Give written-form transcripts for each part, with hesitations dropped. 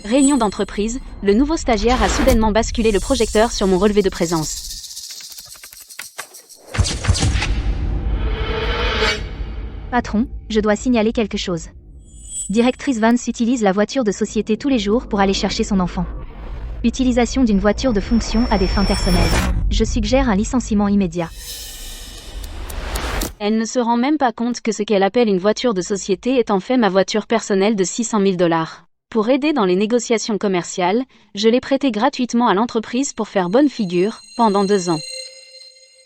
Réunion d'entreprise, le nouveau stagiaire a soudainement basculé le projecteur sur mon relevé de présence. Patron, je dois signaler quelque chose. Directrice Vance utilise la voiture de société tous les jours pour aller chercher son enfant. Utilisation d'une voiture de fonction à des fins personnelles. Je suggère un licenciement immédiat. Elle ne se rend même pas compte que ce qu'elle appelle une voiture de société est en fait ma voiture personnelle de 600 000 $. Pour aider dans les négociations commerciales, je l'ai prêtée gratuitement à l'entreprise pour faire bonne figure, pendant 2 ans.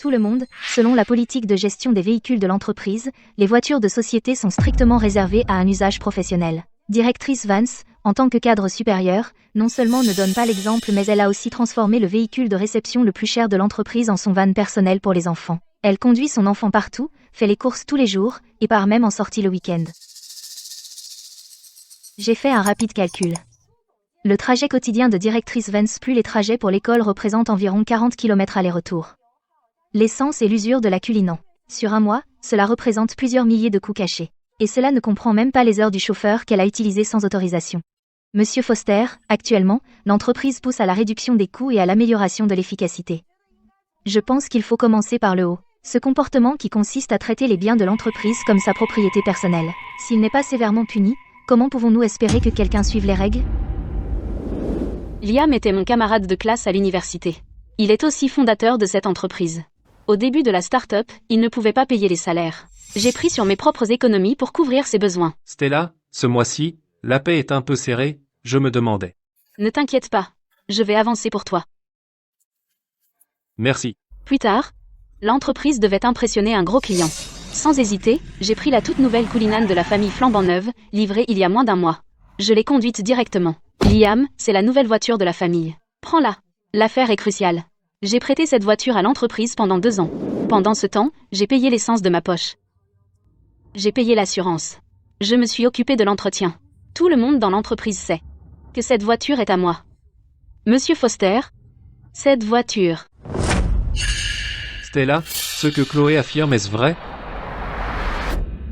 Tout le monde, selon la politique de gestion des véhicules de l'entreprise, les voitures de société sont strictement réservées à un usage professionnel. Directrice Vance, en tant que cadre supérieur, non seulement ne donne pas l'exemple mais elle a aussi transformé le véhicule de réception le plus cher de l'entreprise en son van personnel pour les enfants. Elle conduit son enfant partout, fait les courses tous les jours, et part même en sortie le week-end. J'ai fait un rapide calcul. Le trajet quotidien de directrice Vance plus les trajets pour l'école représente environ 40 km aller-retour. L'essence et l'usure de la culinant. Sur un mois, cela représente plusieurs milliers de coûts cachés. Et cela ne comprend même pas les heures du chauffeur qu'elle a utilisé sans autorisation. Monsieur Foster, actuellement, l'entreprise pousse à la réduction des coûts et à l'amélioration de l'efficacité. Je pense qu'il faut commencer par le haut. Ce comportement qui consiste à traiter les biens de l'entreprise comme sa propriété personnelle. S'il n'est pas sévèrement puni, comment pouvons-nous espérer que quelqu'un suive les règles ? Liam était mon camarade de classe à l'université. Il est aussi fondateur de cette entreprise. Au début de la start-up, il ne pouvait pas payer les salaires. J'ai pris sur mes propres économies pour couvrir ses besoins. Stella, ce mois-ci, la paie est un peu serrée, je me demandais. Ne t'inquiète pas, je vais avancer pour toi. Merci. Plus tard, l'entreprise devait impressionner un gros client. Sans hésiter, j'ai pris la toute nouvelle Cullinan de la famille flambant neuve, livrée il y a moins d'1 mois. Je l'ai conduite directement. Liam, c'est la nouvelle voiture de la famille. Prends-la. L'affaire est cruciale. J'ai prêté cette voiture à l'entreprise pendant 2 ans. Pendant ce temps, j'ai payé l'essence de ma poche. J'ai payé l'assurance. Je me suis occupé de l'entretien. Tout le monde dans l'entreprise sait que cette voiture est à moi. Monsieur Foster, cette voiture. Stella, ce que Chloé affirme est-ce vrai ?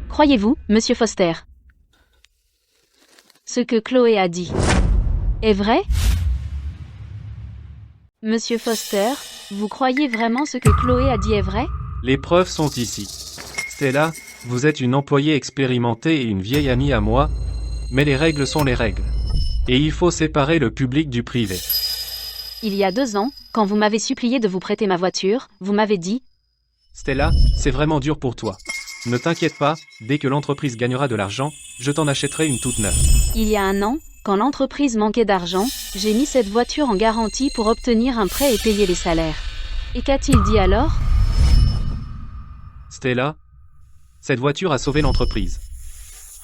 Croyez-vous, Monsieur Foster, ce que Chloé a dit est vrai ? Monsieur Foster, vous croyez vraiment ce que Chloé a dit est vrai ? Les preuves sont ici. Stella, vous êtes une employée expérimentée et une vieille amie à moi, mais les règles sont les règles. Et il faut séparer le public du privé. Il y a 2 ans, quand vous m'avez supplié de vous prêter ma voiture, vous m'avez dit « Stella, c'est vraiment dur pour toi. Ne t'inquiète pas, dès que l'entreprise gagnera de l'argent, je t'en achèterai une toute neuve. » Il y a 1 an, quand l'entreprise manquait d'argent, j'ai mis cette voiture en garantie pour obtenir un prêt et payer les salaires. Et qu'a-t-il dit alors ? Stella, cette voiture a sauvé l'entreprise.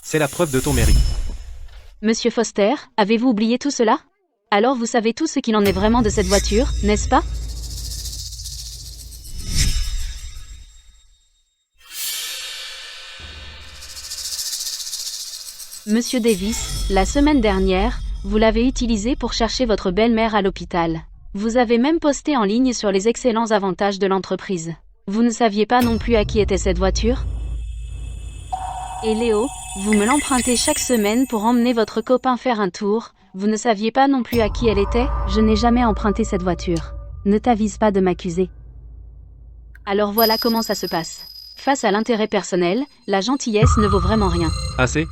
C'est la preuve de ton mérite. Monsieur Foster, avez-vous oublié tout cela ? Alors vous savez tout ce qu'il en est vraiment de cette voiture, n'est-ce pas ? Monsieur Davis, la semaine dernière, vous l'avez utilisée pour chercher votre belle-mère à l'hôpital. Vous avez même posté en ligne sur les excellents avantages de l'entreprise. Vous ne saviez pas non plus à qui était cette voiture ? Et Léo, vous me l'empruntez chaque semaine pour emmener votre copain faire un tour. Vous ne saviez pas non plus à qui elle était ? Je n'ai jamais emprunté cette voiture. Ne t'avise pas de m'accuser. Alors voilà comment ça se passe. Face à l'intérêt personnel, la gentillesse ne vaut vraiment rien. Assez ?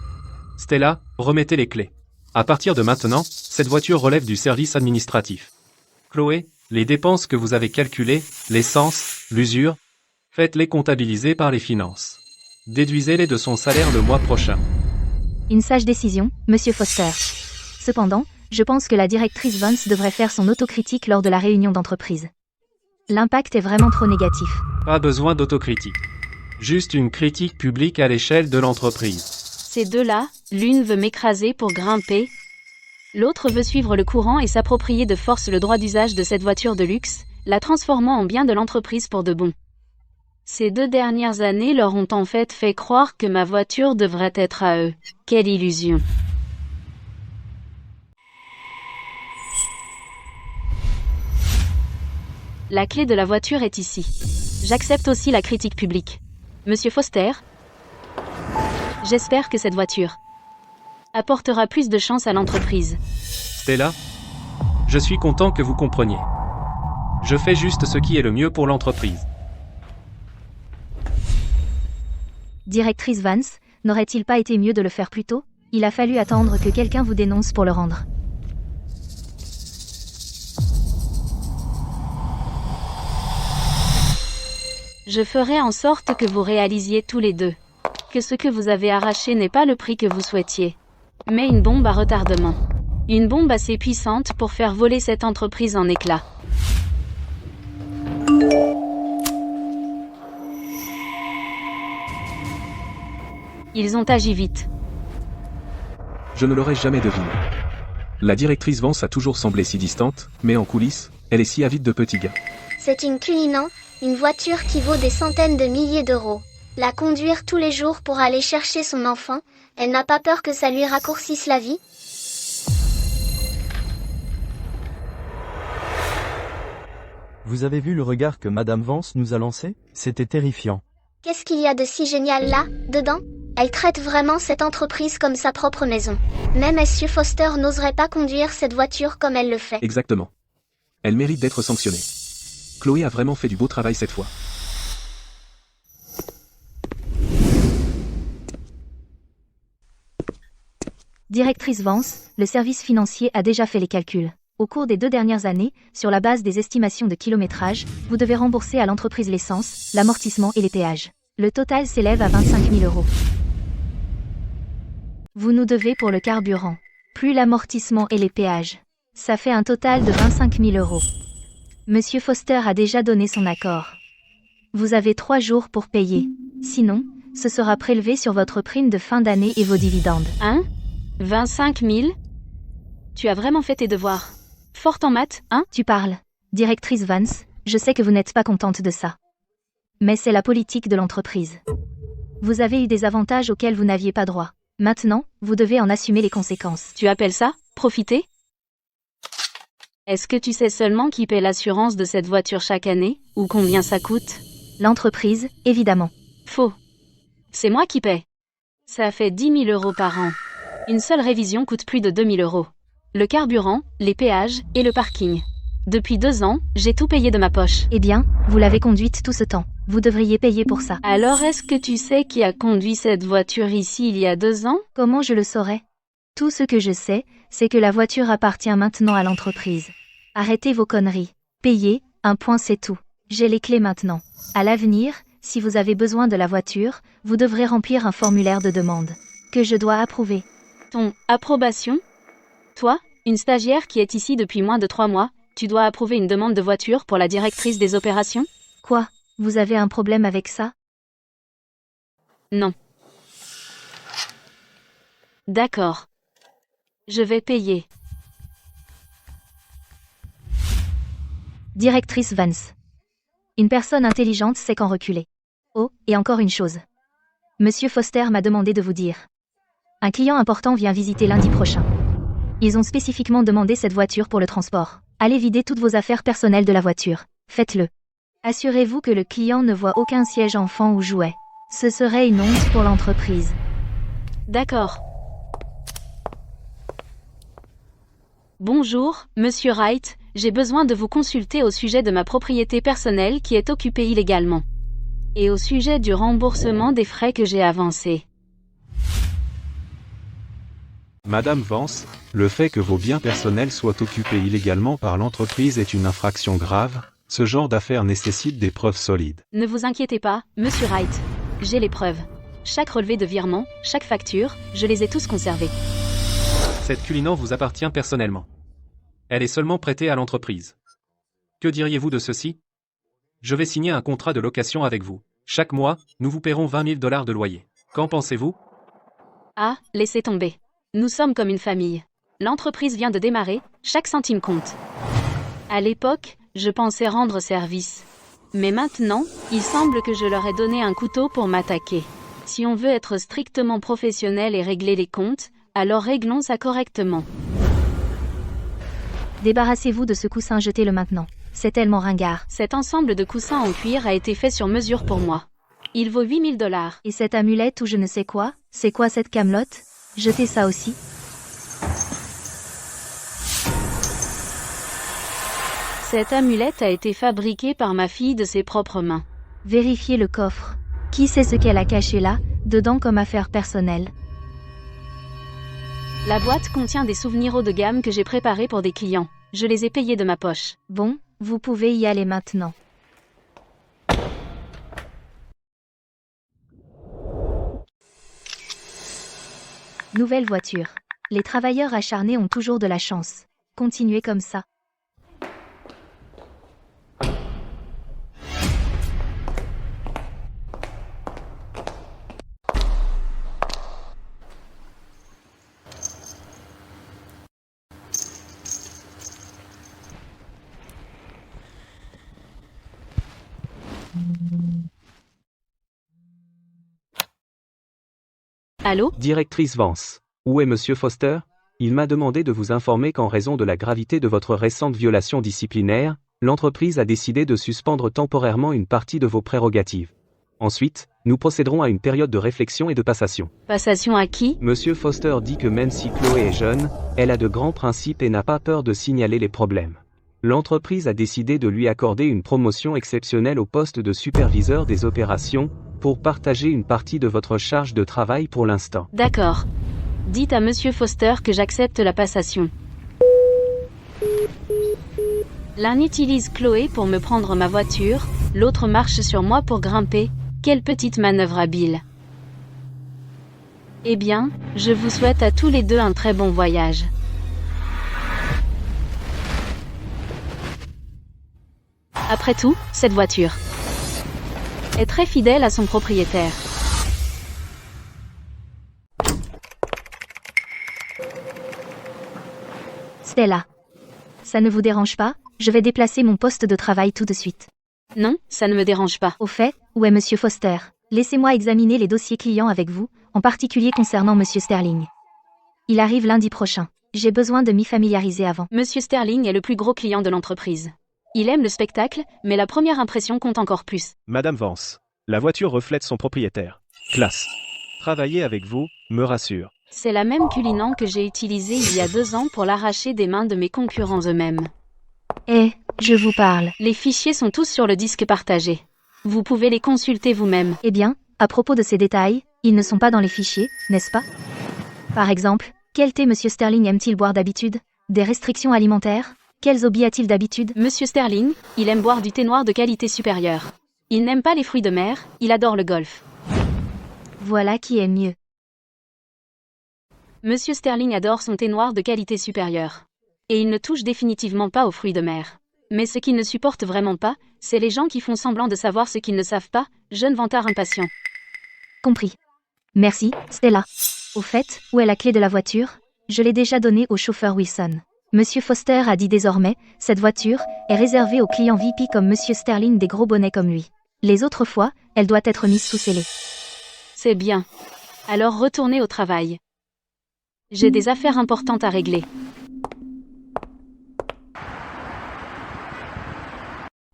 Stella, remettez les clés. À partir de maintenant, cette voiture relève du service administratif. Chloé, les dépenses que vous avez calculées, l'essence, l'usure, faites-les comptabiliser par les finances. Déduisez-les de son salaire le mois prochain. Une sage décision, Monsieur Foster. Cependant, je pense que la directrice Vance devrait faire son autocritique lors de la réunion d'entreprise. L'impact est vraiment trop négatif. Pas besoin d'autocritique. Juste une critique publique à l'échelle de l'entreprise. Ces deux-là, l'une veut m'écraser pour grimper, l'autre veut suivre le courant et s'approprier de force le droit d'usage de cette voiture de luxe, la transformant en bien de l'entreprise pour de bon. Ces 2 dernières années leur ont en fait croire que ma voiture devrait être à eux. Quelle illusion. La clé de la voiture est ici. J'accepte aussi la critique publique. Monsieur Foster, j'espère que cette voiture apportera plus de chance à l'entreprise. Stella, je suis content que vous compreniez. Je fais juste ce qui est le mieux pour l'entreprise. Directrice Vance, n'aurait-il pas été mieux de le faire plus tôt? Il a fallu attendre que quelqu'un vous dénonce pour le rendre. Je ferai en sorte que vous réalisiez tous les deux que ce que vous avez arraché n'est pas le prix que vous souhaitiez, mais une bombe à retardement. Une bombe assez puissante pour faire voler cette entreprise en éclats. Ils ont agi vite. Je ne l'aurais jamais deviné. La directrice Vance a toujours semblé si distante, mais en coulisses, elle est si avide de petits gars. C'est une Cullinan, une voiture qui vaut des centaines de milliers d'euros. La conduire tous les jours pour aller chercher son enfant, elle n'a pas peur que ça lui raccourcisse la vie? Vous avez vu le regard que Madame Vance nous a lancé? C'était terrifiant. Qu'est-ce qu'il y a de si génial là, dedans? Elle traite vraiment cette entreprise comme sa propre maison. Même Monsieur Foster n'oserait pas conduire cette voiture comme elle le fait. Exactement. Elle mérite d'être sanctionnée. Chloé a vraiment fait du beau travail cette fois. Directrice Vance, le service financier a déjà fait les calculs. Au cours des 2 dernières années, sur la base des estimations de kilométrage, vous devez rembourser à l'entreprise l'essence, l'amortissement et les péages. Le total s'élève à 25 000 €. Vous nous devez pour le carburant, plus l'amortissement et les péages. Ça fait un total de 25 000 €. Monsieur Foster a déjà donné son accord. Vous avez 3 jours pour payer. Sinon, ce sera prélevé sur votre prime de fin d'année et vos dividendes. Hein? 25 000? Tu as vraiment fait tes devoirs. Forte en maths, hein? Tu parles. Directrice Vance, je sais que vous n'êtes pas contente de ça. Mais c'est la politique de l'entreprise. Vous avez eu des avantages auxquels vous n'aviez pas droit. Maintenant, vous devez en assumer les conséquences. Tu appelles ça profiter? Est-ce que tu sais seulement qui paie l'assurance de cette voiture chaque année, ou combien ça coûte? L'entreprise, évidemment. Faux. C'est moi qui paie. Ça fait 10 000 € par an. Une seule révision coûte plus de 2 000 €. Le carburant, les péages et le parking. Depuis 2 ans, j'ai tout payé de ma poche. Eh bien, vous l'avez conduite tout ce temps. Vous devriez payer pour ça. Alors est-ce que tu sais qui a conduit cette voiture ici il y a 2 ans? Comment je le saurais? Tout ce que je sais, c'est que la voiture appartient maintenant à l'entreprise. Arrêtez vos conneries. Payez, un point c'est tout. J'ai les clés maintenant. À l'avenir, si vous avez besoin de la voiture, vous devrez remplir un formulaire de demande. Que je dois approuver. Ton approbation? Toi, une stagiaire qui est ici depuis moins de 3 mois, tu dois approuver une demande de voiture pour la directrice des opérations? Quoi? Vous avez un problème avec ça? Non. D'accord. Je vais payer. Directrice Vance. Une personne intelligente sait quand reculer. Oh, et encore une chose. Monsieur Foster m'a demandé de vous dire. Un client important vient visiter lundi prochain. Ils ont spécifiquement demandé cette voiture pour le transport. Allez vider toutes vos affaires personnelles de la voiture. Faites-le. Assurez-vous que le client ne voit aucun siège enfant ou jouet. Ce serait une honte pour l'entreprise. D'accord. Bonjour, Monsieur Wright, j'ai besoin de vous consulter au sujet de ma propriété personnelle qui est occupée illégalement. Et au sujet du remboursement des frais que j'ai avancés. Madame Vance, le fait que vos biens personnels soient occupés illégalement par l'entreprise est une infraction grave. Ce genre d'affaires nécessite des preuves solides. Ne vous inquiétez pas, Monsieur Wright. J'ai les preuves. Chaque relevé de virement, chaque facture, je les ai tous conservés. Cette Cullinan vous appartient personnellement. Elle est seulement prêtée à l'entreprise. Que diriez-vous de ceci? Je vais signer un contrat de location avec vous. Chaque mois, nous vous paierons 20 000 $ de loyer. Qu'en pensez-vous? Ah, laissez tomber. Nous sommes comme une famille. L'entreprise vient de démarrer, chaque centime compte. À l'époque, je pensais rendre service. Mais maintenant, il semble que je leur ai donné un couteau pour m'attaquer. Si on veut être strictement professionnel et régler les comptes, alors réglons ça correctement. Débarrassez-vous de ce coussin, jetez-le maintenant. C'est tellement ringard. Cet ensemble de coussins en cuir a été fait sur mesure pour moi. Il vaut 8 000 $. Et cette amulette ou je ne sais quoi? C'est quoi cette camelote? Jetez ça aussi. Cette amulette a été fabriquée par ma fille de ses propres mains. Vérifiez le coffre. Qui sait ce qu'elle a caché là, dedans comme affaire personnelle? La boîte contient des souvenirs haut de gamme que j'ai préparés pour des clients. Je les ai payés de ma poche. Bon, vous pouvez y aller maintenant. Nouvelle voiture. Les travailleurs acharnés ont toujours de la chance. Continuez comme ça. Allô? Directrice Vance. Où est Monsieur Foster? Il m'a demandé de vous informer qu'en raison de la gravité de votre récente violation disciplinaire, l'entreprise a décidé de suspendre temporairement une partie de vos prérogatives. Ensuite, nous procéderons à une période de réflexion et de passation. Passation à qui? Monsieur Foster dit que même si Chloé est jeune, elle a de grands principes et n'a pas peur de signaler les problèmes. L'entreprise a décidé de lui accorder une promotion exceptionnelle au poste de superviseur des opérations, pour partager une partie de votre charge de travail pour l'instant. D'accord. Dites à Monsieur Foster que j'accepte la passation. L'un utilise Chloé pour me prendre ma voiture, l'autre marche sur moi pour grimper. Quelle petite manœuvre habile. Eh bien, je vous souhaite à tous les deux un très bon voyage. Après tout, cette voiture est très fidèle à son propriétaire. Stella. Ça ne vous dérange pas? Je vais déplacer mon poste de travail tout de suite. Non, ça ne me dérange pas. Au fait, où est Monsieur Foster? Laissez-moi examiner les dossiers clients avec vous, en particulier concernant Monsieur Sterling. Il arrive lundi prochain. J'ai besoin de m'y familiariser avant. Monsieur Sterling est le plus gros client de l'entreprise. Il aime le spectacle, mais la première impression compte encore plus. Madame Vance. La voiture reflète son propriétaire. Classe. Travailler avec vous me rassure. C'est la même culinant que j'ai utilisée il y a 2 ans pour l'arracher des mains de mes concurrents eux-mêmes. Eh, je vous parle. Les fichiers sont tous sur le disque partagé. Vous pouvez les consulter vous-même. Eh bien, à propos de ces détails, ils ne sont pas dans les fichiers, n'est-ce pas? Par exemple, quel thé Monsieur Sterling aime-t-il boire d'habitude? Des restrictions alimentaires? Quels hobbies a-t-il d'habitude? Monsieur Sterling, il aime boire du thé noir de qualité supérieure. Il n'aime pas les fruits de mer, il adore le golf. Voilà qui est mieux. Monsieur Sterling adore son thé noir de qualité supérieure. Et il ne touche définitivement pas aux fruits de mer. Mais ce qu'il ne supporte vraiment pas, c'est les gens qui font semblant de savoir ce qu'ils ne savent pas, jeune vantard impatient. Compris. Merci, Stella. Au fait, où est la clé de la voiture? Je l'ai déjà donnée au chauffeur Wilson. Monsieur Foster a dit désormais, cette voiture est réservée aux clients VIP comme Monsieur Sterling des gros bonnets comme lui. Les autres fois, elle doit être mise sous scellé. C'est bien. Alors retournez au travail. J'ai des affaires importantes à régler.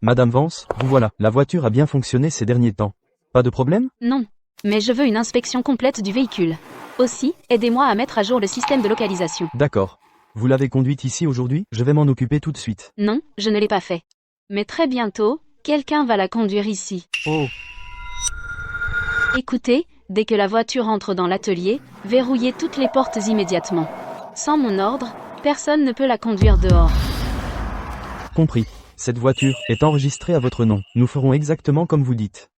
Madame Vance, vous voilà. La voiture a bien fonctionné ces derniers temps. Pas de problème? Non. Mais je veux une inspection complète du véhicule. Aussi, aidez-moi à mettre à jour le système de localisation. D'accord. Vous l'avez conduite ici aujourd'hui? Je vais m'en occuper tout de suite. Non, je ne l'ai pas fait. Mais très bientôt, quelqu'un va la conduire ici. Oh. Écoutez, dès que la voiture entre dans l'atelier, verrouillez toutes les portes immédiatement. Sans mon ordre, personne ne peut la conduire dehors. Compris. Cette voiture est enregistrée à votre nom. Nous ferons exactement comme vous dites.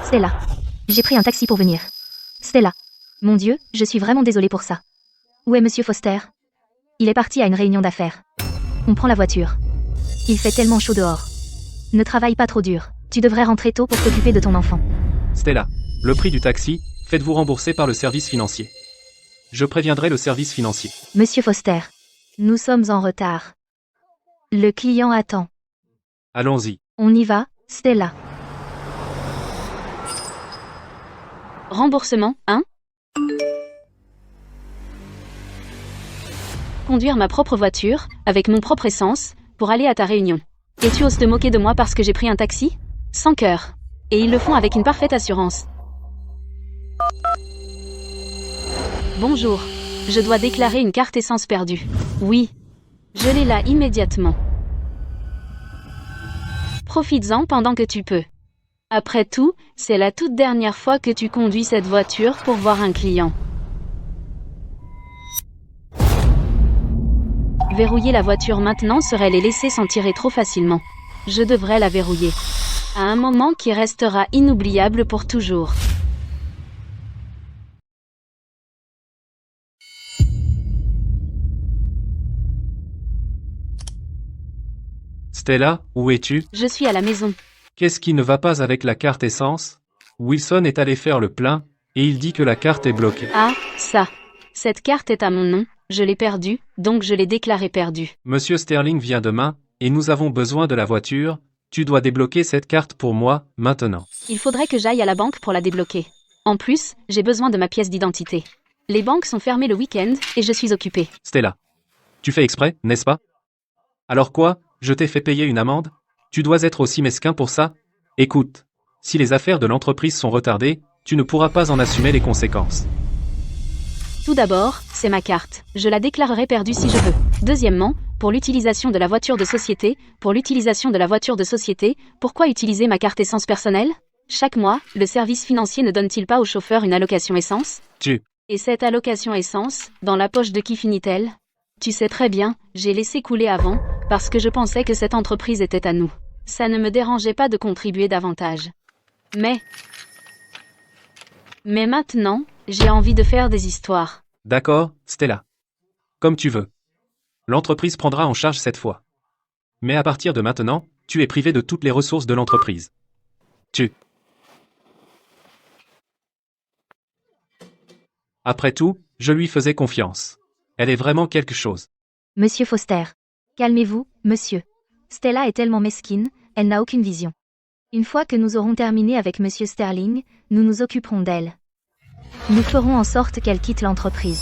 Stella. J'ai pris un taxi pour venir. Stella. Mon Dieu, je suis vraiment désolée pour ça. Où est Monsieur Foster? Il est parti à une réunion d'affaires. On prend la voiture. Il fait tellement chaud dehors. Ne travaille pas trop dur. Tu devrais rentrer tôt pour t'occuper de ton enfant. Stella, le prix du taxi, faites-vous rembourser par le service financier. Je préviendrai le service financier. Monsieur Foster. Nous sommes en retard. Le client attend. Allons-y. On y va, Stella. Remboursement, hein? conduire ma propre voiture, avec mon propre essence, pour aller à ta réunion. Et tu oses te moquer de moi parce que j'ai pris un taxi? Sans cœur. Et ils le font avec une parfaite assurance. Bonjour. Je dois déclarer une carte essence perdue. Oui. Je l'ai là immédiatement. Profites-en pendant que tu peux. Après tout, c'est la toute dernière fois que tu conduis cette voiture pour voir un client. Verrouiller la voiture maintenant serait les laisser s'en tirer trop facilement. Je devrais la verrouiller. À un moment qui restera inoubliable pour toujours. Stella, où es-tu? Je suis à la maison. Qu'est-ce qui ne va pas avec la carte essence? Wilson est allé faire le plein, et il dit que la carte est bloquée. Ah, ça. Cette carte est à mon nom, je l'ai perdue, donc je l'ai déclarée perdue. Monsieur Sterling vient demain, et nous avons besoin de la voiture. Tu dois débloquer cette carte pour moi, maintenant. Il faudrait que j'aille à la banque pour la débloquer. En plus, j'ai besoin de ma pièce d'identité. Les banques sont fermées le week-end, et je suis occupée. Stella. Tu fais exprès, n'est-ce pas? Alors quoi? Je t'ai fait payer une amende? Tu dois être aussi mesquin pour ça? Écoute, si les affaires de l'entreprise sont retardées, tu ne pourras pas en assumer les conséquences. Tout d'abord, c'est ma carte. Je la déclarerai perdue si je veux. Deuxièmement, pour l'utilisation de la voiture de société, pourquoi utiliser ma carte essence personnelle? Chaque mois, le service financier ne donne-t-il pas au chauffeur une allocation essence? Et cette allocation essence, dans la poche de qui finit-elle? Tu sais très bien, j'ai laissé couler avant, parce que je pensais que cette entreprise était à nous. Ça ne me dérangeait pas de contribuer davantage. Mais maintenant, j'ai envie de faire des histoires. D'accord, Stella. Comme tu veux. L'entreprise prendra en charge cette fois. Mais à partir de maintenant, tu es privé de toutes les ressources de l'entreprise. Après tout, je lui faisais confiance. Elle est vraiment quelque chose. Monsieur Foster. Calmez-vous, monsieur. Stella est tellement mesquine, elle n'a aucune vision. Une fois que nous aurons terminé avec monsieur Sterling, nous nous occuperons d'elle. Nous ferons en sorte qu'elle quitte l'entreprise.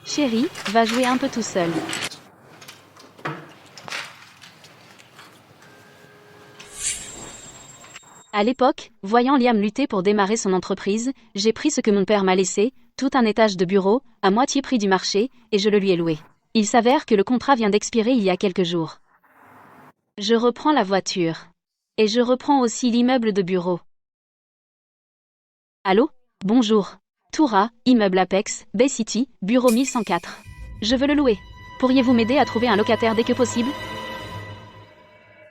Chérie, va jouer un peu tout seul. À l'époque, voyant Liam lutter pour démarrer son entreprise, j'ai pris ce que mon père m'a laissé, tout un étage de bureau, à moitié prix du marché, et je le lui ai loué. Il s'avère que le contrat vient d'expirer il y a quelques jours. Je reprends la voiture. Et je reprends aussi l'immeuble de bureau. Allô? Bonjour. Toura, immeuble Apex, Bay City, bureau 1104. Je veux le louer. Pourriez-vous m'aider à trouver un locataire dès que possible?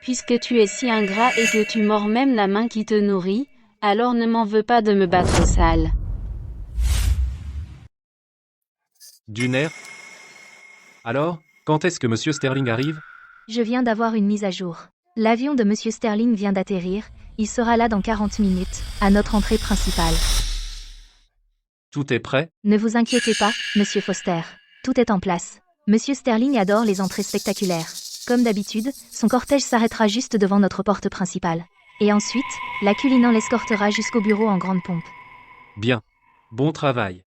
Puisque tu es si ingrat et que tu mords même la main qui te nourrit, alors ne m'en veux pas de me battre sale. Du nerf? Alors, quand est-ce que monsieur Sterling arrive? Je viens d'avoir une mise à jour. L'avion de monsieur Sterling vient d'atterrir, il sera là dans 40 minutes, à notre entrée principale. Tout est prêt? Ne vous inquiétez pas, monsieur Foster. Tout est en place. Monsieur Sterling adore les entrées spectaculaires. Comme d'habitude, son cortège s'arrêtera juste devant notre porte principale. Et ensuite, la Cullinan l'escortera jusqu'au bureau en grande pompe. Bien. Bon travail.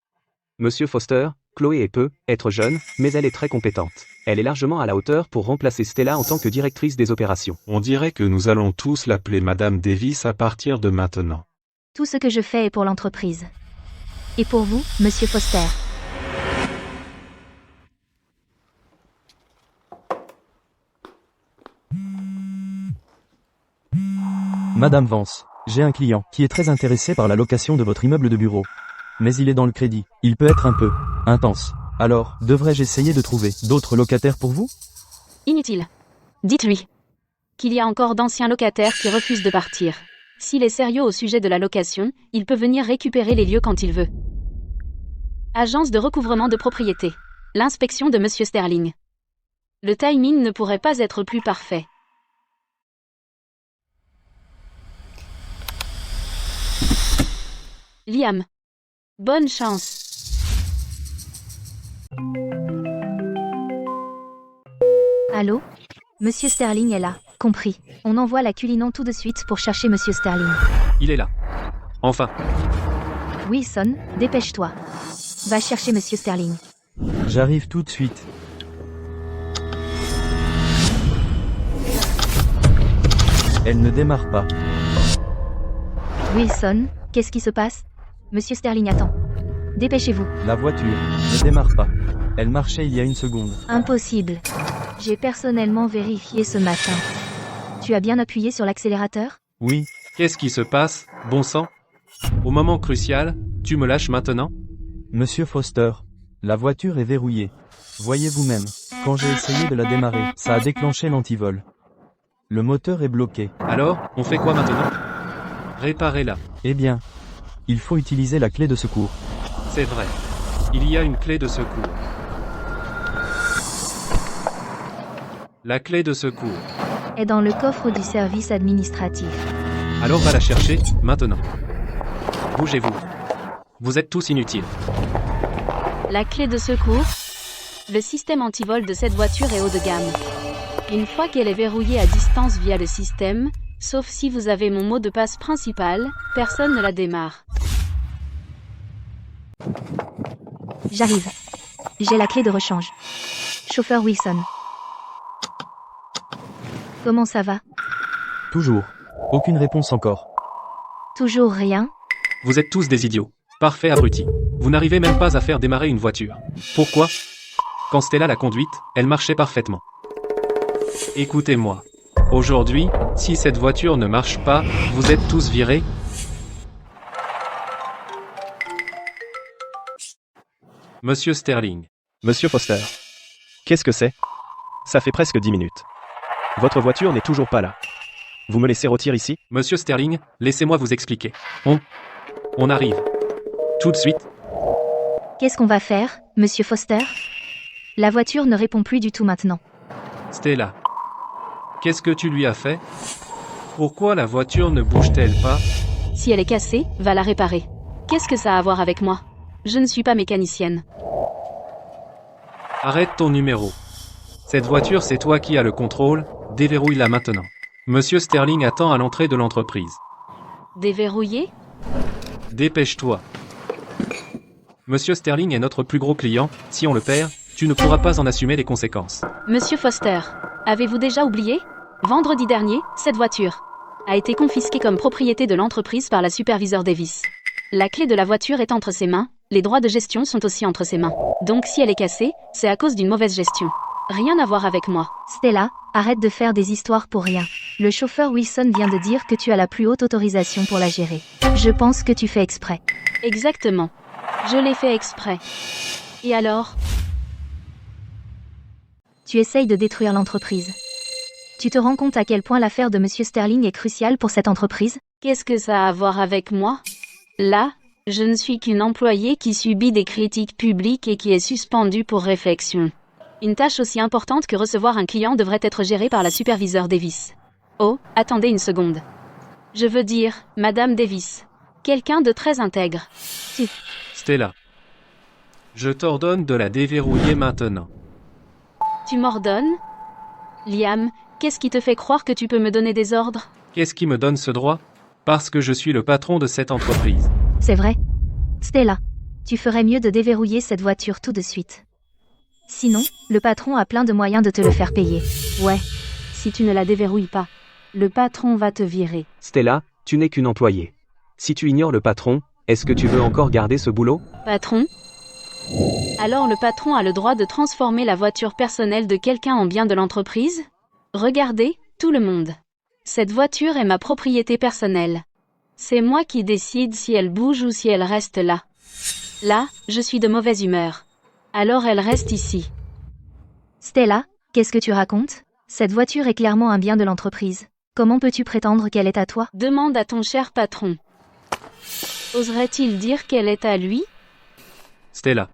Monsieur Foster, Chloé peut être jeune, mais elle est très compétente. Elle est largement à la hauteur pour remplacer Stella en tant que directrice des opérations. On dirait que nous allons tous l'appeler Madame Davis à partir de maintenant. Tout ce que je fais est pour l'entreprise. Et pour vous, monsieur Foster. Madame Vance, j'ai un client qui est très intéressé par la location de votre immeuble de bureau. Mais il est dans le crédit. Il peut être un peu intense. Alors, devrais-je essayer de trouver d'autres locataires pour vous? Inutile. Dites-lui qu'il y a encore d'anciens locataires qui refusent de partir. S'il est sérieux au sujet de la location, il peut venir récupérer les lieux quand il veut. Agence de recouvrement de propriété. L'inspection de monsieur Sterling. Le timing ne pourrait pas être plus parfait. Liam. Bonne chance. Allô? Monsieur Sterling est là, compris. On envoie la Cullinan tout de suite pour chercher monsieur Sterling. Il est là. Enfin. Wilson, dépêche-toi. Va chercher monsieur Sterling. J'arrive tout de suite. Elle ne démarre pas. Wilson, qu'est-ce qui se passe? Monsieur Sterling attend. Dépêchez-vous. La voiture ne démarre pas. Elle marchait il y a une seconde. Impossible. J'ai personnellement vérifié ce matin. Tu as bien appuyé sur l'accélérateur? Oui, Qu'est-ce qui se passe, bon sang? Au moment crucial, tu me lâches maintenant? Monsieur Foster. La voiture est verrouillée. Voyez vous-même. Quand j'ai essayé de la démarrer, ça a déclenché l'antivol. Le moteur est bloqué. Alors, on fait quoi maintenant? Réparez-la. Eh bien, il faut utiliser la clé de secours. C'est vrai. Il y a une clé de secours. La clé de secours. Est dans le coffre du service administratif. Alors va la chercher, maintenant. Bougez-vous. Vous êtes tous inutiles. La clé de secours. Le système antivol de cette voiture est haut de gamme. Une fois qu'elle est verrouillée à distance via le système, sauf si vous avez mon mot de passe principal, personne ne la démarre. J'arrive. J'ai la clé de rechange. Chauffeur Wilson. Comment ça va? Toujours. Aucune réponse encore. Toujours rien? Vous êtes tous des idiots. Parfait abrutis. Vous n'arrivez même pas à faire démarrer une voiture. Pourquoi? Quand Stella l'a conduite, elle marchait parfaitement. Écoutez-moi. Aujourd'hui, si cette voiture ne marche pas, vous êtes tous virés. Monsieur Sterling. Monsieur Foster. Qu'est-ce que c'est? Ça fait presque 10 minutes. Votre voiture n'est toujours pas là. Vous me laissez rôtir ici? Monsieur Sterling, laissez-moi vous expliquer. On arrive. Tout de suite. Qu'est-ce qu'on va faire, monsieur Foster? La voiture ne répond plus du tout maintenant. Stella. Qu'est-ce que tu lui as fait? Pourquoi la voiture ne bouge-t-elle pas? Si elle est cassée, va la réparer. Qu'est-ce que ça a à voir avec moi? Je ne suis pas mécanicienne. Arrête ton numéro. Cette voiture, c'est toi qui as le contrôle, déverrouille-la maintenant. Monsieur Sterling attend à l'entrée de l'entreprise. Déverrouillée? Dépêche-toi. Monsieur Sterling est notre plus gros client, si on le perd, tu ne pourras pas en assumer les conséquences. Monsieur Foster, avez-vous déjà oublié? Vendredi dernier, cette voiture a été confisquée comme propriété de l'entreprise par la superviseure Davis. La clé de la voiture est entre ses mains, les droits de gestion sont aussi entre ses mains. Donc si elle est cassée, c'est à cause d'une mauvaise gestion. Rien à voir avec moi. Stella, arrête de faire des histoires pour rien. Le chauffeur Wilson vient de dire que tu as la plus haute autorisation pour la gérer. Je pense que tu fais exprès. Exactement. Je l'ai fait exprès. Et alors? Tu essayes de détruire l'entreprise. Tu te rends compte à quel point l'affaire de monsieur Sterling est cruciale pour cette entreprise? Qu'est-ce que ça a à voir avec moi? Là, je ne suis qu'une employée qui subit des critiques publiques et qui est suspendue pour réflexion. Une tâche aussi importante que recevoir un client devrait être gérée par la superviseure Davis. Oh, attendez une seconde. Je veux dire, Madame Davis. Quelqu'un de très intègre. Stella. Je t'ordonne de la déverrouiller maintenant. Tu m'ordonnes? Liam, qu'est-ce qui te fait croire que tu peux me donner des ordres? Qu'est-ce qui me donne ce droit? Parce que je suis le patron de cette entreprise. C'est vrai. Stella, tu ferais mieux de déverrouiller cette voiture tout de suite. Sinon, le patron a plein de moyens de te le faire payer. Ouais. Si tu ne la déverrouilles pas, le patron va te virer. Stella, tu n'es qu'une employée. Si tu ignores le patron, est-ce que tu veux encore garder ce boulot? Patron? Alors le patron a le droit de transformer la voiture personnelle de quelqu'un en bien de l'entreprise? Regardez, tout le monde. Cette voiture est ma propriété personnelle. C'est moi qui décide si elle bouge ou si elle reste là. Là, je suis de mauvaise humeur. Alors elle reste ici. Stella, qu'est-ce que tu racontes? Cette voiture est clairement un bien de l'entreprise. Comment peux-tu prétendre qu'elle est à toi? Demande à ton cher patron. Oserait-il dire qu'elle est à lui? Stella.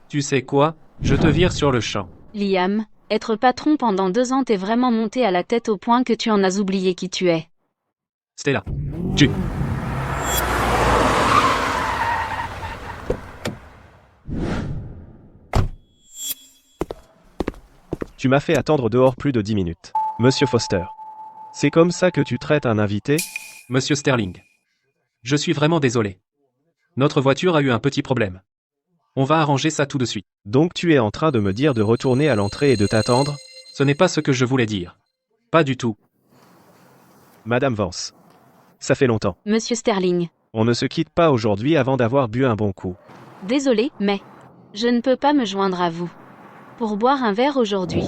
Tu sais quoi? Je te vire sur le champ. Liam, être patron pendant 2 ans t'est vraiment monté à la tête au point que tu en as oublié qui tu es. Stella. Tu. Tu m'as fait attendre dehors plus de 10 minutes. Monsieur Foster. C'est comme ça que tu traites un invité? Monsieur Sterling. Je suis vraiment désolé. Notre voiture a eu un petit problème. On va arranger ça tout de suite. Donc tu es en train de me dire de retourner à l'entrée et de t'attendre? Ce n'est pas ce que je voulais dire. Pas du tout. Madame Vance. Ça fait longtemps. Monsieur Sterling. On ne se quitte pas aujourd'hui avant d'avoir bu un bon coup. Désolé, mais je ne peux pas me joindre à vous pour boire un verre aujourd'hui.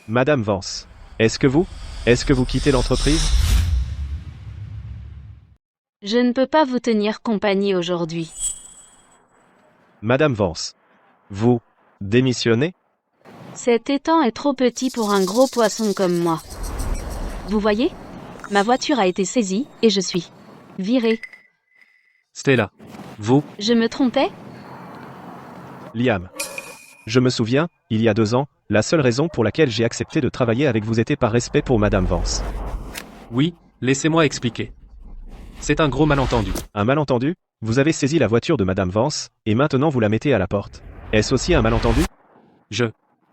Madame Vance. Est-ce que vous quittez l'entreprise? Je ne peux pas vous tenir compagnie aujourd'hui. Madame Vance. Vous démissionnez? Cet étang est trop petit pour un gros poisson comme moi. Vous voyez? Ma voiture a été saisie, et je suis virée. Stella. Vous, Je me trompais? Liam. Je me souviens, il y a 2 ans, la seule raison pour laquelle j'ai accepté de travailler avec vous était par respect pour Madame Vance. oui, laissez-moi expliquer. C'est un gros malentendu. Un malentendu? Vous avez saisi la voiture de Madame Vance, et maintenant vous la mettez à la porte. Est-ce aussi un malentendu?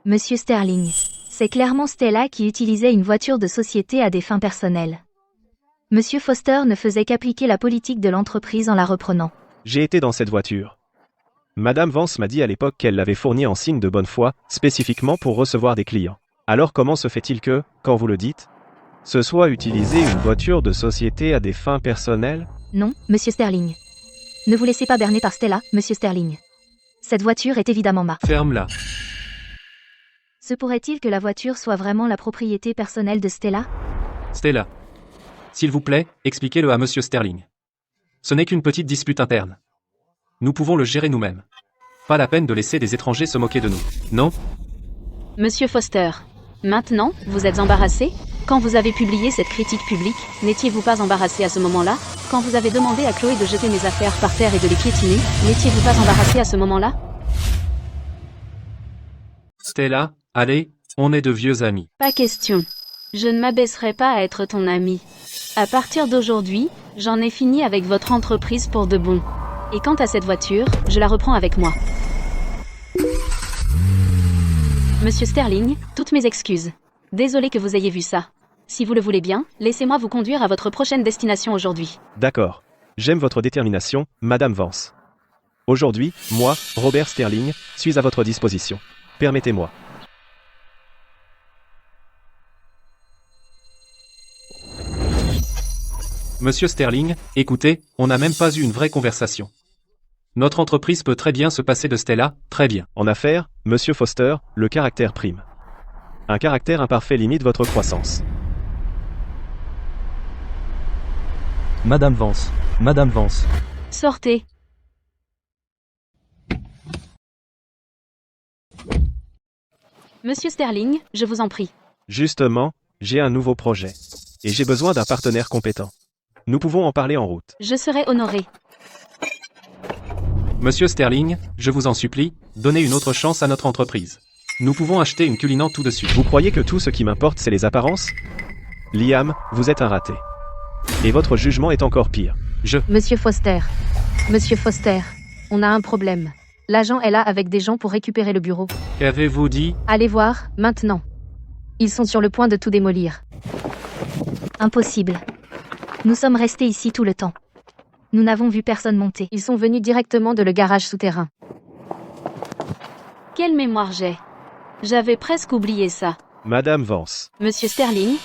Monsieur Sterling. C'est clairement Stella qui utilisait une voiture de société à des fins personnelles. Monsieur Foster ne faisait qu'appliquer la politique de l'entreprise en la reprenant. J'ai été dans cette voiture. Madame Vance m'a dit à l'époque qu'elle l'avait fournie en signe de bonne foi, spécifiquement pour recevoir des clients. Alors comment se fait-il que, quand vous le dites, ce soit utiliser une voiture de société à des fins personnelles? Non, Monsieur Sterling. Ne vous laissez pas berner par Stella, Monsieur Sterling. Cette voiture est évidemment ma. Ferme-la. Se pourrait-il que la voiture soit vraiment la propriété personnelle de Stella? Stella. S'il vous plaît, expliquez-le à Monsieur Sterling. Ce n'est qu'une petite dispute interne. Nous pouvons le gérer nous-mêmes. Pas la peine de laisser des étrangers se moquer de nous. Non? Monsieur Foster. Maintenant, vous êtes embarrassé? Quand vous avez publié cette critique publique, n'étiez-vous pas embarrassé à ce moment-là? Quand vous avez demandé à Chloé de jeter mes affaires par terre et de les piétiner, n'étiez-vous pas embarrassé à ce moment-là? Stella, allez, on est de vieux amis. Pas question. Je ne m'abaisserai pas à être ton ami. À partir d'aujourd'hui, j'en ai fini avec votre entreprise pour de bon. Et quant à cette voiture, je la reprends avec moi. Monsieur Sterling, toutes mes excuses. Désolé que vous ayez vu ça. Si vous le voulez bien, laissez-moi vous conduire à votre prochaine destination aujourd'hui. D'accord. J'aime votre détermination, Madame Vance. Aujourd'hui, moi, Robert Sterling, suis à votre disposition. Permettez-moi. Monsieur Sterling, écoutez, on n'a même pas eu une vraie conversation. Notre entreprise peut très bien se passer de Stella, très bien. En affaires, Monsieur Foster, le caractère prime. Un caractère imparfait limite votre croissance. Madame Vance. Madame Vance. Sortez. Monsieur Sterling, je vous en prie. Justement, j'ai un nouveau projet. Et j'ai besoin d'un partenaire compétent. Nous pouvons en parler en route. Je serai honoré. Monsieur Sterling, je vous en supplie, donnez une autre chance à notre entreprise. Nous pouvons acheter une Cullinan tout de suite. Vous croyez que tout ce qui m'importe c'est les apparences? Liam, vous êtes un raté. Et votre jugement est encore pire. Monsieur Foster. Monsieur Foster. On a un problème. L'agent est là avec des gens pour récupérer le bureau. Qu'avez-vous dit? Allez voir, maintenant. Ils sont sur le point de tout démolir. Impossible. Nous sommes restés ici tout le temps. Nous n'avons vu personne monter. Ils sont venus directement de le garage souterrain. Quelle mémoire j'ai. J'avais presque oublié ça. Madame Vance. Monsieur Sterling,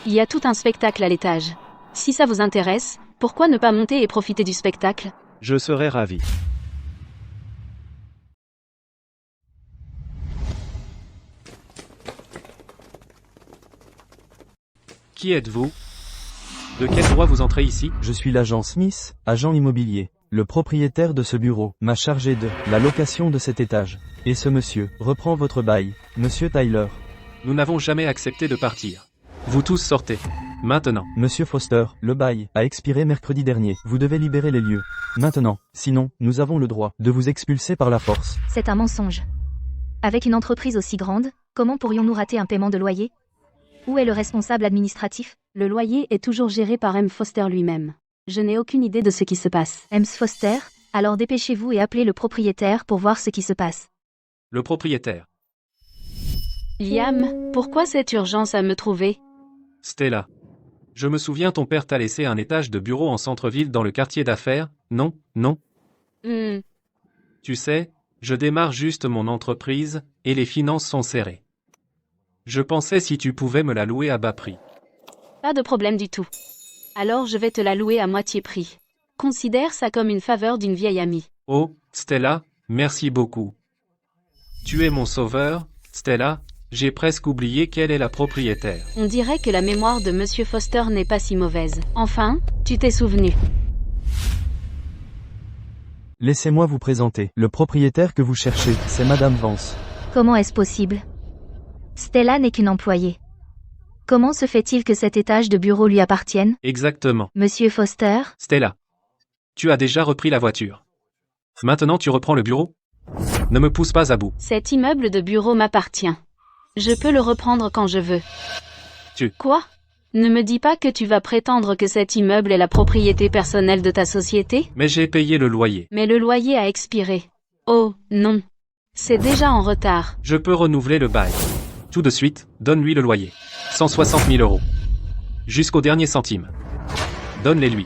il y a tout un spectacle à l'étage. Si ça vous intéresse, pourquoi ne pas monter et profiter du spectacle? Je serais ravi. Qui êtes-vous? De quel droit vous entrez ici? Je suis l'agent Smith, agent immobilier. Le propriétaire de ce bureau m'a chargé de la location de cet étage. Et ce monsieur reprend votre bail, monsieur Tyler. Nous n'avons jamais accepté de partir. Vous tous sortez. Maintenant. Monsieur Foster, le bail a expiré mercredi dernier. Vous devez libérer les lieux. Maintenant. Sinon, nous avons le droit de vous expulser par la force. C'est un mensonge. Avec une entreprise aussi grande, comment pourrions-nous rater un paiement de loyer? Où est le responsable administratif? Le loyer est toujours géré par M. Foster lui-même. Je n'ai aucune idée de ce qui se passe. M. Foster, alors dépêchez-vous et appelez le propriétaire pour voir ce qui se passe. Le propriétaire. Liam, pourquoi cette urgence à me trouver? Stella. Je me souviens ton père t'a laissé un étage de bureau en centre-ville dans le quartier d'affaires, non? Tu sais, je démarre juste mon entreprise, et les finances sont serrées. Je pensais si tu pouvais me la louer à bas prix. Pas de problème du tout. Alors je vais te la louer à moitié prix. Considère ça comme une faveur d'une vieille amie. Oh, Stella, merci beaucoup. Tu es mon sauveur, Stella, j'ai presque oublié quelle est la propriétaire. On dirait que la mémoire de Monsieur Foster n'est pas si mauvaise. Enfin, tu t'es souvenu. Laissez-moi vous présenter. Le propriétaire que vous cherchez, c'est Madame Vance. Comment est-ce possible? Stella n'est qu'une employée. Comment se fait-il que cet étage de bureau lui appartienne? Exactement. Monsieur Foster? Stella, tu as déjà repris la voiture. Maintenant tu reprends le bureau? Ne me pousse pas à bout. Cet immeuble de bureau m'appartient. Je peux le reprendre quand je veux. Quoi? Ne me dis pas que tu vas prétendre que cet immeuble est la propriété personnelle de ta société? Mais j'ai payé le loyer. Mais le loyer a expiré. Oh, non. C'est déjà en retard. Je peux renouveler le bail. Tout de suite, donne-lui le loyer. 160 000 €. Jusqu'au dernier centime. Donne-les lui.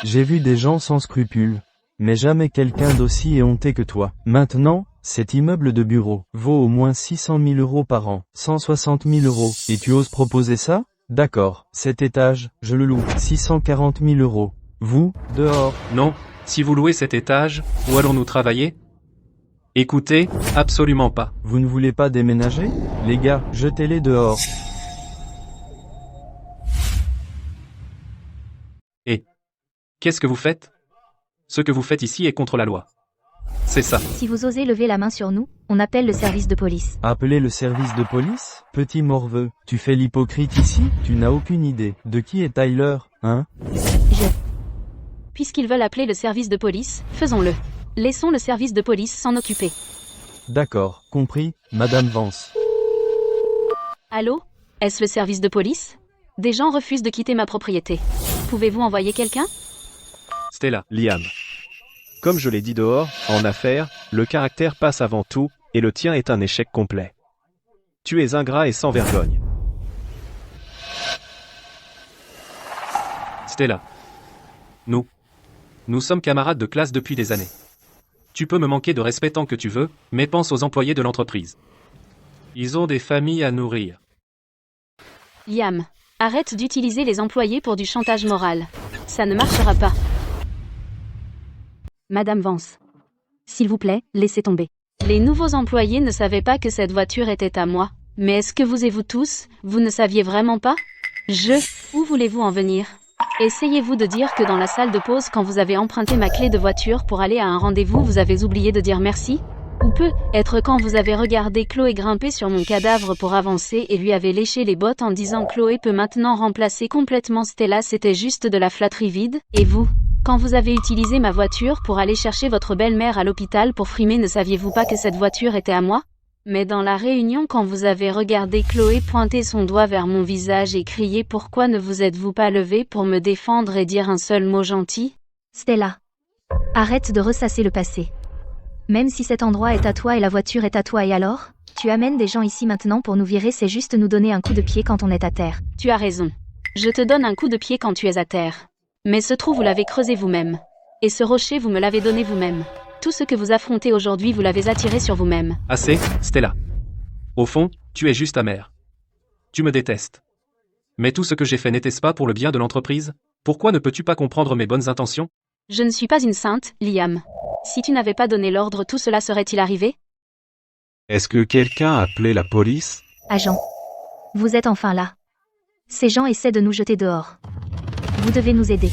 J'ai vu des gens sans scrupules. Mais jamais quelqu'un d'aussi éhonté que toi. Maintenant, cet immeuble de bureau vaut au moins 600 000 € par an. 160 000 €. Et tu oses proposer ça? D'accord. Cet étage, je le loue. 640 000 €. Vous, dehors. Non, si vous louez cet étage, où allons-nous travailler? Écoutez, absolument pas. Vous ne voulez pas déménager? Les gars, jetez-les dehors. Et qu'est-ce que vous faites? Ce que vous faites ici est contre la loi. C'est ça. Si vous osez lever la main sur nous, on appelle le service de police. Appelez le service de police? Petit morveux, tu fais l'hypocrite ici? Tu n'as aucune idée. De qui est Tyler, hein? Puisqu'ils veulent appeler le service de police, faisons-le. Laissons le service de police s'en occuper. D'accord, compris, Madame Vance. Allô? Est-ce le service de police? Des gens refusent de quitter ma propriété. Pouvez-vous envoyer quelqu'un? Stella. Liam. Comme je l'ai dit dehors, en affaires, le caractère passe avant tout, et le tien est un échec complet. Tu es ingrat et sans vergogne. Stella. Nous sommes camarades de classe depuis des années. Tu peux me manquer de respect tant que tu veux, mais pense aux employés de l'entreprise. Ils ont des familles à nourrir. Liam, arrête d'utiliser les employés pour du chantage moral. Ça ne marchera pas. Madame Vance. S'il vous plaît, laissez tomber. Les nouveaux employés ne savaient pas que cette voiture était à moi. Mais est-ce que vous et vous tous, vous ne saviez vraiment pas? Où voulez-vous en venir? Essayez-vous de dire que dans la salle de pause quand vous avez emprunté ma clé de voiture pour aller à un rendez-vous vous avez oublié de dire merci? Ou peut-être quand vous avez regardé Chloé grimper sur mon cadavre pour avancer et lui avez léché les bottes en disant Chloé peut maintenant remplacer complètement Stella, c'était juste de la flatterie vide? Et vous? Quand vous avez utilisé ma voiture pour aller chercher votre belle-mère à l'hôpital pour frimer, ne saviez-vous pas que cette voiture était à moi? Mais dans la réunion quand vous avez regardé Chloé pointer son doigt vers mon visage et crier pourquoi ne vous êtes-vous pas levé pour me défendre et dire un seul mot gentil? Stella. Arrête de ressasser le passé. Même si cet endroit est à toi et la voiture est à toi, et alors? Tu amènes des gens ici maintenant pour nous virer, c'est juste nous donner un coup de pied quand on est à terre. Tu as raison. Je te donne un coup de pied quand tu es à terre. Mais ce trou vous l'avez creusé vous-même. Et ce rocher vous me l'avez donné vous-même. Tout ce que vous affrontez aujourd'hui vous l'avez attiré sur vous-même. Assez, Stella. Au fond, tu es juste amère. Tu me détestes. Mais tout ce que j'ai fait n'était-ce pas pour le bien de l'entreprise? Pourquoi ne peux-tu pas comprendre mes bonnes intentions? Je ne suis pas une sainte, Liam. Si tu n'avais pas donné l'ordre, tout cela serait-il arrivé? Est-ce que quelqu'un a appelé la police? Agent. Vous êtes enfin là. Ces gens essaient de nous jeter dehors. Vous devez nous aider.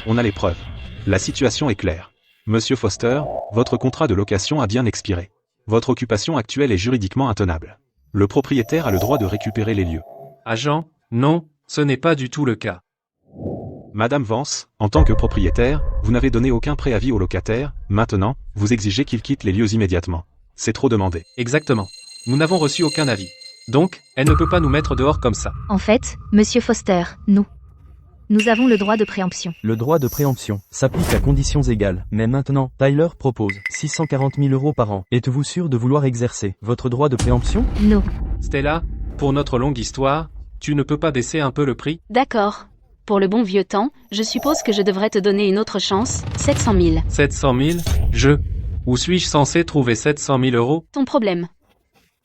On a les preuves. La situation est claire. Monsieur Foster, votre contrat de location a bien expiré. Votre occupation actuelle est juridiquement intenable. Le propriétaire a le droit de récupérer les lieux. Agent, non, ce n'est pas du tout le cas. Madame Vance, en tant que propriétaire, vous n'avez donné aucun préavis au locataire, maintenant, vous exigez qu'il quitte les lieux immédiatement. C'est trop demandé. Exactement. Nous n'avons reçu aucun avis. Donc, elle ne peut pas nous mettre dehors comme ça. En fait, Monsieur Foster, nous avons le droit de préemption. Le droit de préemption s'applique à conditions égales. Mais maintenant, Tyler propose 640 000 € par an. Êtes-vous sûr de vouloir exercer votre droit de préemption? Non. Stella, pour notre longue histoire, tu ne peux pas baisser un peu le prix? D'accord. pour le bon vieux temps, je suppose que je devrais te donner une autre chance, 700 000. 700 000 Où suis-je censé trouver 700 000 euros? Ton problème.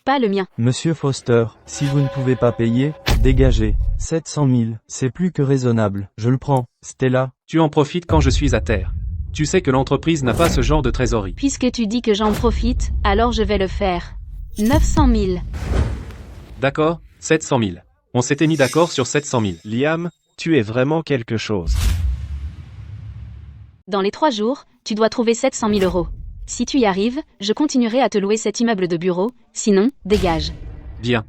Pas le mien. Monsieur Foster, si vous ne pouvez pas payer, dégagez. 700 000, c'est plus que raisonnable. Je le prends. Stella. Tu en profites quand je suis à terre. Tu sais que l'entreprise n'a pas ce genre de trésorerie. Puisque tu dis que j'en profite, alors je vais le faire. 900 000. D'accord, 700 000. On s'était mis d'accord sur 700 000. Liam, tu es vraiment quelque chose. Dans les 3 jours, tu dois trouver 700 000 euros. Si tu y arrives, je continuerai à te louer cet immeuble de bureau, sinon, dégage. Bien.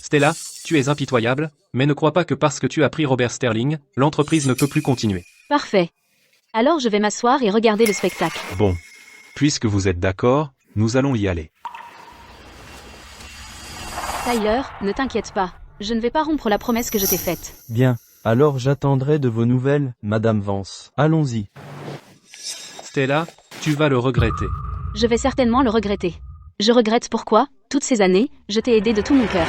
Stella, tu es impitoyable, mais ne crois pas que parce que tu as pris Robert Sterling, l'entreprise ne peut plus continuer. Parfait. Alors je vais m'asseoir et regarder le spectacle. Bon. Puisque vous êtes d'accord, nous allons y aller. Tyler, ne t'inquiète pas. Je ne vais pas rompre la promesse que je t'ai faite. Bien. Alors j'attendrai de vos nouvelles, Madame Vance. Allons-y. Stella, tu vas le regretter. Je vais certainement le regretter. Je regrette pourquoi, toutes ces années, je t'ai aidé de tout mon cœur.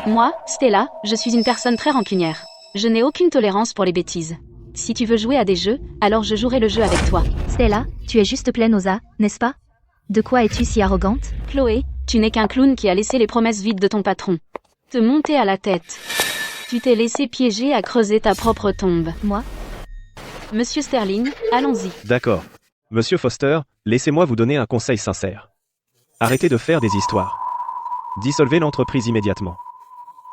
Moi, Stella, je suis une personne très rancunière. Je n'ai aucune tolérance pour les bêtises. Si tu veux jouer à des jeux, alors je jouerai le jeu avec toi. Stella, tu es juste pleine aux as, n'est-ce pas? De quoi es-tu si arrogante? Chloé, tu n'es qu'un clown qui a laissé les promesses vides de ton patron te monter à la tête. Tu t'es laissé piéger à creuser ta propre tombe. Moi? Monsieur Sterling, allons-y. D'accord. Monsieur Foster, laissez-moi vous donner un conseil sincère. Arrêtez de faire des histoires. Dissolvez l'entreprise immédiatement.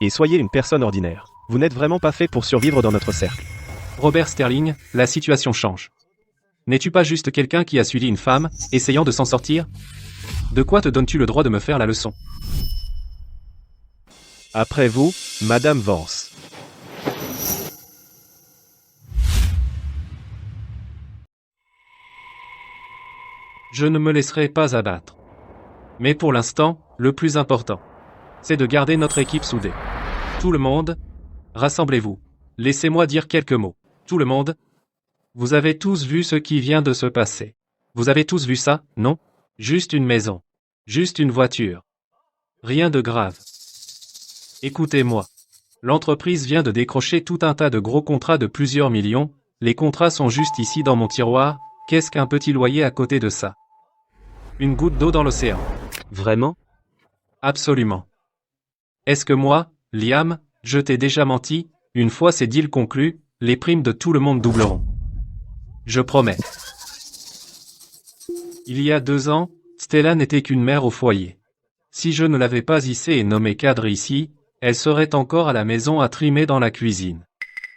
Et soyez une personne ordinaire. Vous n'êtes vraiment pas fait pour survivre dans notre cercle. Robert Sterling, la situation change. N'es-tu pas juste quelqu'un qui a suivi une femme, essayant de s'en sortir? De quoi te donnes-tu le droit de me faire la leçon? Après vous, Madame Vance. Je ne me laisserai pas abattre. Mais pour l'instant, le plus important, c'est de garder notre équipe soudée. Tout le monde, rassemblez-vous. Laissez-moi dire quelques mots. Tout le monde, vous avez tous vu ce qui vient de se passer. Vous avez tous vu ça, non? Juste une maison. Juste une voiture. Rien de grave. Écoutez-moi. L'entreprise vient de décrocher tout un tas de gros contrats de plusieurs millions. Les contrats sont juste ici dans mon tiroir. Qu'est-ce qu'un petit loyer à côté de ça? Une goutte d'eau dans l'océan. Vraiment? Absolument. Est-ce que moi, Liam, je t'ai déjà menti? Une fois ces deals conclus, les primes de tout le monde doubleront. Je promets. Il y a 2 ans, Stella n'était qu'une mère au foyer. Si je ne l'avais pas hissée et nommée cadre ici, elle serait encore à la maison à trimer dans la cuisine.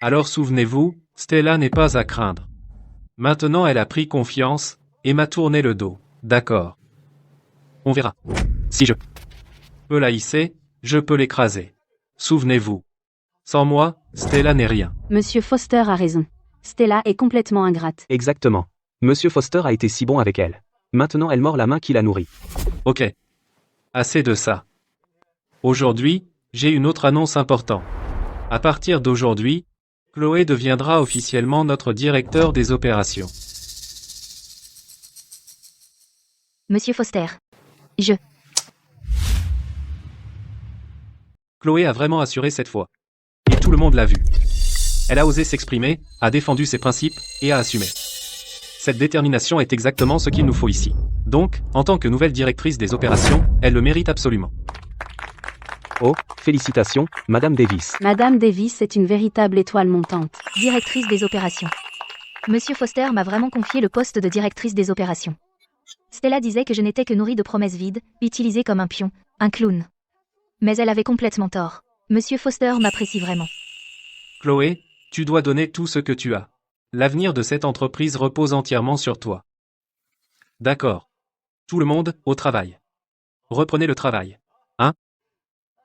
Alors souvenez-vous, Stella n'est pas à craindre. Maintenant elle a pris confiance, et m'a tourné le dos, d'accord. On verra. Si je peux la hisser, je peux l'écraser. Souvenez-vous. Sans moi, Stella n'est rien. Monsieur Foster a raison. Stella est complètement ingrate. Exactement. Monsieur Foster a été si bon avec elle. Maintenant elle mord la main qui la nourrit. Ok. Assez de ça. Aujourd'hui, j'ai une autre annonce importante. À partir d'aujourd'hui, Chloé deviendra officiellement notre directeur des opérations. Monsieur Foster. Chloé a vraiment assuré cette fois. Et tout le monde l'a vu. Elle a osé s'exprimer, a défendu ses principes, et a assumé. Cette détermination est exactement ce qu'il nous faut ici. Donc, en tant que nouvelle directrice des opérations, elle le mérite absolument. Oh, félicitations, Madame Davis. Madame Davis est une véritable étoile montante. Directrice des opérations. Monsieur Foster m'a vraiment confié le poste de directrice des opérations. Stella disait que je n'étais que nourrie de promesses vides, utilisée comme un pion, un clown. Mais elle avait complètement tort. Monsieur Foster m'apprécie vraiment. Chloé, tu dois donner tout ce que tu as. L'avenir de cette entreprise repose entièrement sur toi. D'accord. Tout le monde, au travail. Reprenez le travail. Hein?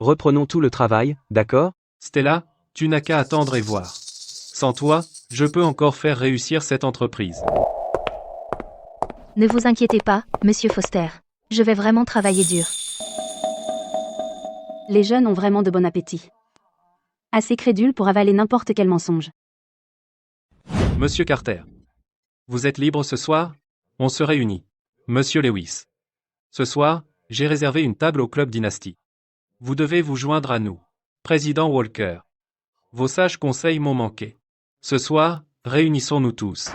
Reprenons tout le travail, d'accord? Stella, tu n'as qu'à attendre et voir. Sans toi, je peux encore faire réussir cette entreprise. Ne vous inquiétez pas, Monsieur Foster. Je vais vraiment travailler dur. Les jeunes ont vraiment de bon appétit. Assez crédules pour avaler n'importe quel mensonge. Monsieur Carter. Vous êtes libre ce soir? On se réunit. Monsieur Lewis. Ce soir, j'ai réservé une table au Club Dynasty. Vous devez vous joindre à nous. Président Walker. Vos sages conseils m'ont manqué. Ce soir, réunissons-nous tous.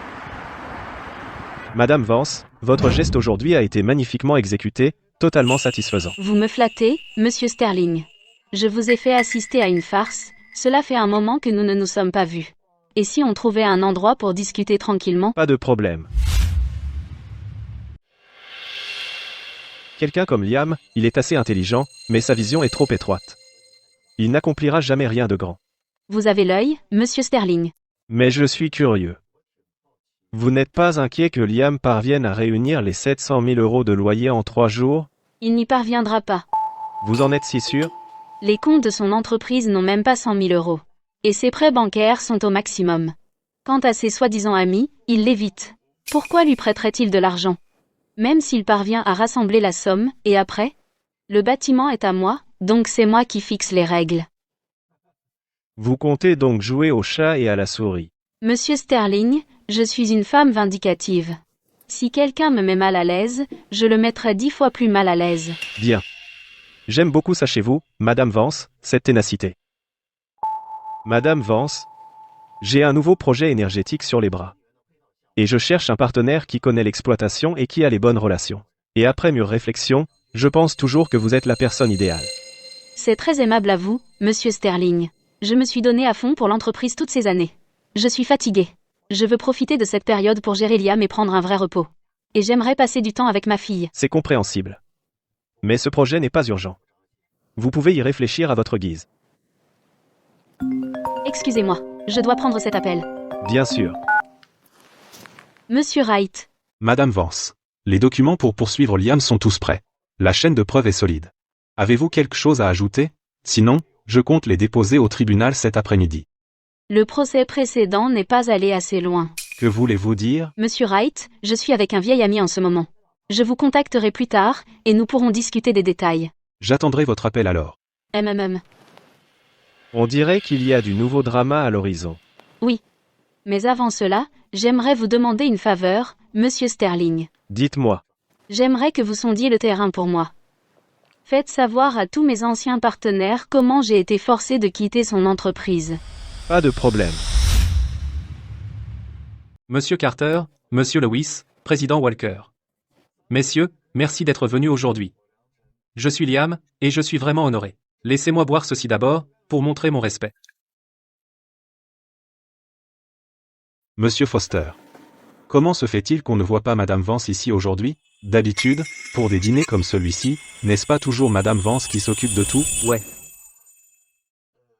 Madame Vance, votre geste aujourd'hui a été magnifiquement exécuté, totalement satisfaisant. Vous me flattez, monsieur Sterling. Je vous ai fait assister à une farce, cela fait un moment que nous ne nous sommes pas vus. Et si on trouvait un endroit pour discuter tranquillement? Pas de problème. Quelqu'un comme Liam, il est assez intelligent, mais sa vision est trop étroite. Il n'accomplira jamais rien de grand. Vous avez l'œil, monsieur Sterling. Mais je suis curieux. Vous n'êtes pas inquiet que Liam parvienne à réunir les 700 000 € de loyer en 3 jours? Il n'y parviendra pas. Vous en êtes si sûr? Les comptes de son entreprise n'ont même pas 100 000 €. Et ses prêts bancaires sont au maximum. Quant à ses soi-disant amis, il l'évite. Pourquoi lui prêterait-il de l'argent? Même s'il parvient à rassembler la somme, et après? Le bâtiment est à moi, donc c'est moi qui fixe les règles. Vous comptez donc jouer au chat et à la souris. Monsieur Sterling, je suis une femme vindicative. Si quelqu'un me met mal à l'aise, je le mettrai 10 fois plus mal à l'aise. Bien. J'aime beaucoup ça chez vous, Madame Vance, cette ténacité. Madame Vance, j'ai un nouveau projet énergétique sur les bras. Et je cherche un partenaire qui connaît l'exploitation et qui a les bonnes relations. Et après mûre réflexion, je pense toujours que vous êtes la personne idéale. C'est très aimable à vous, monsieur Sterling. Je me suis donné à fond pour l'entreprise toutes ces années. Je suis fatiguée. Je veux profiter de cette période pour gérer Liam et prendre un vrai repos. Et j'aimerais passer du temps avec ma fille. C'est compréhensible. Mais ce projet n'est pas urgent. Vous pouvez y réfléchir à votre guise. Excusez-moi, je dois prendre cet appel. Bien sûr. Monsieur Wright. Madame Vance, les documents pour poursuivre Liam sont tous prêts. La chaîne de preuves est solide. Avez-vous quelque chose à ajouter? Sinon, je compte les déposer au tribunal cet après-midi. Le procès précédent n'est pas allé assez loin. Que voulez-vous dire? Monsieur Wright, je suis avec un vieil ami en ce moment. Je vous contacterai plus tard, et nous pourrons discuter des détails. J'attendrai votre appel alors. On dirait qu'il y a du nouveau drama à l'horizon. Oui. Mais avant cela, j'aimerais vous demander une faveur, monsieur Sterling. Dites-moi. J'aimerais que vous sondiez le terrain pour moi. Faites savoir à tous mes anciens partenaires comment j'ai été forcé de quitter son entreprise. Pas de problème. Monsieur Carter, Monsieur Lewis, Président Walker. Messieurs, merci d'être venus aujourd'hui. Je suis Liam, et je suis vraiment honoré. Laissez-moi boire ceci d'abord, pour montrer mon respect. Monsieur Foster. Comment se fait-il qu'on ne voit pas Madame Vance ici aujourd'hui? D'habitude, pour des dîners comme celui-ci, n'est-ce pas toujours Madame Vance qui s'occupe de tout? Ouais.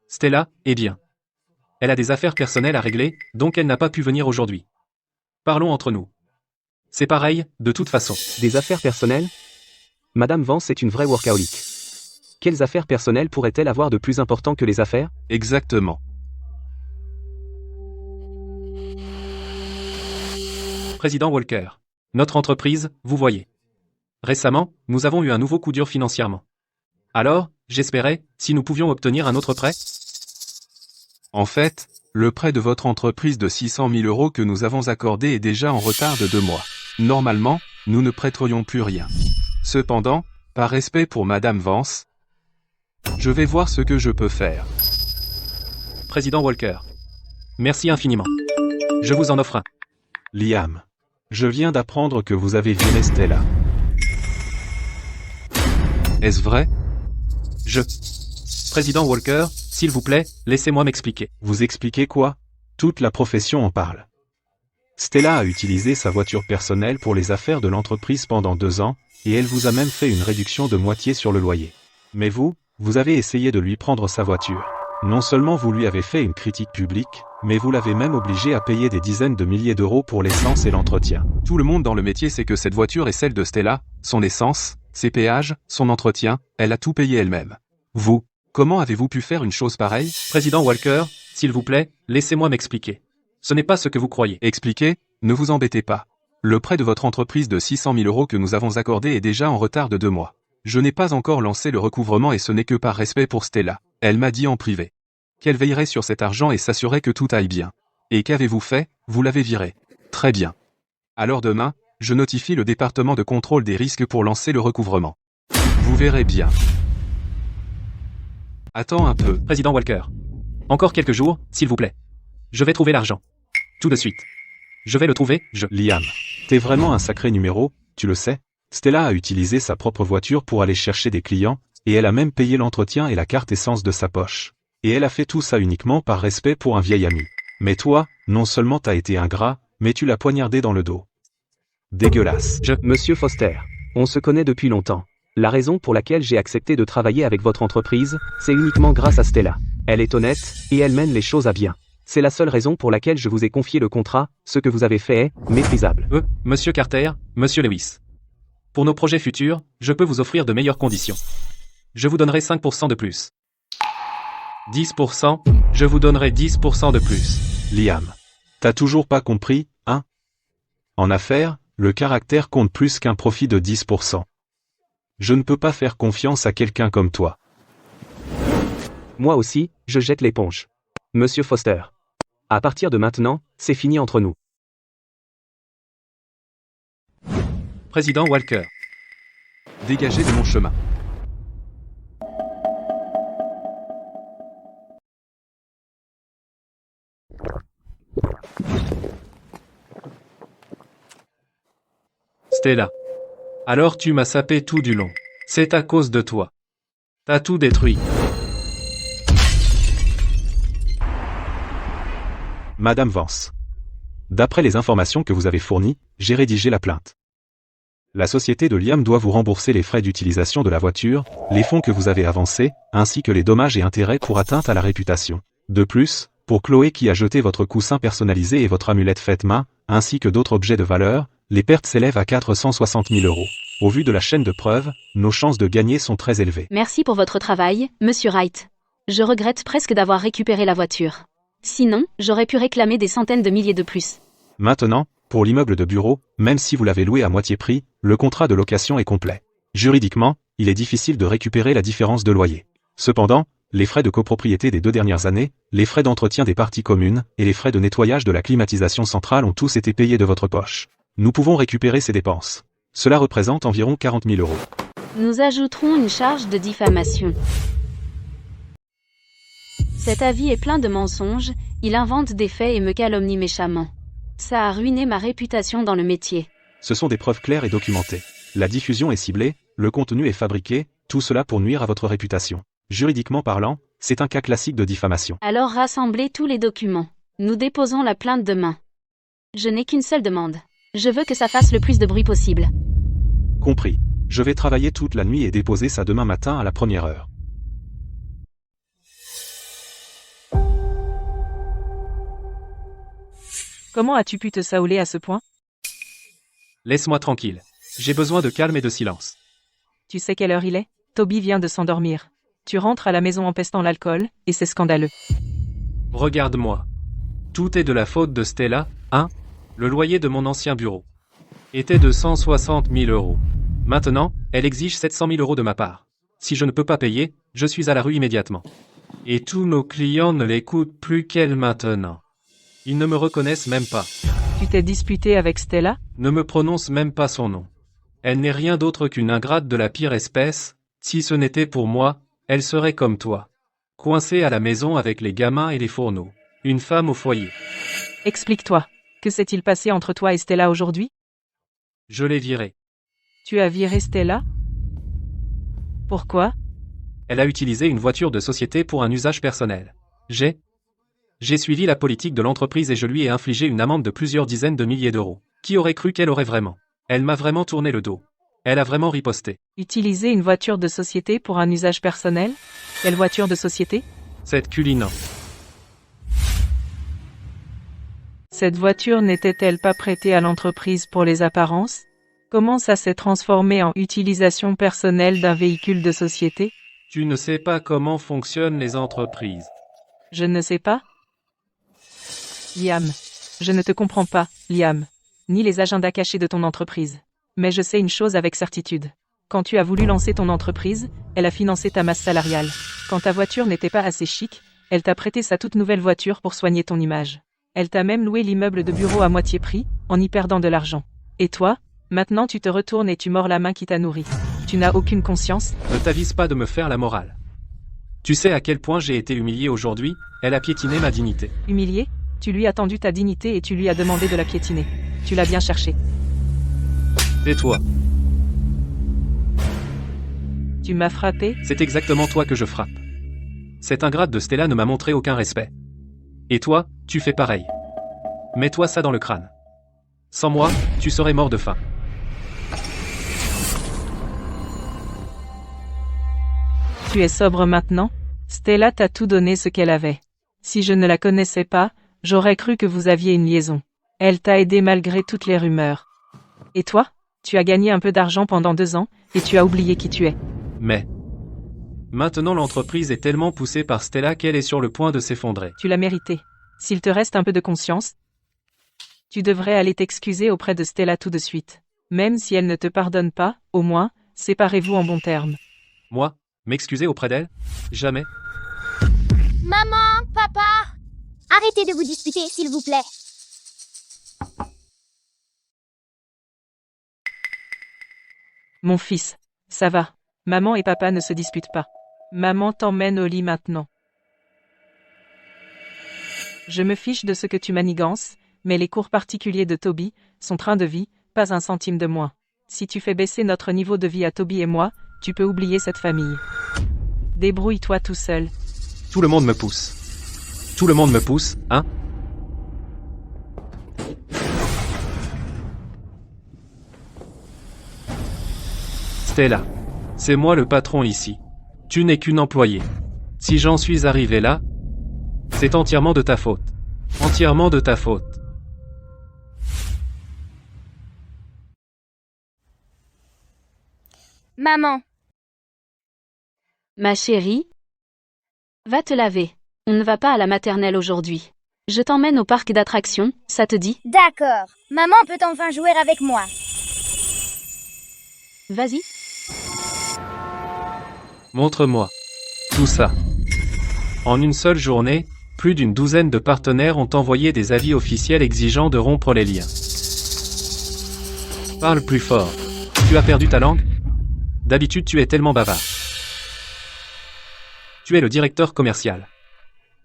Stella, eh bien. Elle a des affaires personnelles à régler, donc elle n'a pas pu venir aujourd'hui. Parlons entre nous. C'est pareil, de toute façon. Des affaires personnelles? Madame Vance est une vraie workaholic. Quelles affaires personnelles pourrait-elle avoir de plus important que les affaires? Exactement. Président Walker. Notre entreprise, vous voyez. Récemment, nous avons eu un nouveau coup dur financièrement. Alors, j'espérais, si nous pouvions obtenir un autre prêt? En fait, le prêt de votre entreprise de 600 000 € que nous avons accordé est déjà en retard de 2 mois. Normalement, nous ne prêterions plus rien. Cependant, par respect pour Madame Vance, je vais voir ce que je peux faire. Président Walker. Merci infiniment. Je vous en offre un. Liam. Je viens d'apprendre que vous avez viré Stella. Est-ce vrai? Président Walker, s'il vous plaît, laissez-moi m'expliquer. Vous expliquez quoi? Toute la profession en parle. Stella a utilisé sa voiture personnelle pour les affaires de l'entreprise pendant 2 ans, et elle vous a même fait une réduction de moitié sur le loyer. Mais vous avez essayé de lui prendre sa voiture. Non seulement vous lui avez fait une critique publique, mais vous l'avez même obligé à payer des dizaines de milliers d'euros pour l'essence et l'entretien. Tout le monde dans le métier sait que cette voiture est celle de Stella, son essence, ses péages, son entretien, elle a tout payé elle-même. Vous, comment avez-vous pu faire une chose pareille? Président Walker, s'il vous plaît, laissez-moi m'expliquer. Ce n'est pas ce que vous croyez. Expliquez, ne vous embêtez pas. Le prêt de votre entreprise de 600 000 € que nous avons accordé est déjà en retard de 2 mois. Je n'ai pas encore lancé le recouvrement et ce n'est que par respect pour Stella. Elle m'a dit en privé qu'elle veillerait sur cet argent et s'assurait que tout aille bien. Et qu'avez-vous fait? Vous l'avez viré. Très bien. Alors demain, je notifie le département de contrôle des risques pour lancer le recouvrement. Vous verrez bien. Attends un peu. Président Walker. Encore quelques jours, s'il vous plaît. Je vais trouver l'argent. Tout de suite. Je vais le trouver, Liam, t'es vraiment un sacré numéro, tu le sais. Stella a utilisé sa propre voiture pour aller chercher des clients, et elle a même payé l'entretien et la carte essence de sa poche. Et elle a fait tout ça uniquement par respect pour un vieil ami. Mais toi, non seulement t'as été ingrat, mais tu l'as poignardé dans le dos. Dégueulasse. Monsieur Foster, on se connaît depuis longtemps. La raison pour laquelle j'ai accepté de travailler avec votre entreprise, c'est uniquement grâce à Stella. Elle est honnête, et elle mène les choses à bien. C'est la seule raison pour laquelle je vous ai confié le contrat, ce que vous avez fait est méprisable. Monsieur Carter, Monsieur Lewis. Pour nos projets futurs, je peux vous offrir de meilleures conditions. Je vous donnerai 5% de plus. 10%, je vous donnerai 10% de plus. Liam, t'as toujours pas compris, hein? En affaires, le caractère compte plus qu'un profit de 10%. Je ne peux pas faire confiance à quelqu'un comme toi. Moi aussi, je jette l'éponge. Monsieur Foster. À partir de maintenant, c'est fini entre nous. Président Walker. Dégagez de mon chemin. Stella. Alors tu m'as sapé tout du long. C'est à cause de toi. T'as tout détruit. Madame Vance. D'après les informations que vous avez fournies, j'ai rédigé la plainte. La société de Liam doit vous rembourser les frais d'utilisation de la voiture, les fonds que vous avez avancés, ainsi que les dommages et intérêts pour atteinte à la réputation. De plus, pour Chloé qui a jeté votre coussin personnalisé et votre amulette faite main, ainsi que d'autres objets de valeur, les pertes s'élèvent à 460 000 €. Au vu de la chaîne de preuves, nos chances de gagner sont très élevées. Merci pour votre travail, Monsieur Wright. Je regrette presque d'avoir récupéré la voiture. Sinon, j'aurais pu réclamer des centaines de milliers de plus. Maintenant, pour l'immeuble de bureau, même si vous l'avez loué à moitié prix, le contrat de location est complet. Juridiquement, il est difficile de récupérer la différence de loyer. Cependant, les frais de copropriété des 2 dernières années, les frais d'entretien des parties communes et les frais de nettoyage de la climatisation centrale ont tous été payés de votre poche. Nous pouvons récupérer ces dépenses. Cela représente environ 40 000 €. Nous ajouterons une charge de diffamation. Cet avis est plein de mensonges, il invente des faits et me calomnie méchamment. Ça a ruiné ma réputation dans le métier. Ce sont des preuves claires et documentées. La diffusion est ciblée, le contenu est fabriqué, tout cela pour nuire à votre réputation. Juridiquement parlant, c'est un cas classique de diffamation. Alors rassemblez tous les documents. Nous déposons la plainte demain. Je n'ai qu'une seule demande. Je veux que ça fasse le plus de bruit possible. Compris. Je vais travailler toute la nuit et déposer ça demain matin à la première heure. Comment as-tu pu te saouler à ce point? Laisse-moi tranquille. J'ai besoin de calme et de silence. Tu sais quelle heure il est? Toby vient de s'endormir. Tu rentres à la maison en pestant l'alcool, et c'est scandaleux. Regarde-moi. Tout est de la faute de Stella, hein? Le loyer de mon ancien bureau était de 160 000 €. Maintenant, elle exige 700 000 € de ma part. Si je ne peux pas payer, je suis à la rue immédiatement. Et tous nos clients ne l'écoutent plus qu'elle maintenant. Ils ne me reconnaissent même pas. Tu t'es disputé avec Stella? Ne me prononce même pas son nom. Elle n'est rien d'autre qu'une ingrate de la pire espèce. Si ce n'était pour moi, elle serait comme toi. Coincée à la maison avec les gamins et les fourneaux. Une femme au foyer. Explique-toi. Que s'est-il passé entre toi et Stella aujourd'hui? Je l'ai virée. Tu as viré Stella? Pourquoi? Elle a utilisé une voiture de société pour un usage personnel. J'ai suivi la politique de l'entreprise et je lui ai infligé une amende de plusieurs dizaines de milliers d'euros. Qui aurait cru qu'elle aurait vraiment? Elle m'a vraiment tourné le dos. Elle a vraiment riposté. Utiliser une voiture de société pour un usage personnel? Quelle voiture de société? Cette Cullinan. Cette voiture n'était-elle pas prêtée à l'entreprise pour les apparences? Comment ça s'est transformé en utilisation personnelle d'un véhicule de société? Tu ne sais pas comment fonctionnent les entreprises. Je ne sais pas? Liam. Je ne te comprends pas, Liam. Ni les agendas cachés de ton entreprise. Mais je sais une chose avec certitude. Quand tu as voulu lancer ton entreprise, elle a financé ta masse salariale. Quand ta voiture n'était pas assez chic, elle t'a prêté sa toute nouvelle voiture pour soigner ton image. Elle t'a même loué l'immeuble de bureau à moitié prix, en y perdant de l'argent. Et toi, maintenant tu te retournes et tu mords la main qui t'a nourri. Tu n'as aucune conscience? Ne t'avise pas de me faire la morale. Tu sais à quel point j'ai été humilié aujourd'hui, elle a piétiné ma dignité. Humilié? Tu lui as tendu ta dignité et tu lui as demandé de la piétiner. Tu l'as bien cherché. Tais-toi. Tu m'as frappé? C'est exactement toi que je frappe. Cette ingrate de Stella ne m'a montré aucun respect. Et toi, tu fais pareil. Mets-toi ça dans le crâne. Sans moi, tu serais mort de faim. Tu es sobre maintenant? Stella t'a tout donné ce qu'elle avait. Si je ne la connaissais pas, j'aurais cru que vous aviez une liaison. Elle t'a aidé malgré toutes les rumeurs. Et toi? Tu as gagné un peu d'argent pendant 2 ans, et tu as oublié qui tu es. Mais maintenant l'entreprise est tellement poussée par Stella qu'elle est sur le point de s'effondrer. Tu l'as mérité. S'il te reste un peu de conscience, tu devrais aller t'excuser auprès de Stella tout de suite. Même si elle ne te pardonne pas, au moins, séparez-vous en bons termes. Moi, m'excuser auprès d'elle? Jamais. Maman, papa, arrêtez de vous disputer, s'il vous plaît. Mon fils, ça va. Maman et papa ne se disputent pas. Maman t'emmène au lit maintenant. Je me fiche de ce que tu manigances, mais les cours particuliers de Toby, son train de vie, pas un centime de moins. Si tu fais baisser notre niveau de vie à Toby et moi, tu peux oublier cette famille. Débrouille-toi tout seul. Tout le monde me pousse. Tout le monde me pousse, hein? Stella. C'est moi le patron ici. Tu n'es qu'une employée. Si j'en suis arrivé là, c'est entièrement de ta faute. Entièrement de ta faute. Maman. Ma chérie, va te laver. On ne va pas à la maternelle aujourd'hui. Je t'emmène au parc d'attractions, ça te dit? D'accord. Maman peut enfin jouer avec moi. Vas-y. Montre-moi. Tout ça. En une seule journée, plus d'une douzaine de partenaires ont envoyé des avis officiels exigeant de rompre les liens. Parle plus fort. Tu as perdu ta langue? D'habitude tu es tellement bavard. Tu es le directeur commercial.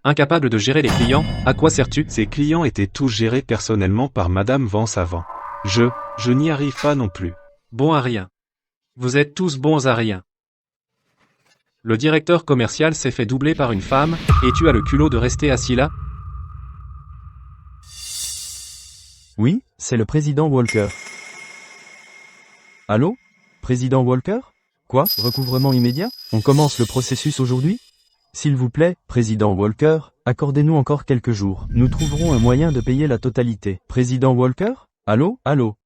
Incapable de gérer les clients, à quoi sers-tu? Ces clients étaient tous gérés personnellement par Madame Vance avant. Je n'y arrive pas non plus. Bon à rien. Vous êtes tous bons à rien. Le directeur commercial s'est fait doubler par une femme, et tu as le culot de rester assis là? Oui, c'est le président Walker. Allô? Président Walker? Quoi? Recouvrement immédiat? On commence le processus aujourd'hui? S'il vous plaît, président Walker, accordez-nous encore quelques jours. Nous trouverons un moyen de payer la totalité. Président Walker? Allô? Allô?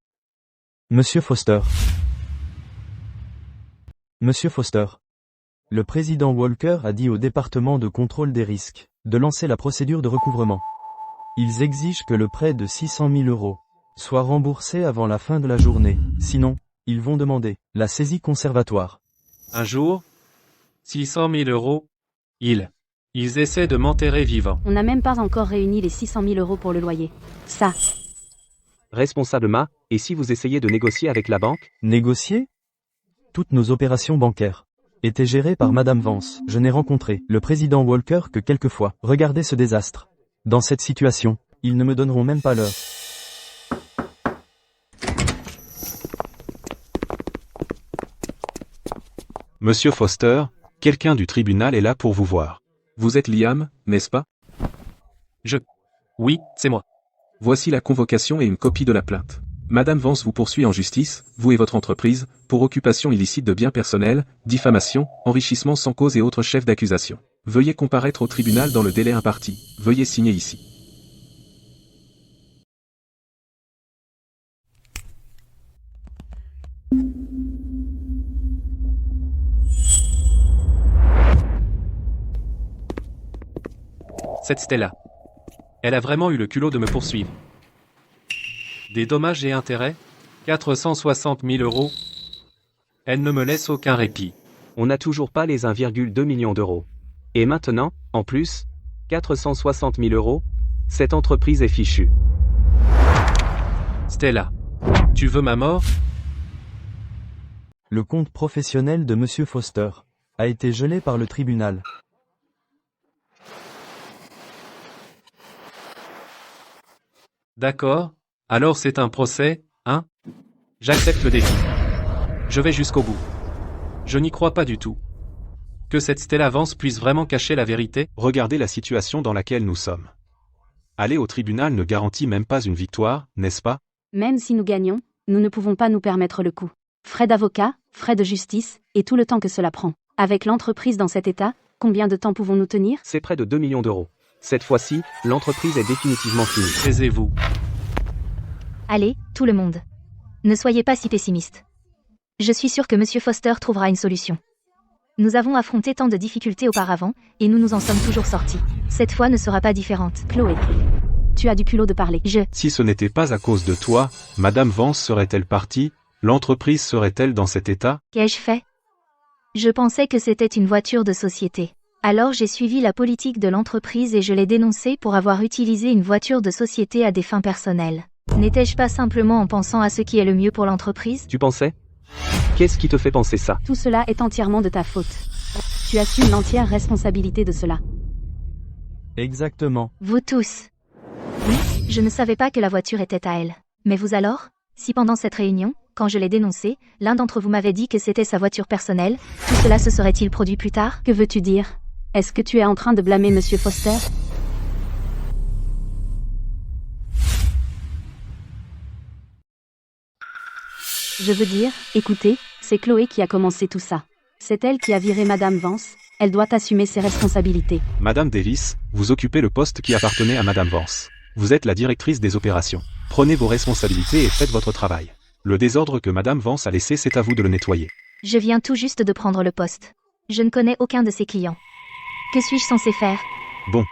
Monsieur Foster. Monsieur Foster. Le président Walker a dit au département de contrôle des risques de lancer la procédure de recouvrement. Ils exigent que le prêt de 600 000 € soit remboursé avant la fin de la journée. Sinon, ils vont demander la saisie conservatoire. Un jour, 600 000 €. Ils essaient de m'enterrer vivant. On n'a même pas encore réuni les 600 000 € pour le loyer. Ça. Responsable Ma, et si vous essayez de négocier avec la banque? Négocier? Toutes nos opérations bancaires étaient gérées par Madame Vance. Je n'ai rencontré le président Walker que quelques fois. Regardez ce désastre. Dans cette situation, ils ne me donneront même pas l'heure. Monsieur Foster, quelqu'un du tribunal est là pour vous voir. Vous êtes Liam, n'est-ce pas? Oui, c'est moi. Voici la convocation et une copie de la plainte. Madame Vance vous poursuit en justice, vous et votre entreprise, pour occupation illicite de biens personnels, diffamation, enrichissement sans cause et autres chefs d'accusation. Veuillez comparaître au tribunal dans le délai imparti. Veuillez signer ici. Cette Stella. Elle a vraiment eu le culot de me poursuivre. Des dommages et intérêts? 460 000 €. Elle ne me laisse aucun répit. On n'a toujours pas les 1,2 million d'euros. Et maintenant, en plus, 460 000 €, cette entreprise est fichue. Stella. Tu veux ma mort? Le compte professionnel de Monsieur Foster a été gelé par le tribunal. D'accord, alors c'est un procès, hein? J'accepte le défi. Je vais jusqu'au bout. Je n'y crois pas du tout. Que cette Stella Vance puisse vraiment cacher la vérité? Regardez la situation dans laquelle nous sommes. Aller au tribunal ne garantit même pas une victoire, n'est-ce pas? Même si nous gagnons, nous ne pouvons pas nous permettre le coup. Frais d'avocat, frais de justice, et tout le temps que cela prend. Avec l'entreprise dans cet état, combien de temps pouvons-nous tenir? C'est près de 2 millions d'euros. Cette fois-ci, l'entreprise est définitivement finie. Taisez-vous. Allez, tout le monde. Ne soyez pas si pessimiste. Je suis sûr que Monsieur Foster trouvera une solution. Nous avons affronté tant de difficultés auparavant, et nous nous en sommes toujours sortis. Cette fois ne sera pas différente. Chloé, tu as du culot de parler. Si ce n'était pas à cause de toi, Madame Vance serait-elle partie? L'entreprise serait-elle dans cet état? Qu'ai-je fait? Je pensais que c'était une voiture de société. Alors j'ai suivi la politique de l'entreprise et je l'ai dénoncée pour avoir utilisé une voiture de société à des fins personnelles. N'étais-je pas simplement en pensant à ce qui est le mieux pour l'entreprise? Tu pensais? Qu'est-ce qui te fait penser ça? Tout cela est entièrement de ta faute. Tu assumes l'entière responsabilité de cela. Exactement. Vous tous. Oui, je ne savais pas que la voiture était à elle. Mais vous alors? Si pendant cette réunion, quand je l'ai dénoncée, l'un d'entre vous m'avait dit que c'était sa voiture personnelle, tout cela se serait-il produit plus tard? Que veux-tu dire? Est-ce que tu es en train de blâmer Monsieur Foster? Je veux dire, écoutez, c'est Chloé qui a commencé tout ça. C'est elle qui a viré Madame Vance, elle doit assumer ses responsabilités. Madame Davis, vous occupez le poste qui appartenait à Madame Vance. Vous êtes la directrice des opérations. Prenez vos responsabilités et faites votre travail. Le désordre que Madame Vance a laissé, c'est à vous de le nettoyer. Je viens tout juste de prendre le poste. Je ne connais aucun de ses clients. Que suis-je censé faire? Bon.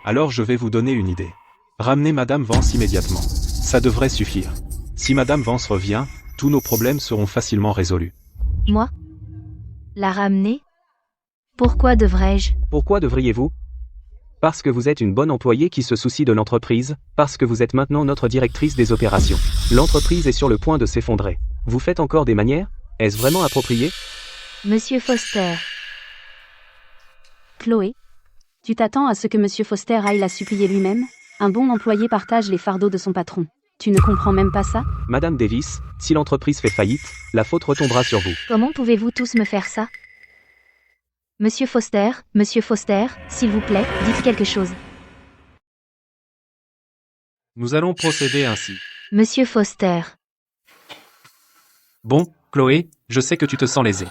Alors je vais vous donner une idée. Ramenez Madame Vance immédiatement. Ça devrait suffire. Si Madame Vance revient, tous nos problèmes seront facilement résolus. Moi? La ramener? Pourquoi devrais-je? Pourquoi devriez-vous? Parce que vous êtes une bonne employée qui se soucie de l'entreprise, parce que vous êtes maintenant notre directrice des opérations. L'entreprise est sur le point de s'effondrer. Vous faites encore des manières? Est-ce vraiment approprié? Monsieur Foster. Chloé, tu t'attends à ce que Monsieur Foster aille la supplier lui-même? Un bon employé partage les fardeaux de son patron. Tu ne comprends même pas ça? Madame Davis, si l'entreprise fait faillite, la faute retombera sur vous. Comment pouvez-vous tous me faire ça? Monsieur Foster, s'il vous plaît, dites quelque chose. Nous allons procéder ainsi. Monsieur Foster. Bon, Chloé, je sais que tu te sens lésée.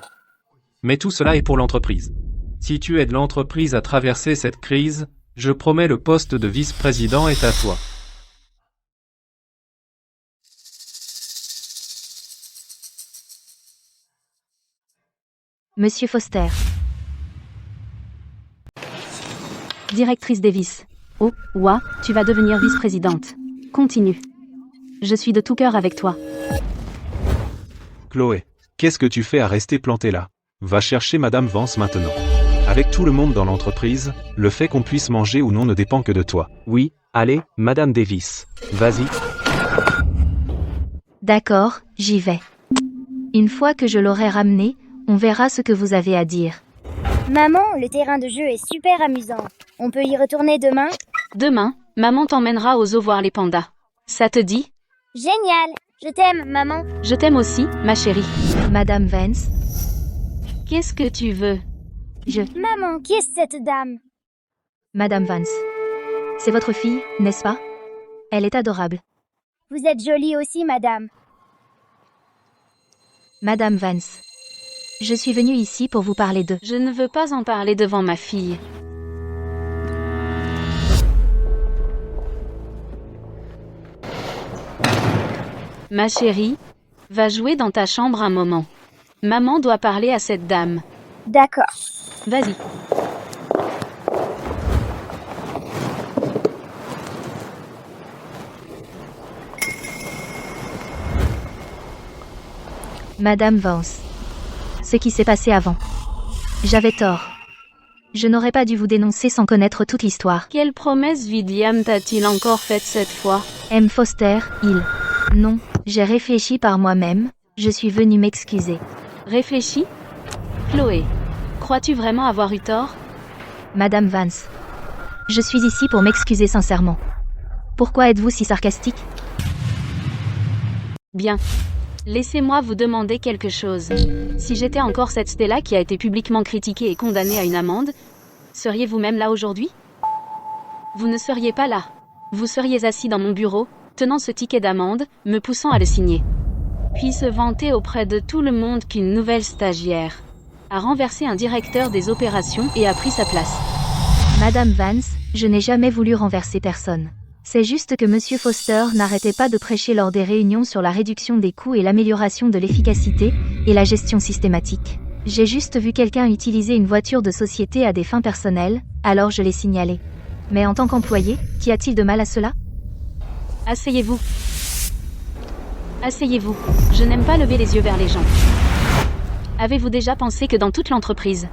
Mais tout cela est pour l'entreprise. Si tu aides l'entreprise à traverser cette crise, je promets le poste de vice-président est à toi. Monsieur Foster. Directrice Davis. Oh, ouah, tu vas devenir vice-présidente. Continue. Je suis de tout cœur avec toi. Chloé, qu'est-ce que tu fais à rester plantée là? Va chercher Madame Vance maintenant. Avec tout le monde dans l'entreprise, le fait qu'on puisse manger ou non ne dépend que de toi. Oui, allez, Madame Davis. Vas-y. D'accord, j'y vais. Une fois que je l'aurai ramené, on verra ce que vous avez à dire. Maman, le terrain de jeu est super amusant. On peut y retourner demain? Demain, maman t'emmènera aux zoos voir les pandas. Ça te dit? Génial! Je t'aime, maman. Je t'aime aussi, ma chérie. Madame Vance. Qu'est-ce que tu veux? Maman, qui est cette dame? Madame Vance. C'est votre fille, n'est-ce pas? Elle est adorable. Vous êtes jolie aussi, madame. Madame Vance. Je suis venue ici pour vous parler de... Je ne veux pas en parler devant ma fille. Ma chérie, va jouer dans ta chambre un moment. Maman doit parler à cette dame. D'accord. Vas-y. Madame Vance. Ce qui s'est passé avant. J'avais tort. Je n'aurais pas dû vous dénoncer sans connaître toute l'histoire. Quelle promesse William t'a-t-il encore faite cette fois? M. Foster, Non, j'ai réfléchi par moi-même, je suis venue m'excuser. Réfléchis? Chloé, crois-tu vraiment avoir eu tort? Madame Vance. Je suis ici pour m'excuser sincèrement. Pourquoi êtes-vous si sarcastique? Bien. Laissez-moi vous demander quelque chose. Si j'étais encore cette Stella qui a été publiquement critiquée et condamnée à une amende, seriez-vous même là aujourd'hui? Vous ne seriez pas là. Vous seriez assis dans mon bureau, tenant ce ticket d'amende, me poussant à le signer. Puis se vanter auprès de tout le monde qu'une nouvelle stagiaire a renversé un directeur des opérations et a pris sa place. Madame Vance, je n'ai jamais voulu renverser personne. C'est juste que Monsieur Foster n'arrêtait pas de prêcher lors des réunions sur la réduction des coûts et l'amélioration de l'efficacité, et la gestion systématique. J'ai juste vu quelqu'un utiliser une voiture de société à des fins personnelles, alors je l'ai signalé. Mais en tant qu'employé, qu'y a-t-il de mal à cela? Asseyez-vous. Asseyez-vous. Je n'aime pas lever les yeux vers les gens. Avez-vous déjà pensé que dans toute l'entreprise,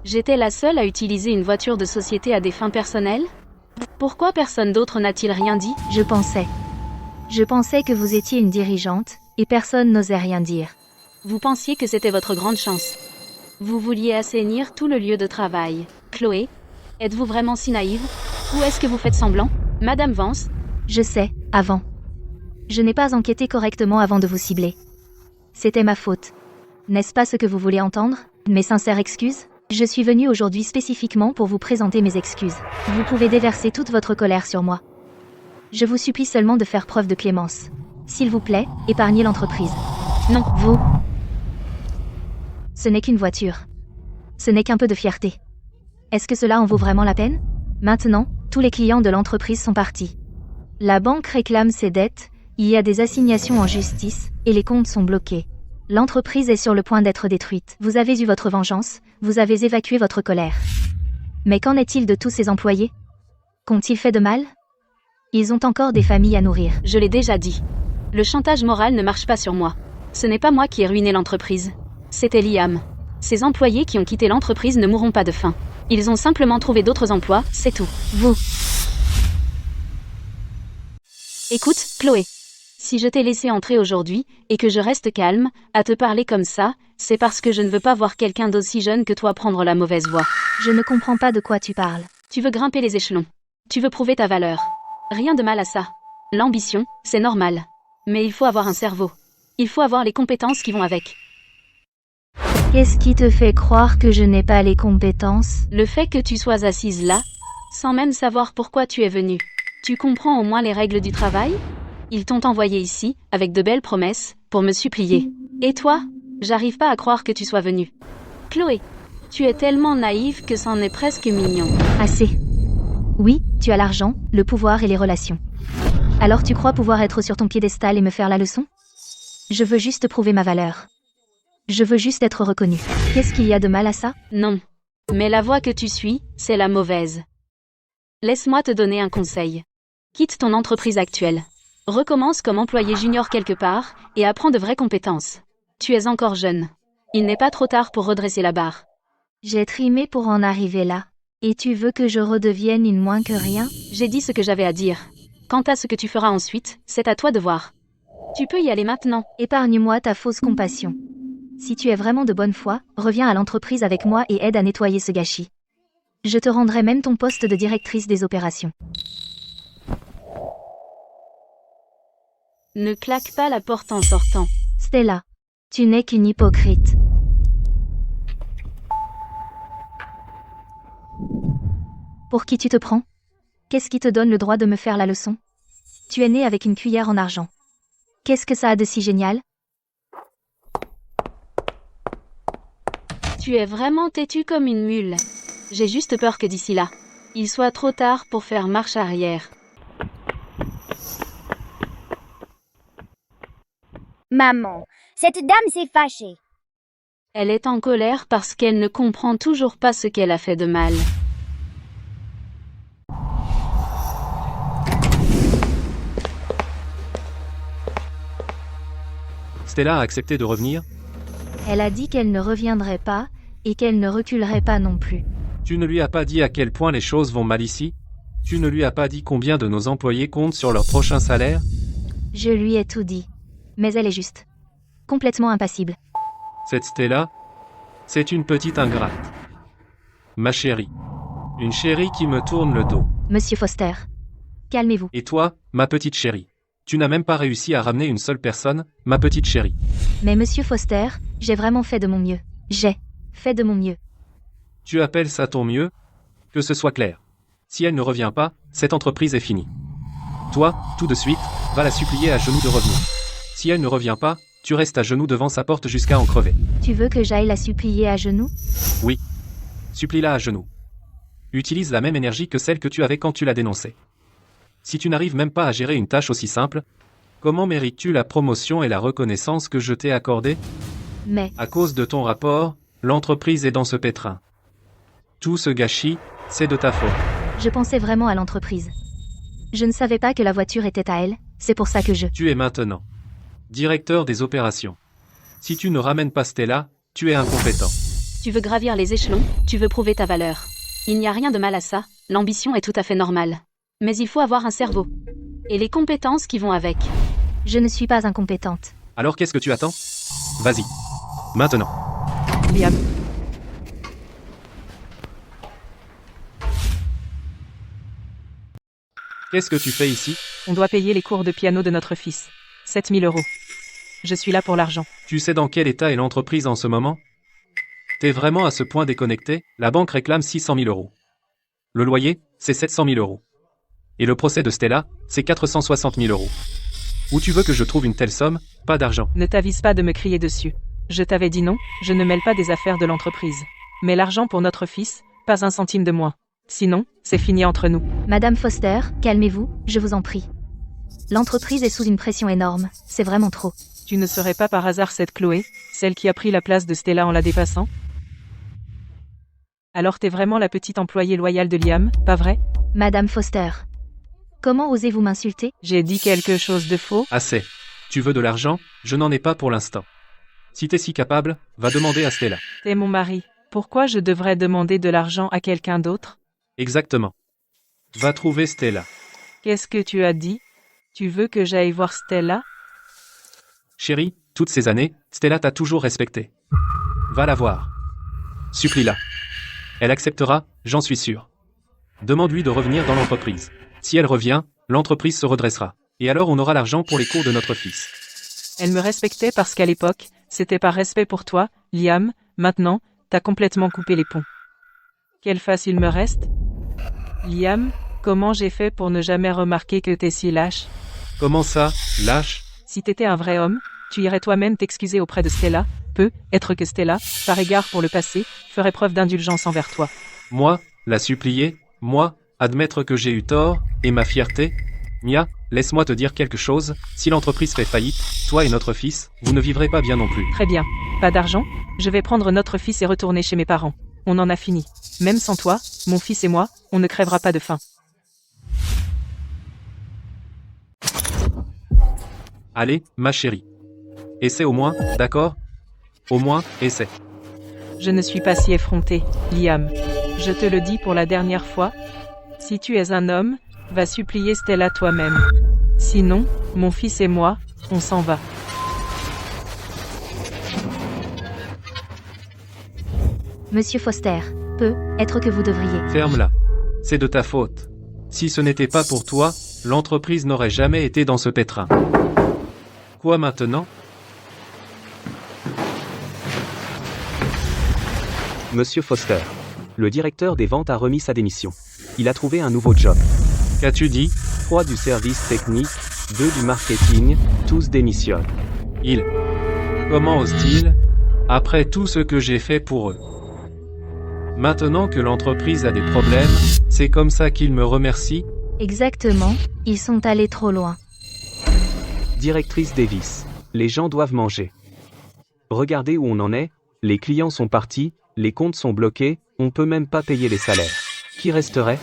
j'étais la seule à utiliser une voiture de société à des fins personnelles? Pourquoi personne d'autre n'a-t-il rien dit? Je pensais que vous étiez une dirigeante, et personne n'osait rien dire. Vous pensiez que c'était votre grande chance. Vous vouliez assainir tout le lieu de travail. Chloé, êtes-vous vraiment si naïve? Ou est-ce que vous faites semblant? Madame Vance? Je sais, avant. Je n'ai pas enquêté correctement avant de vous cibler. C'était ma faute. N'est-ce pas ce que vous voulez entendre? Mes sincères excuses? Je suis venue aujourd'hui spécifiquement pour vous présenter mes excuses. Vous pouvez déverser toute votre colère sur moi. Je vous supplie seulement de faire preuve de clémence. S'il vous plaît, épargnez l'entreprise. Non, vous. Ce n'est qu'une voiture. Ce n'est qu'un peu de fierté. Est-ce que cela en vaut vraiment la peine? Maintenant, tous les clients de l'entreprise sont partis. La banque réclame ses dettes, il y a des assignations en justice, et les comptes sont bloqués. L'entreprise est sur le point d'être détruite. Vous avez eu votre vengeance, vous avez évacué votre colère. Mais qu'en est-il de tous ces employés? Qu'ont-ils fait de mal? Ils ont encore des familles à nourrir. Je l'ai déjà dit. Le chantage moral ne marche pas sur moi. Ce n'est pas moi qui ai ruiné l'entreprise. C'était Liam. Ces employés qui ont quitté l'entreprise ne mourront pas de faim. Ils ont simplement trouvé d'autres emplois, c'est tout. Vous. Écoute, Chloé. Si je t'ai laissé entrer aujourd'hui, et que je reste calme, à te parler comme ça, c'est parce que je ne veux pas voir quelqu'un d'aussi jeune que toi prendre la mauvaise voie. Je ne comprends pas de quoi tu parles. Tu veux grimper les échelons. Tu veux prouver ta valeur. Rien de mal à ça. L'ambition, c'est normal. Mais il faut avoir un cerveau. Il faut avoir les compétences qui vont avec. Qu'est-ce qui te fait croire que je n'ai pas les compétences? Le fait que tu sois assise là, sans même savoir pourquoi tu es venue. Tu comprends au moins les règles du travail? Ils t'ont envoyé ici, avec de belles promesses, pour me supplier. Et toi? J'arrive pas à croire que tu sois venue. Chloé, tu es tellement naïve que c'en est presque mignon. Assez. Oui, tu as l'argent, le pouvoir et les relations. Alors tu crois pouvoir être sur ton piédestal et me faire la leçon? Je veux juste prouver ma valeur. Je veux juste être reconnue. Qu'est-ce qu'il y a de mal à ça? Non. Mais la voie que tu suis, c'est la mauvaise. Laisse-moi te donner un conseil. Quitte ton entreprise actuelle. Recommence comme employé junior quelque part, et apprends de vraies compétences. Tu es encore jeune. Il n'est pas trop tard pour redresser la barre. J'ai trimé pour en arriver là. Et tu veux que je redevienne une moins que rien? J'ai dit ce que j'avais à dire. Quant à ce que tu feras ensuite, c'est à toi de voir. Tu peux y aller maintenant. Épargne-moi ta fausse compassion. Si tu es vraiment de bonne foi, reviens à l'entreprise avec moi et aide à nettoyer ce gâchis. Je te rendrai même ton poste de directrice des opérations. Ne claque pas la porte en sortant. Stella, tu n'es qu'une hypocrite. Pour qui tu te prends? Qu'est-ce qui te donne le droit de me faire la leçon? Tu es né avec une cuillère en argent. Qu'est-ce que ça a de si génial? Tu es vraiment têtu comme une mule. J'ai juste peur que d'ici là, il soit trop tard pour faire marche arrière. Maman, cette dame s'est fâchée. Elle est en colère parce qu'elle ne comprend toujours pas ce qu'elle a fait de mal. Stella a accepté de revenir? Elle a dit qu'elle ne reviendrait pas, et qu'elle ne reculerait pas non plus. Tu ne lui as pas dit à quel point les choses vont mal ici? Tu ne lui as pas dit combien de nos employés comptent sur leur prochain salaire? Je lui ai tout dit. Mais elle est juste. Complètement impassible. Cette Stella, c'est une petite ingrate. Ma chérie. Une chérie qui me tourne le dos. Monsieur Foster. calmez-vous. Et toi, ma petite chérie? Tu n'as même pas réussi à ramener une seule personne, ma petite chérie. Mais monsieur Foster, j'ai vraiment fait de mon mieux. J'ai fait de mon mieux. Tu appelles ça ton mieux? Que ce soit clair. Si elle ne revient pas, cette entreprise est finie. Toi, tout de suite, va la supplier à genoux de revenir. Si elle ne revient pas, tu restes à genoux devant sa porte jusqu'à en crever. Tu veux que j'aille la supplier à genoux? Oui. Supplie-la à genoux. Utilise la même énergie que celle que tu avais quand tu l'as dénoncée. Si tu n'arrives même pas à gérer une tâche aussi simple, comment mérites-tu la promotion et la reconnaissance que je t'ai accordée? Mais, À cause de ton rapport, l'entreprise est dans ce pétrin. Tout ce gâchis, c'est de ta faute. je pensais vraiment à l'entreprise. Je ne savais pas que la voiture était à elle, c'est pour ça que je... Tu es maintenant directeur des opérations. Si tu ne ramènes pas Stella, tu es incompétent. Tu veux gravir les échelons, tu veux prouver ta valeur. Il n'y a rien de mal à ça, l'ambition est tout à fait normale. Mais il faut avoir un cerveau. Et les compétences qui vont avec. Je ne suis pas incompétente. Alors qu'est-ce que tu attends? Vas-y. Maintenant. Liam, Qu'est-ce que tu fais ici? on doit payer les cours de piano de notre fils. 7 000 €. Je suis là pour l'argent. Tu sais dans quel état est l'entreprise en ce moment? T'es vraiment à ce point déconnecté? La banque réclame 600 000 €. Le loyer, c'est 700 000 €. Et le procès de Stella, c'est 460 000 €. Où tu veux que je trouve une telle somme? Pas d'argent. Ne t'avise pas de me crier dessus. Je t'avais dit non, je ne mêle pas des affaires de l'entreprise. Mais l'argent pour notre fils, pas un centime de moins. Sinon, c'est fini entre nous. Madame Foster, calmez-vous, je vous en prie. L'entreprise est sous une pression énorme, c'est vraiment trop. Tu ne serais pas par hasard cette Chloé, celle qui a pris la place de Stella en la dépassant? Alors t'es vraiment la petite employée loyale de Liam, pas vrai? Madame Foster. Comment osez-vous m'insulter? J'ai dit quelque chose de faux? Assez. Tu veux de l'argent? Je n'en ai pas pour l'instant. Si t'es si capable, va demander à Stella. T'es mon mari. Pourquoi je devrais demander de l'argent à quelqu'un d'autre? Exactement. Va trouver Stella. Qu'est-ce que tu as dit? Tu veux que j'aille voir Stella? Chérie, toutes ces années, Stella t'a toujours respecté. Va la voir. Supplie-la. Elle acceptera, j'en suis sûr. Demande-lui de revenir dans l'entreprise. Si elle revient, l'entreprise se redressera. Et alors on aura l'argent pour les cours de notre fils. Elle me respectait parce qu'à l'époque, c'était par respect pour toi, Liam. Maintenant, t'as complètement coupé les ponts. Quelle face il me reste? Liam, comment j'ai fait pour ne jamais remarquer que t'es si lâche? Comment ça, lâche? Si t'étais un vrai homme, tu irais toi-même t'excuser auprès de Stella. Peut-être que Stella, par égard pour le passé, ferait preuve d'indulgence envers toi. Moi, la supplier? Moi, admettre que j'ai eu tort, et ma fierté? Mia, laisse-moi te dire quelque chose, si l'entreprise fait faillite, toi et notre fils, vous ne vivrez pas bien non plus. Très bien. Pas d'argent? Je vais prendre notre fils et retourner chez mes parents. On en a fini. Même sans toi, mon fils et moi, on ne crèvera pas de faim. Allez, ma chérie. Essaie au moins, d'accord? Au moins, essaie. Je ne suis pas si effrontée, Liam. Je te le dis pour la dernière fois. Si tu es un homme, va supplier Stella toi-même. Sinon, mon fils et moi, on s'en va. Monsieur Foster, peut-être que vous devriez... Ferme-la. C'est de ta faute. Si ce n'était pas pour toi, l'entreprise n'aurait jamais été dans ce pétrin. Quoi maintenant? Monsieur Foster. Le directeur des ventes a remis sa démission. Il a trouvé un nouveau job. Qu'as-tu dit? 3 du service technique, 2 du marketing, tous démissionnent. Comment ose-t-il? Après tout ce que j'ai fait pour eux. Maintenant que l'entreprise a des problèmes, c'est comme ça qu'ils me remercient? Exactement, ils sont allés trop loin. Directrice Davis. Les gens doivent manger. Regardez où on en est, les clients sont partis, les comptes sont bloqués, on peut même pas payer les salaires. Qui resterait?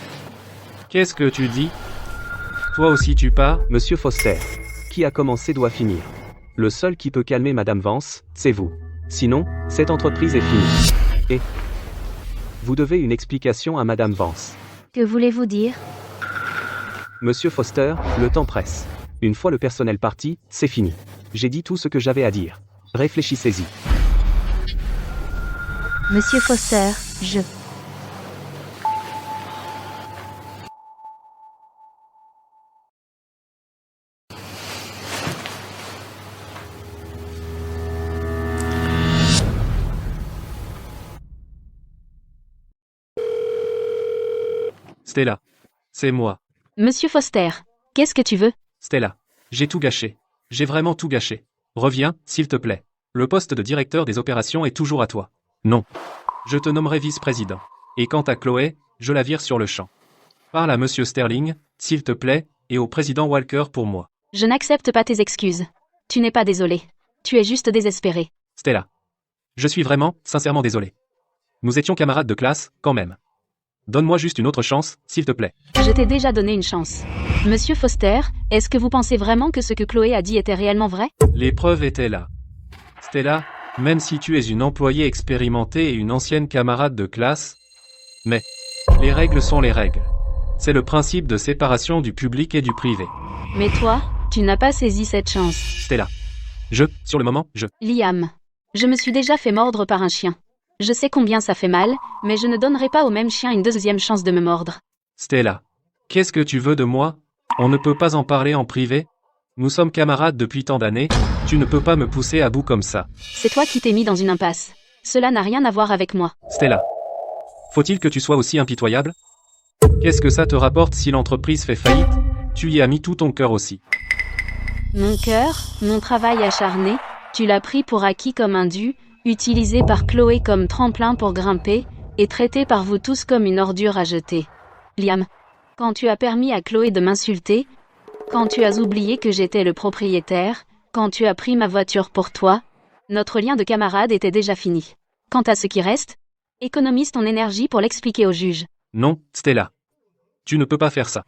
Qu'est-ce que tu dis? Toi aussi tu pars? Monsieur Foster. Qui a commencé doit finir. Le seul qui peut calmer Madame Vance, c'est vous. Sinon, cette entreprise est finie. Et vous devez une explication à Madame Vance. Que voulez-vous dire? Monsieur Foster, le temps presse. Une fois le personnel parti, c'est fini. J'ai dit tout ce que j'avais à dire. Réfléchissez-y. Monsieur Foster, je... Stella. C'est moi. Monsieur Foster, qu'est-ce que tu veux? Stella. J'ai tout gâché. J'ai vraiment tout gâché. Reviens, s'il te plaît. Le poste de directeur des opérations est toujours à toi. Non. Je te nommerai vice-président. Et quant à Chloé, je la vire sur le champ. Parle à Monsieur Sterling, s'il te plaît, et au président Walker pour moi. Je n'accepte pas tes excuses. Tu n'es pas désolé. Tu es juste désespéré. Stella. Je suis vraiment, sincèrement désolé. Nous étions camarades de classe, quand même. Donne-moi juste une autre chance, s'il te plaît. Je t'ai déjà donné une chance. Monsieur Foster, est-ce que vous pensez vraiment que ce que Chloé a dit était réellement vrai? Les preuves étaient là. Stella, même si tu es une employée expérimentée et une ancienne camarade de classe, mais les règles sont les règles. C'est le principe de séparation du public et du privé. Mais toi, tu n'as pas saisi cette chance. Stella. Sur le moment, Liam. Je me suis déjà fait mordre par un chien. Je sais combien ça fait mal, mais je ne donnerai pas au même chien une deuxième chance de me mordre. Stella. Qu'est-ce que tu veux de moi? On ne peut pas en parler en privé? Nous sommes camarades depuis tant d'années, tu ne peux pas me pousser à bout comme ça. C'est toi qui t'es mis dans une impasse. Cela n'a rien à voir avec moi. Stella. Faut-il que tu sois aussi impitoyable? Qu'est-ce que ça te rapporte si l'entreprise fait faillite? Tu y as mis tout ton cœur aussi. Mon cœur, mon travail acharné, tu l'as pris pour acquis comme un dû, utilisé par Chloé comme tremplin pour grimper, et traité par vous tous comme une ordure à jeter. Liam, quand tu as permis à Chloé de m'insulter, quand tu as oublié que j'étais le propriétaire, quand tu as pris ma voiture pour toi, notre lien de camarade était déjà fini. Quant à ce qui reste, économise ton énergie pour l'expliquer au juge. Non, Stella. Tu ne peux pas faire ça.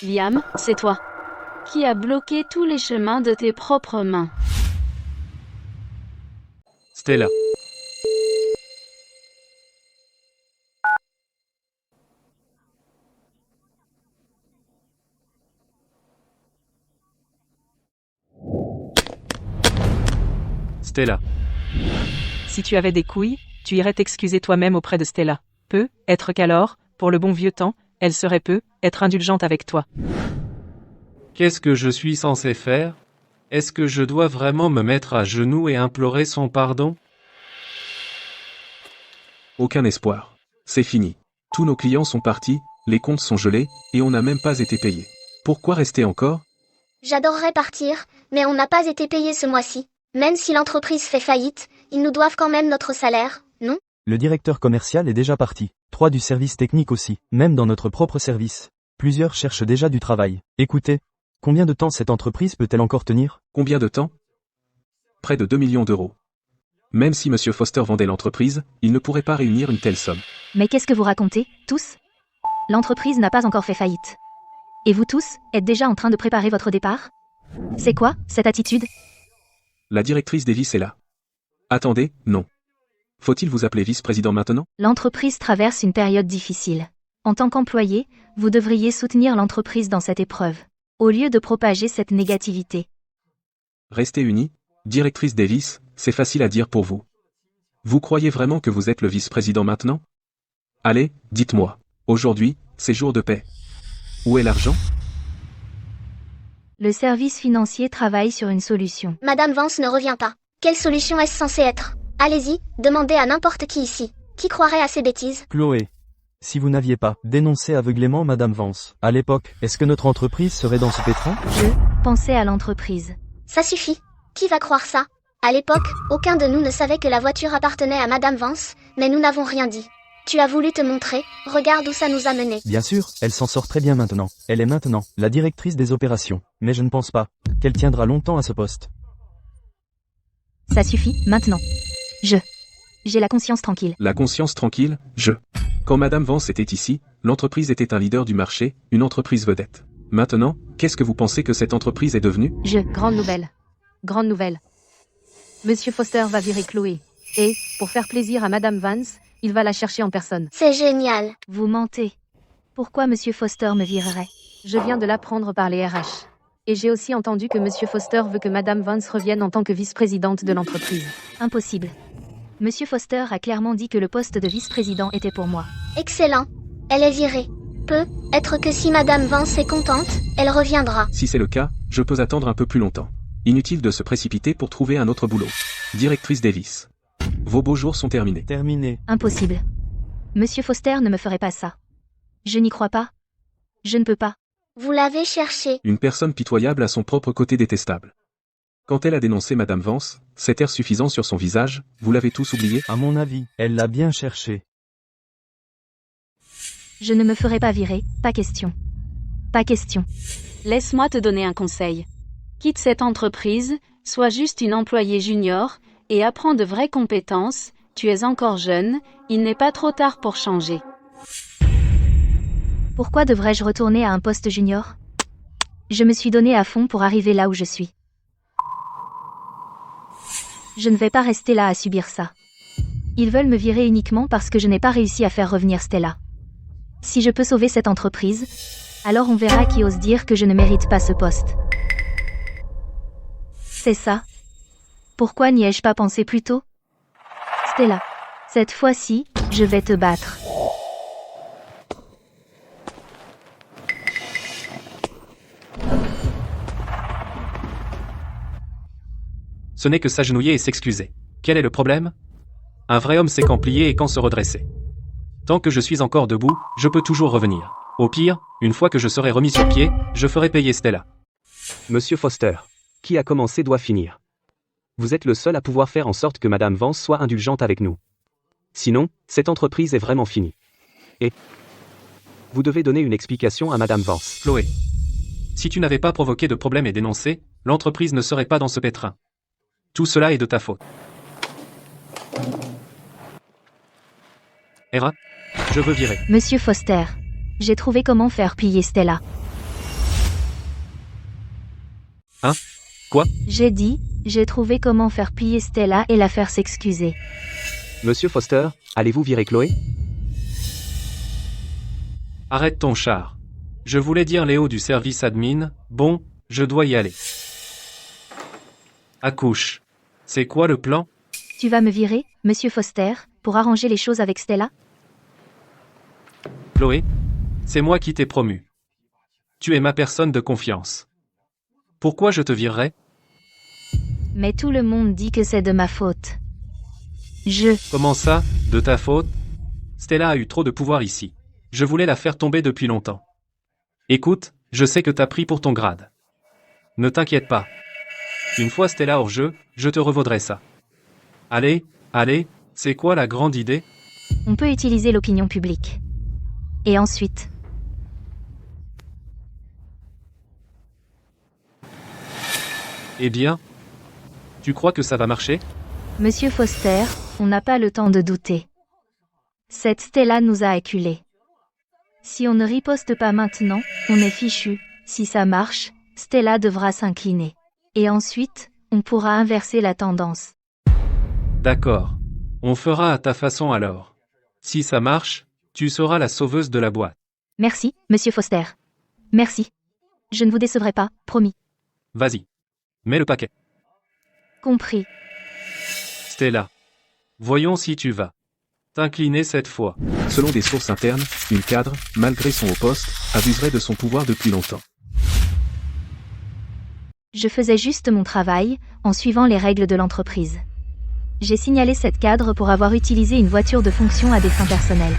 Liam, c'est toi qui as bloqué tous les chemins de tes propres mains. Stella. Stella. Si tu avais des couilles, tu irais t'excuser toi-même auprès de Stella. Peut-être qu'alors, pour le bon vieux temps, elle serait être indulgente avec toi. Qu'est-ce que je suis censé faire? Est-ce que je dois vraiment me mettre à genoux et implorer son pardon? Aucun espoir. C'est fini. Tous nos clients sont partis, les comptes sont gelés, et on n'a même pas été payé. Pourquoi rester encore? J'adorerais partir, mais on n'a pas été payé ce mois-ci. Même si l'entreprise fait faillite, ils nous doivent quand même notre salaire, non? Le directeur commercial est déjà parti. 3 du service technique aussi, même dans notre propre service. Plusieurs cherchent déjà du travail. Écoutez, combien de temps cette entreprise peut-elle encore tenir? Combien de temps? Près de 2 millions d'euros. Même si Monsieur Foster vendait l'entreprise, il ne pourrait pas réunir une telle somme. Mais qu'est-ce que vous racontez, tous? L'entreprise n'a pas encore fait faillite. Et vous tous, êtes déjà en train de préparer votre départ? C'est quoi, cette attitude? La directrice Davis est là. Attendez, non. Faut-il vous appeler vice-président maintenant? L'entreprise traverse une période difficile. En tant qu'employé, vous devriez soutenir l'entreprise dans cette épreuve, au lieu de propager cette négativité. Restez unis, directrice Davis, c'est facile à dire pour vous. Vous croyez vraiment que vous êtes le vice-président maintenant? Allez, dites-moi. Aujourd'hui, c'est jour de paix. Où est l'argent? Le service financier travaille sur une solution. Madame Vance ne revient pas. Quelle solution est-ce censé être? Allez-y, demandez à n'importe qui ici. Qui croirait à ces bêtises? Chloé. Si vous n'aviez pas dénoncé aveuglément Madame Vance, à l'époque, est-ce que notre entreprise serait dans ce pétrin? Je pensais à l'entreprise. Ça suffit. Qui va croire ça? À l'époque, aucun de nous ne savait que la voiture appartenait à Madame Vance, mais nous n'avons rien dit. Tu as voulu te montrer, regarde où ça nous a menés. Bien sûr, elle s'en sort très bien maintenant. Elle est maintenant la directrice des opérations. Mais je ne pense pas qu'elle tiendra longtemps à ce poste. Ça suffit, maintenant. J'ai la conscience tranquille. La conscience tranquille, Quand Madame Vance était ici, l'entreprise était un leader du marché, une entreprise vedette. Maintenant, qu'est-ce que vous pensez que cette entreprise est devenue? Grande nouvelle. Grande nouvelle. Monsieur Foster va virer Chloé. Et, pour faire plaisir à Madame Vance, il va la chercher en personne. C'est génial. Vous mentez. Pourquoi Monsieur Foster me virerait? Je viens de l'apprendre par les RH. Et j'ai aussi entendu que Monsieur Foster veut que Madame Vance revienne en tant que vice-présidente de l'entreprise. Impossible. Monsieur Foster a clairement dit que le poste de vice-président était pour moi. Excellent. Elle est virée. Peut-être que si Madame Vance est contente, elle reviendra. Si c'est le cas, je peux attendre un peu plus longtemps. Inutile de se précipiter pour trouver un autre boulot. Directrice Davis. Vos beaux jours sont terminés. Terminé. Impossible. Monsieur Foster ne me ferait pas ça. Je n'y crois pas. Je ne peux pas. Vous l'avez cherché. Une personne pitoyable a son propre côté détestable. Quand elle a dénoncé Madame Vance, cet air suffisant sur son visage, vous l'avez tous oublié? À mon avis, elle l'a bien cherché. Je ne me ferai pas virer, pas question. Pas question. Laisse-moi te donner un conseil. Quitte cette entreprise, sois juste une employée junior, et apprends de vraies compétences, tu es encore jeune, il n'est pas trop tard pour changer. Pourquoi devrais-je retourner à un poste junior? Je me suis donné à fond pour arriver là où je suis. Je ne vais pas rester là à subir ça. Ils veulent me virer uniquement parce que je n'ai pas réussi à faire revenir Stella. Si je peux sauver cette entreprise, alors on verra qui ose dire que je ne mérite pas ce poste. C'est ça. Pourquoi n'y ai-je pas pensé plus tôt? Stella, cette fois-ci, je vais te battre. Ce n'est que s'agenouiller et s'excuser. Quel est le problème? Un vrai homme sait quand plier et quand se redresser. Tant que je suis encore debout, je peux toujours revenir. Au pire, une fois que je serai remis sur pied, je ferai payer Stella. Monsieur Foster, qui a commencé doit finir. Vous êtes le seul à pouvoir faire en sorte que Madame Vance soit indulgente avec nous. Sinon, cette entreprise est vraiment finie. Et vous devez donner une explication à Madame Vance. Chloé. Si tu n'avais pas provoqué de problème et dénoncé, l'entreprise ne serait pas dans ce pétrin. Tout cela est de ta faute. Hera, je veux virer. Monsieur Foster, j'ai trouvé comment faire plier Stella. Hein? Quoi? J'ai dit, j'ai trouvé comment faire plier Stella et la faire s'excuser. Monsieur Foster, allez-vous virer Chloé? Arrête ton char. Je voulais dire Léo du service admin, bon, je dois y aller. Accouche. C'est quoi le plan? Tu vas me virer, Monsieur Foster, pour arranger les choses avec Stella? Chloé, c'est moi qui t'ai promu. Tu es ma personne de confiance. Pourquoi je te virerais? Mais tout le monde dit que c'est de ma faute. Comment ça, de ta faute? Stella a eu trop de pouvoir ici. Je voulais la faire tomber depuis longtemps. Écoute, je sais que t'as pris pour ton grade. Ne t'inquiète pas. Une fois Stella hors jeu, je te revaudrai ça. Allez, c'est quoi la grande idée? On peut utiliser l'opinion publique. Et ensuite... Eh bien, tu crois que ça va marcher? Monsieur Foster, on n'a pas le temps de douter. Cette Stella nous a acculés. Si on ne riposte pas maintenant, on est fichu. Si ça marche, Stella devra s'incliner. Et ensuite, on pourra inverser la tendance. D'accord. On fera à ta façon alors. Si ça marche, tu seras la sauveuse de la boîte. Merci, Monsieur Foster. Merci. Je ne vous décevrai pas, promis. Vas-y. Mets le paquet. Compris. Stella. Voyons si tu vas t'incliner cette fois. Selon des sources internes, une cadre, malgré son haut poste, abuserait de son pouvoir depuis longtemps. Je faisais juste mon travail, en suivant les règles de l'entreprise. J'ai signalé cette cadre pour avoir utilisé une voiture de fonction à des fins personnelles.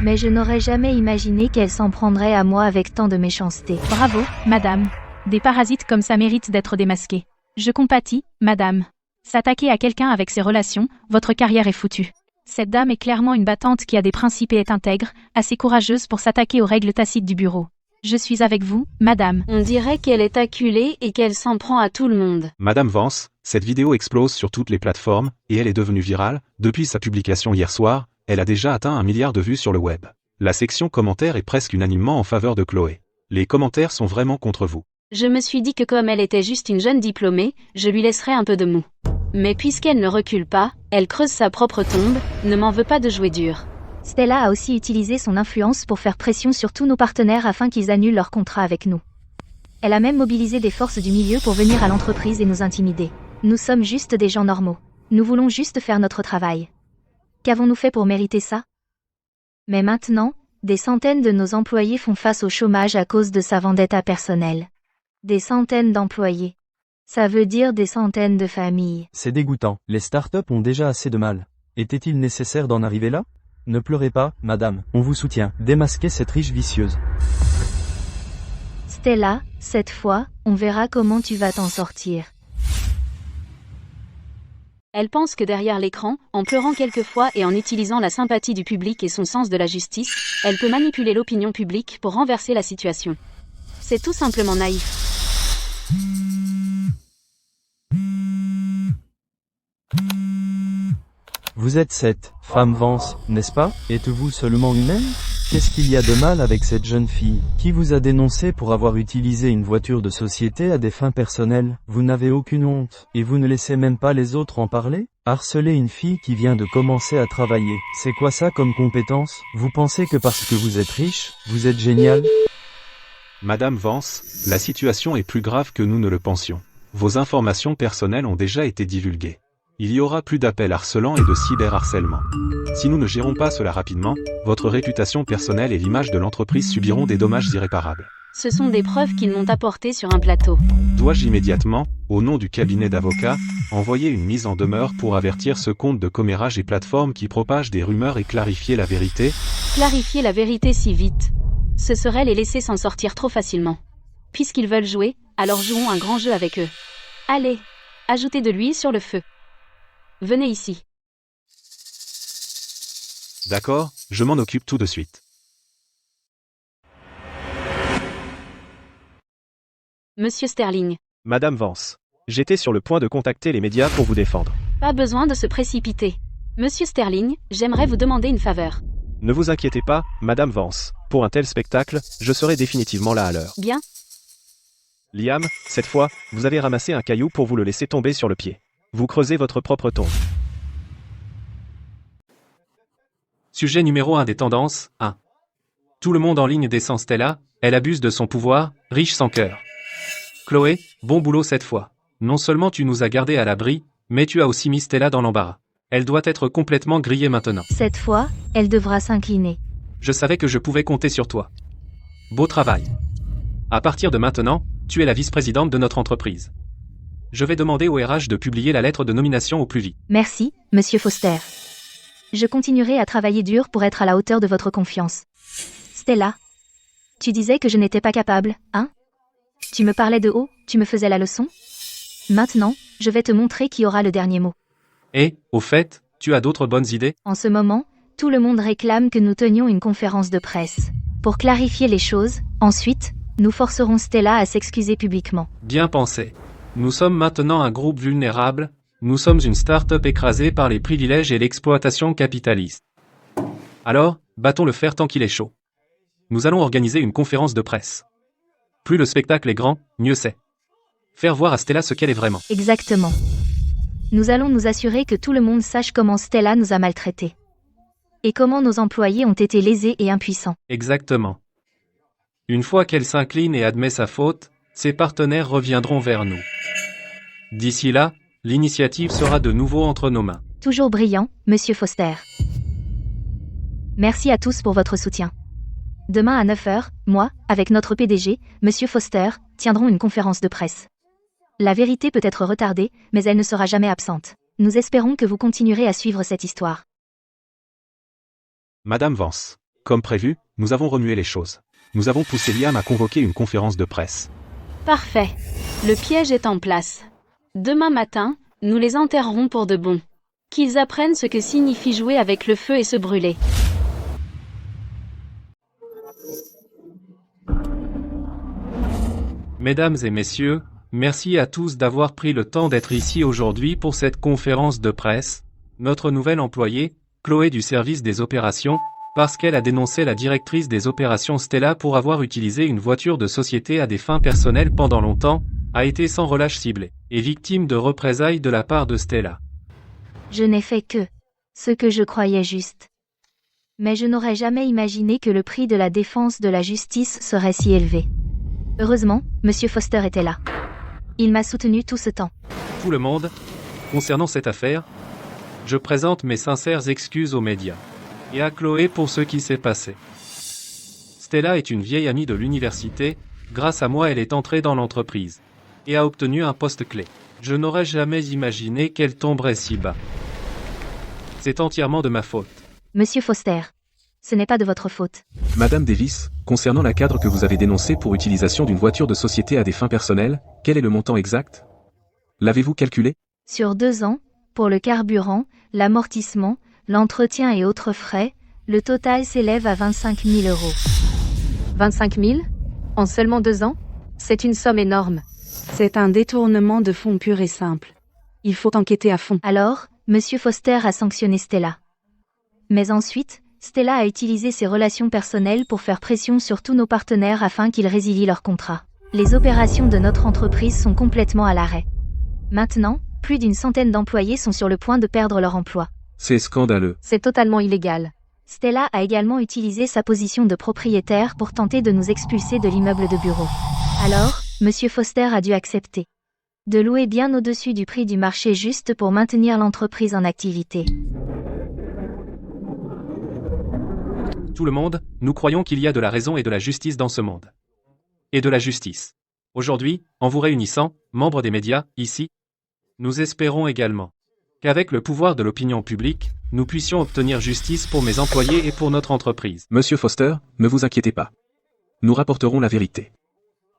Mais je n'aurais jamais imaginé qu'elle s'en prendrait à moi avec tant de méchanceté. Bravo, madame. Des parasites comme ça méritent d'être démasqués. Je compatis, madame. S'attaquer à quelqu'un avec ses relations, votre carrière est foutue. Cette dame est clairement une battante qui a des principes et est intègre, assez courageuse pour s'attaquer aux règles tacites du bureau. Je suis avec vous, madame. On dirait qu'elle est acculée et qu'elle s'en prend à tout le monde. Madame Vance, cette vidéo explose sur toutes les plateformes, et elle est devenue virale. Depuis sa publication hier soir, elle a déjà atteint 1 milliard de vues sur le web. La section commentaires est presque unanimement en faveur de Chloé. Les commentaires sont vraiment contre vous. Je me suis dit que comme elle était juste une jeune diplômée, je lui laisserais un peu de mou. Mais puisqu'elle ne recule pas, elle creuse sa propre tombe, ne m'en veut pas de jouer dur. Stella a aussi utilisé son influence pour faire pression sur tous nos partenaires afin qu'ils annulent leur contrat avec nous. Elle a même mobilisé des forces du milieu pour venir à l'entreprise et nous intimider. Nous sommes juste des gens normaux. Nous voulons juste faire notre travail. Qu'avons-nous fait pour mériter ça? Mais maintenant, des centaines de nos employés font face au chômage à cause de sa vendetta personnelle. Des centaines d'employés. Ça veut dire des centaines de familles. C'est dégoûtant, les startups ont déjà assez de mal. Était-il nécessaire d'en arriver là? Ne pleurez pas, madame, on vous soutient. Démasquez cette riche vicieuse. Stella, cette fois, on verra comment tu vas t'en sortir. Elle pense que derrière l'écran, en pleurant quelquefois et en utilisant la sympathie du public et son sens de la justice, elle peut manipuler l'opinion publique pour renverser la situation. C'est tout simplement naïf. Vous êtes cette femme Vance, n'est-ce pas? Êtes-vous seulement humaine? Qu'est-ce qu'il y a de mal avec cette jeune fille, qui vous a dénoncé pour avoir utilisé une voiture de société à des fins personnelles? Vous n'avez aucune honte, et vous ne laissez même pas les autres en parler? Harceler une fille qui vient de commencer à travailler, c'est quoi ça comme compétence? Vous pensez que parce que vous êtes riche, vous êtes génial? Madame Vance, la situation est plus grave que nous ne le pensions. Vos informations personnelles ont déjà été divulguées. Il y aura plus d'appels harcelants et de cyberharcèlement. Si nous ne gérons pas cela rapidement, votre réputation personnelle et l'image de l'entreprise subiront des dommages irréparables. Ce sont des preuves qu'ils m'ont apportées sur un plateau. Dois-je immédiatement, au nom du cabinet d'avocats, envoyer une mise en demeure pour avertir ce compte de commérage et plateforme qui propage des rumeurs et clarifier la vérité? Clarifier la vérité si vite, ce serait les laisser s'en sortir trop facilement. Puisqu'ils veulent jouer, alors jouons un grand jeu avec eux. Allez, ajoutez de l'huile sur le feu. Venez ici. D'accord, je m'en occupe tout de suite. Monsieur Sterling. Madame Vance. J'étais sur le point de contacter les médias pour vous défendre. Pas besoin de se précipiter. Monsieur Sterling, j'aimerais vous demander une faveur. Ne vous inquiétez pas, Madame Vance. Pour un tel spectacle, je serai définitivement là à l'heure. Bien. Liam, cette fois, vous avez ramassé un caillou pour vous le laisser tomber sur le pied. Vous creusez votre propre tombe. Sujet numéro 1 des tendances, 1. Tout le monde en ligne descend Stella, elle abuse de son pouvoir, riche sans cœur. Chloé, bon boulot cette fois. Non seulement tu nous as gardés à l'abri, mais tu as aussi mis Stella dans l'embarras. Elle doit être complètement grillée maintenant. Cette fois, elle devra s'incliner. Je savais que je pouvais compter sur toi. Beau travail. À partir de maintenant, tu es la vice-présidente de notre entreprise. Je vais demander au RH de publier la lettre de nomination au plus vite. Merci, Monsieur Foster. Je continuerai à travailler dur pour être à la hauteur de votre confiance. Stella, tu disais que je n'étais pas capable, hein? Tu me parlais de haut, tu me faisais la leçon? Maintenant, je vais te montrer qui aura le dernier mot. Et, au fait, tu as d'autres bonnes idées? En ce moment, tout le monde réclame que nous tenions une conférence de presse. Pour clarifier les choses, ensuite, nous forcerons Stella à s'excuser publiquement. Bien pensé. Nous sommes maintenant un groupe vulnérable, nous sommes une start-up écrasée par les privilèges et l'exploitation capitaliste. Alors, battons le fer tant qu'il est chaud. Nous allons organiser une conférence de presse. Plus le spectacle est grand, mieux c'est. Faire voir à Stella ce qu'elle est vraiment. Exactement. Nous allons nous assurer que tout le monde sache comment Stella nous a maltraités. Et comment nos employés ont été lésés et impuissants. Exactement. Une fois qu'elle s'incline et admet sa faute, ses partenaires reviendront vers nous. D'ici là, l'initiative sera de nouveau entre nos mains. Toujours brillant, Monsieur Foster. Merci à tous pour votre soutien. Demain à 9h, moi, avec notre PDG, Monsieur Foster, tiendrons une conférence de presse. La vérité peut être retardée, mais elle ne sera jamais absente. Nous espérons que vous continuerez à suivre cette histoire. Madame Vance. Comme prévu, nous avons remué les choses. Nous avons poussé Liam à convoquer une conférence de presse. Parfait. Le piège est en place. Demain matin, nous les enterrerons pour de bon. Qu'ils apprennent ce que signifie jouer avec le feu et se brûler. Mesdames et messieurs, merci à tous d'avoir pris le temps d'être ici aujourd'hui pour cette conférence de presse. Notre nouvelle employée, Chloé du service des opérations, parce qu'elle a dénoncé la directrice des opérations Stella pour avoir utilisé une voiture de société à des fins personnelles pendant longtemps, a été sans relâche ciblée, et victime de représailles de la part de Stella. Je n'ai fait que ce que je croyais juste. Mais je n'aurais jamais imaginé que le prix de la défense de la justice serait si élevé. Heureusement, Monsieur Foster était là. Il m'a soutenu tout ce temps. Tout le monde, concernant cette affaire, je présente mes sincères excuses aux médias. Et à Chloé pour ce qui s'est passé. Stella est une vieille amie de l'université, grâce à moi elle est entrée dans l'entreprise. Et a obtenu un poste clé. Je n'aurais jamais imaginé qu'elle tomberait si bas. C'est entièrement de ma faute. Monsieur Foster. Ce n'est pas de votre faute. Madame Davis, concernant la cadre que vous avez dénoncée pour utilisation d'une voiture de société à des fins personnelles, quel est le montant exact? L'avez-vous calculé? Sur 2 ans, pour le carburant, l'amortissement, l'entretien et autres frais, le total s'élève à 25 000 euros. 25 000? En seulement 2 ans? C'est une somme énorme. C'est un détournement de fonds pur et simple. Il faut enquêter à fond. Alors, Monsieur Foster a sanctionné Stella. Mais ensuite, Stella a utilisé ses relations personnelles pour faire pression sur tous nos partenaires afin qu'ils résilient leur contrat. Les opérations de notre entreprise sont complètement à l'arrêt. Maintenant, plus d'une centaine d'employés sont sur le point de perdre leur emploi. C'est scandaleux. C'est totalement illégal. Stella a également utilisé sa position de propriétaire pour tenter de nous expulser de l'immeuble de bureau. Alors, Monsieur Foster a dû accepter de louer bien au-dessus du prix du marché juste pour maintenir l'entreprise en activité. Tout le monde, nous croyons qu'il y a de la raison et de la justice dans ce monde. Et de la justice. Aujourd'hui, en vous réunissant, membres des médias, ici, nous espérons également qu'avec le pouvoir de l'opinion publique, nous puissions obtenir justice pour mes employés et pour notre entreprise. Monsieur Foster, ne vous inquiétez pas. Nous rapporterons la vérité.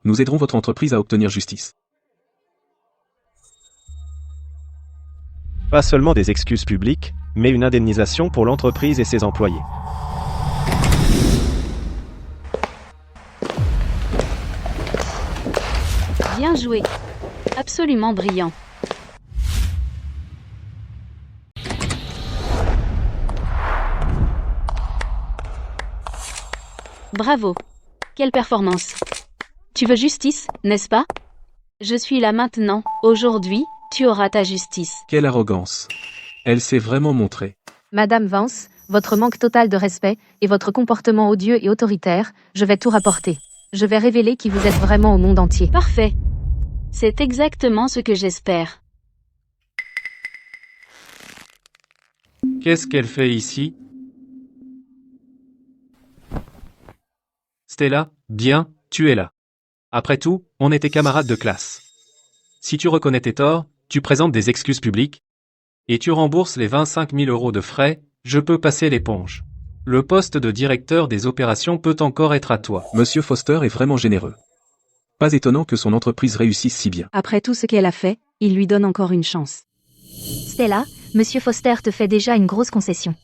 Nous aiderons votre entreprise à obtenir justice. Pas seulement des excuses publiques, mais une indemnisation pour l'entreprise et ses employés. Bien joué. Absolument brillant. Bravo. Quelle performance. Tu veux justice, n'est-ce pas? Je suis là maintenant, aujourd'hui, tu auras ta justice. Quelle arrogance. Elle s'est vraiment montrée. Madame Vance, votre manque total de respect et votre comportement odieux et autoritaire, je vais tout rapporter. Je vais révéler qui vous êtes vraiment au monde entier. Parfait. C'est exactement ce que j'espère. Qu'est-ce qu'elle fait ici? Stella, bien, tu es là. Après tout, on était camarades de classe. Si tu reconnais tes torts, tu présentes des excuses publiques, et tu rembourses les 25 000 euros de frais, je peux passer l'éponge. Le poste de directeur des opérations peut encore être à toi. Monsieur Foster est vraiment généreux. Pas étonnant que son entreprise réussisse si bien. Après tout ce qu'elle a fait, il lui donne encore une chance. Stella, Monsieur Foster te fait déjà une grosse concession.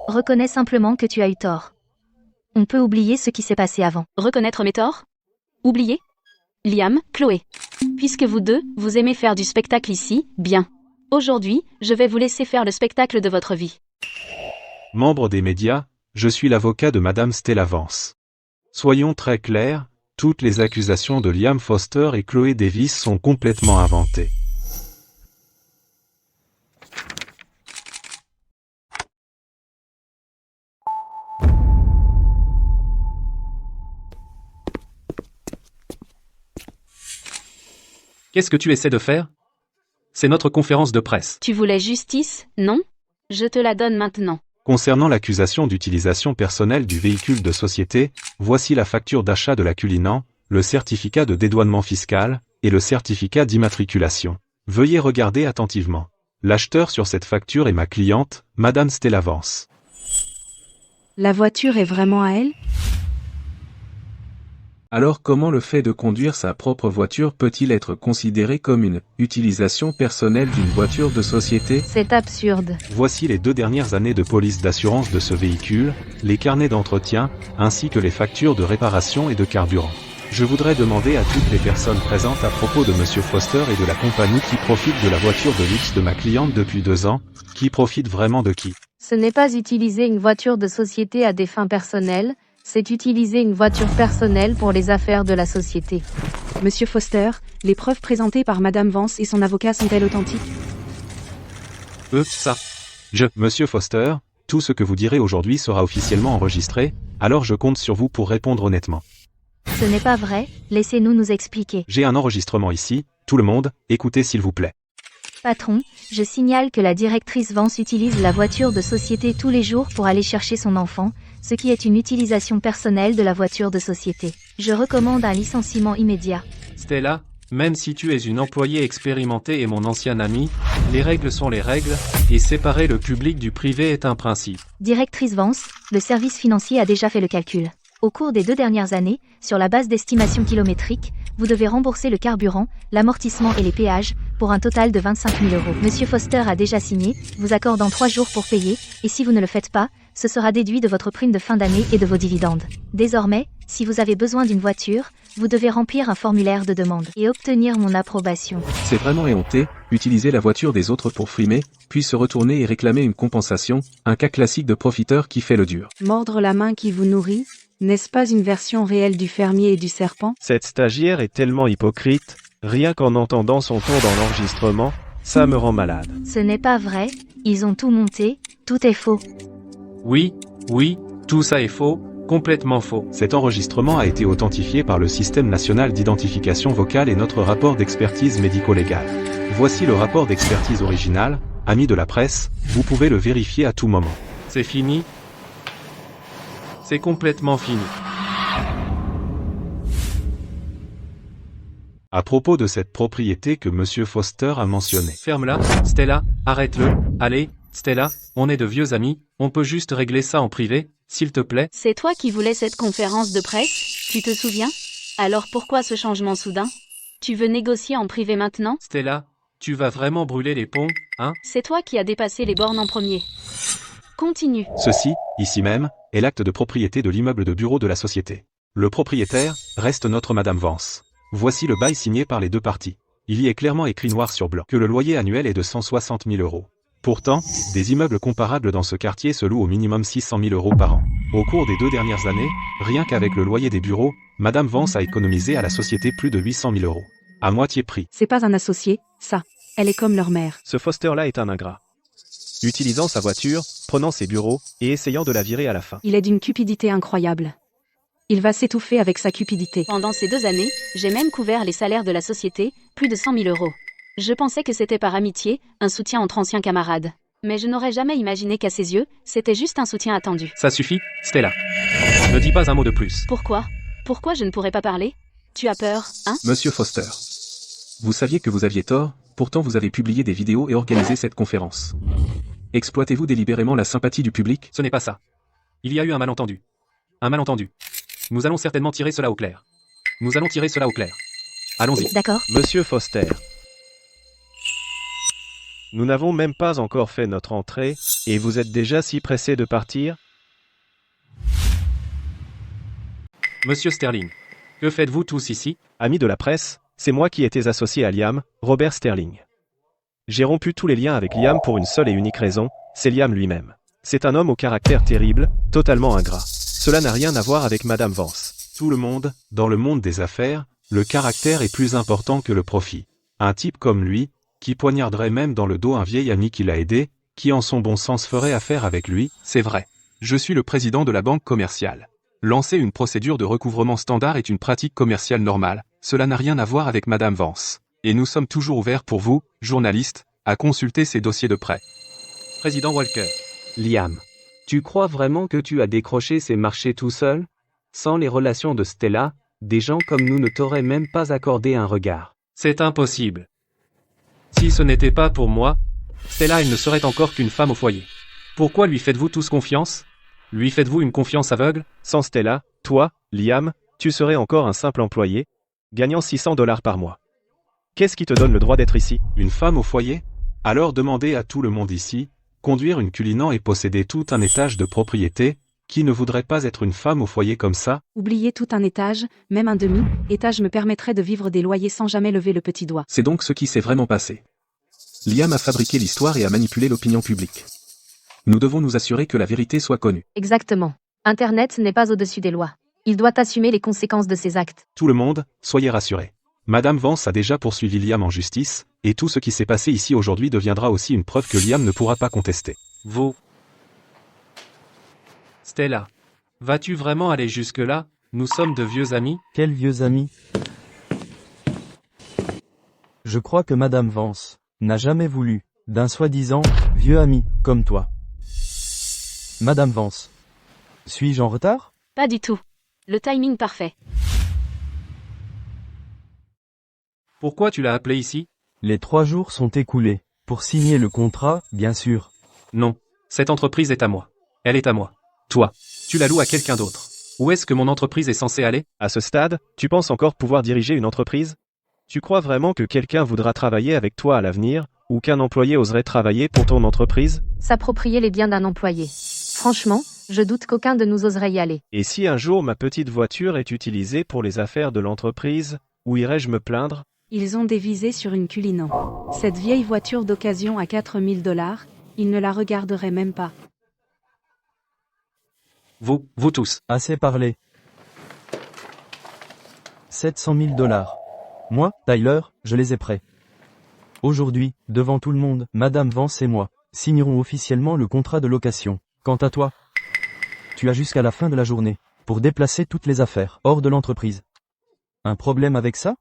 Reconnais simplement que tu as eu tort. On peut oublier ce qui s'est passé avant. Reconnaître mes torts? Oublier? Liam, Chloé. Puisque vous deux, vous aimez faire du spectacle ici, bien. Aujourd'hui, je vais vous laisser faire le spectacle de votre vie. Membre des médias, je suis l'avocat de Madame Stella Vance. Soyons très clairs, toutes les accusations de Liam Foster et Chloé Davis sont complètement inventées. Qu'est-ce que tu essaies de faire? C'est notre conférence de presse. Tu voulais justice, non? Je te la donne maintenant. Concernant l'accusation d'utilisation personnelle du véhicule de société, voici la facture d'achat de l'acculinant, le certificat de dédouanement fiscal, et le certificat d'immatriculation. Veuillez regarder attentivement. L'acheteur sur cette facture est ma cliente, Madame Stella Vance. La voiture est vraiment à elle? Alors comment le fait de conduire sa propre voiture peut-il être considéré comme une utilisation personnelle d'une voiture de société? C'est absurde. Voici les 2 dernières années de police d'assurance de ce véhicule, les carnets d'entretien, ainsi que les factures de réparation et de carburant. Je voudrais demander à toutes les personnes présentes à propos de Monsieur Foster et de la compagnie qui profite de la voiture de luxe de ma cliente depuis 2 ans, qui profite vraiment de qui? Ce n'est pas utiliser une voiture de société à des fins personnelles, c'est utiliser une voiture personnelle pour les affaires de la société. Monsieur Foster, les preuves présentées par Madame Vance et son avocat sont-elles authentiques? Ça. Monsieur Foster, tout ce que vous direz aujourd'hui sera officiellement enregistré, alors je compte sur vous pour répondre honnêtement. Ce n'est pas vrai, laissez-nous nous expliquer. J'ai un enregistrement ici, tout le monde, écoutez s'il vous plaît. Patron, je signale que la directrice Vance utilise la voiture de société tous les jours pour aller chercher son enfant, ce qui est une utilisation personnelle de la voiture de société. Je recommande un licenciement immédiat. Stella, Même si tu es une employée expérimentée et mon ancien ami, les règles sont les règles, et séparer le public du privé est un principe. Directrice Vance, le service financier a déjà fait le calcul. Au cours des 2 dernières années, sur la base d'estimation kilométrique, vous devez rembourser le carburant, l'amortissement et les péages, pour un total de 25 000 €. Monsieur Foster a déjà signé, vous accordant 3 jours pour payer, et si vous ne le faites pas, ce sera déduit de votre prime de fin d'année et de vos dividendes. Désormais, si vous avez besoin d'une voiture, vous devez remplir un formulaire de demande et obtenir mon approbation. C'est vraiment éhonté, utiliser la voiture des autres pour frimer, puis se retourner et réclamer une compensation, un cas classique de profiteur qui fait le dur. Mordre la main qui vous nourrit, n'est-ce pas une version réelle du fermier et du serpent? Cette stagiaire est tellement hypocrite, rien qu'en entendant son ton dans l'enregistrement, ça me rend malade. Ce n'est pas vrai, ils ont tout monté, tout est faux. Oui, tout ça est faux, complètement faux. Cet enregistrement a été authentifié par le Système national d'identification vocale et notre rapport d'expertise médico-légale. Voici le rapport d'expertise original, amis de la presse, vous pouvez le vérifier à tout moment. C'est fini. C'est complètement fini. À propos de cette propriété que Monsieur Foster a mentionnée. Ferme-la, Stella, arrête-le. Allez, Stella, on est de vieux amis, on peut juste régler ça en privé, s'il te plaît. C'est toi qui voulais cette conférence de presse, tu te souviens? Alors pourquoi ce changement soudain? Tu veux négocier en privé maintenant? Stella, tu vas vraiment brûler les ponts, hein? C'est toi qui as dépassé les bornes en premier. Continue. Ceci, ici même, est l'acte de propriété de l'immeuble de bureau de la société. Le propriétaire reste notre Madame Vance. Voici le bail signé par les deux parties. Il y est clairement écrit noir sur blanc que le loyer annuel est de 160 000 €. Pourtant, des immeubles comparables dans ce quartier se louent au minimum 600 000 € par an. Au cours des 2 dernières années, rien qu'avec le loyer des bureaux, Madame Vance a économisé à la société plus de 800 000 €. À moitié prix. C'est pas un associé, ça. Elle est comme leur mère. Ce Foster-là est un ingrat. Utilisant sa voiture, prenant ses bureaux, et essayant de la virer à la fin. Il est d'une cupidité incroyable. Il va s'étouffer avec sa cupidité. Pendant ces 2 années, j'ai même couvert les salaires de la société, plus de 100 000 €. Je pensais que c'était par amitié, un soutien entre anciens camarades. Mais je n'aurais jamais imaginé qu'à ses yeux, c'était juste un soutien attendu. Ça suffit, Stella. Ne dis pas un mot de plus. Pourquoi? Pourquoi je ne pourrais pas parler? Tu as peur, hein? Monsieur Foster. Vous saviez que vous aviez tort, pourtant vous avez publié des vidéos et organisé cette conférence. Exploitez-vous délibérément la sympathie du public? Ce n'est pas ça. Il y a eu un malentendu. Un malentendu. Nous allons certainement tirer cela au clair. Nous allons tirer cela au clair. Allons-y. D'accord. Monsieur Foster. Nous n'avons même pas encore fait notre entrée, et vous êtes déjà si pressé de partir? Monsieur Sterling. Que faites-vous tous ici? Amis de la presse, c'est moi qui étais associé à Liam, Robert Sterling. J'ai rompu tous les liens avec Liam pour une seule et unique raison, c'est Liam lui-même. C'est un homme au caractère terrible, totalement ingrat. Cela n'a rien à voir avec Madame Vance. Tout le monde, dans le monde des affaires, le caractère est plus important que le profit. Un type comme lui, qui poignarderait même dans le dos un vieil ami qui l'a aidé, qui en son bon sens ferait affaire avec lui. C'est vrai. Je suis le président de la banque commerciale. Lancer une procédure de recouvrement standard est une pratique commerciale normale, cela n'a rien à voir avec Madame Vance. Et nous sommes toujours ouverts pour vous, journalistes, à consulter ces dossiers de près. Président Walker. Liam, tu crois vraiment que tu as décroché ces marchés tout seul? Sans les relations de Stella, des gens comme nous ne t'auraient même pas accordé un regard. C'est impossible. Si ce n'était pas pour moi, Stella elle ne serait encore qu'une femme au foyer. Pourquoi lui faites-vous tous confiance? Lui faites-vous une confiance aveugle? Sans Stella, toi, Liam, tu serais encore un simple employé, gagnant 600 $ par mois. Qu'est-ce qui te donne le droit d'être ici? Une femme au foyer? Alors demandez à tout le monde ici, conduire une Cullinan et posséder tout un étage de propriété, qui ne voudrait pas être une femme au foyer comme ça? Oublier tout un étage, même un demi-étage me permettrait de vivre des loyers sans jamais lever le petit doigt. C'est donc ce qui s'est vraiment passé. Liam a fabriqué l'histoire et a manipulé l'opinion publique. Nous devons nous assurer que la vérité soit connue. Exactement. Internet n'est pas au-dessus des lois. Il doit assumer les conséquences de ses actes. Tout le monde, soyez rassurés. Madame Vance a déjà poursuivi Liam en justice, et tout ce qui s'est passé ici aujourd'hui deviendra aussi une preuve que Liam ne pourra pas contester. Vous. Stella. Vas-tu vraiment aller jusque-là? Nous sommes de vieux amis? Quels vieux amis? Je crois que Madame Vance n'a jamais voulu d'un soi-disant vieux ami comme toi. Madame Vance. Suis-je en retard? Pas du tout. Le timing parfait. Pourquoi tu l'as appelé ici? Les 3 jours sont écoulés. Pour signer le contrat, bien sûr. Non. Cette entreprise est à moi. Elle est à moi. Toi, tu la loues à quelqu'un d'autre. Où est-ce que mon entreprise est censée aller? À ce stade, tu penses encore pouvoir diriger une entreprise? Tu crois vraiment que quelqu'un voudra travailler avec toi à l'avenir, ou qu'un employé oserait travailler pour ton entreprise? S'approprier les biens d'un employé. Franchement, je doute qu'aucun de nous oserait y aller. Et si un jour ma petite voiture est utilisée pour les affaires de l'entreprise, où irais-je me plaindre? Ils ont dévisé sur une Cullinan. Cette vieille voiture d'occasion à 4000 $, ils ne la regarderaient même pas. Vous tous. Assez parlé. 700 000 $. Moi, Tyler, je les ai prêts. Aujourd'hui, devant tout le monde, Madame Vance et moi signerons officiellement le contrat de location. Quant à toi, tu as jusqu'à la fin de la journée pour déplacer toutes les affaires hors de l'entreprise. Un problème avec ça?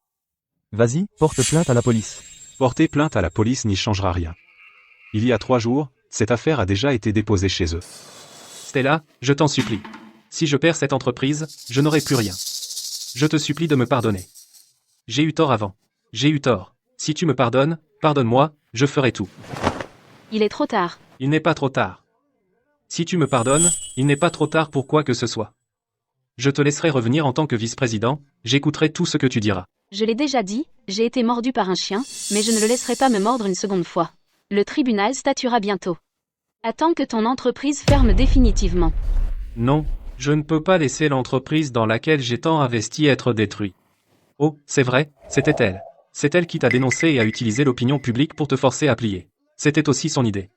Vas-y, porte plainte à la police. Porter plainte à la police n'y changera rien. Il y a 3 jours, cette affaire a déjà été déposée chez eux. Stella, je t'en supplie. Si je perds cette entreprise, je n'aurai plus rien. Je te supplie de me pardonner. J'ai eu tort avant. J'ai eu tort. Si tu me pardonnes, pardonne-moi, je ferai tout. Il est trop tard. Il n'est pas trop tard. Si tu me pardonnes, il n'est pas trop tard pour quoi que ce soit. Je te laisserai revenir en tant que vice-président, j'écouterai tout ce que tu diras. Je l'ai déjà dit, j'ai été mordu par un chien, mais je ne le laisserai pas me mordre une seconde fois. Le tribunal statuera bientôt. Attends que ton entreprise ferme définitivement. Non, je ne peux pas laisser l'entreprise dans laquelle j'ai tant investi être détruite. Oh, c'est vrai, c'était elle. C'est elle qui t'a dénoncé et a utilisé l'opinion publique pour te forcer à plier. C'était aussi son idée.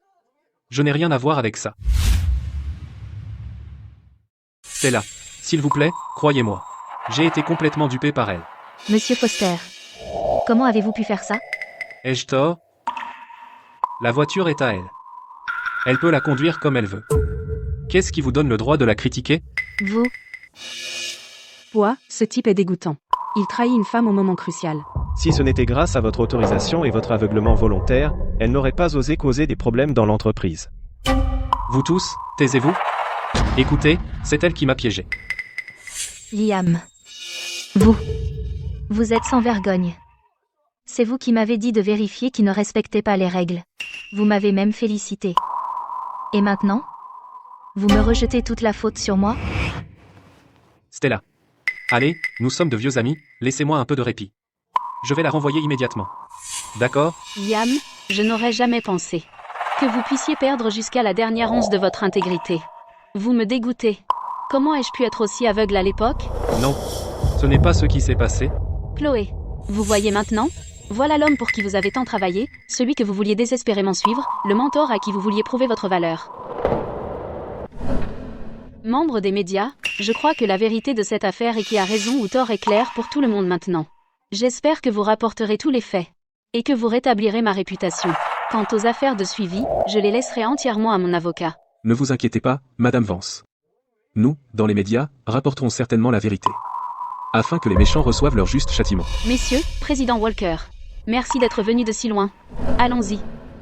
Je n'ai rien à voir avec ça. Stella, s'il vous plaît, croyez-moi. J'ai été complètement dupé par elle. Monsieur Foster, comment avez-vous pu faire ça? Ai-je tort? La voiture est à elle. Elle peut la conduire comme elle veut. Qu'est-ce qui vous donne le droit de la critiquer? Vous? Ce type est dégoûtant. Il trahit une femme au moment crucial. Si ce n'était grâce à votre autorisation et votre aveuglement volontaire, elle n'aurait pas osé causer des problèmes dans l'entreprise. Vous tous, taisez-vous. Écoutez, c'est elle qui m'a piégé. Liam. Vous êtes sans vergogne. C'est vous qui m'avez dit de vérifier qu'il ne respectait pas les règles. Vous m'avez même félicité. Et maintenant? Vous me rejetez toute la faute sur moi? Stella. Allez, nous sommes de vieux amis, laissez-moi un peu de répit. Je vais la renvoyer immédiatement. D'accord? Liam, je n'aurais jamais pensé que vous puissiez perdre jusqu'à la dernière once de votre intégrité. Vous me dégoûtez. Comment ai-je pu être aussi aveugle à l'époque? Non, ce n'est pas ce qui s'est passé. Chloé, vous voyez maintenant? Voilà l'homme pour qui vous avez tant travaillé, celui que vous vouliez désespérément suivre, le mentor à qui vous vouliez prouver votre valeur. Membre des médias, je crois que la vérité de cette affaire est qui a raison ou tort est claire pour tout le monde maintenant. J'espère que vous rapporterez tous les faits. Et que vous rétablirez ma réputation. Quant aux affaires de suivi, je les laisserai entièrement à mon avocat. Ne vous inquiétez pas, Madame Vance. Nous, dans les médias, rapporterons certainement la vérité. Afin que les méchants reçoivent leur juste châtiment. Messieurs, Président Walker, merci d'être venu de si loin. Allons-y.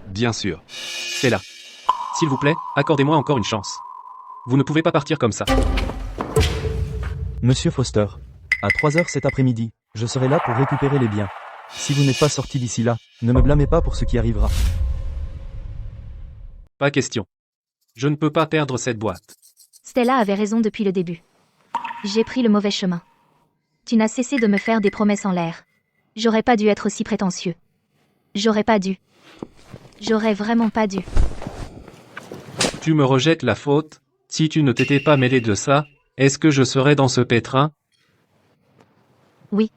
Bien sûr. C'est là. S'il vous plaît, accordez-moi encore une chance. Vous ne pouvez pas partir comme ça. Monsieur Foster, à 3 heures cet après-midi, je serai là pour récupérer les biens. Si vous n'êtes pas sorti d'ici là, ne me blâmez pas pour ce qui arrivera. Pas question. Je ne peux pas perdre cette boîte. Stella avait raison depuis le début. J'ai pris le mauvais chemin. Tu n'as cessé de me faire des promesses en l'air. J'aurais pas dû être aussi prétentieux. J'aurais pas dû. J'aurais vraiment pas dû. Tu me rejettes la faute? Si tu ne t'étais pas mêlé de ça, est-ce que je serais dans ce pétrin? Oui.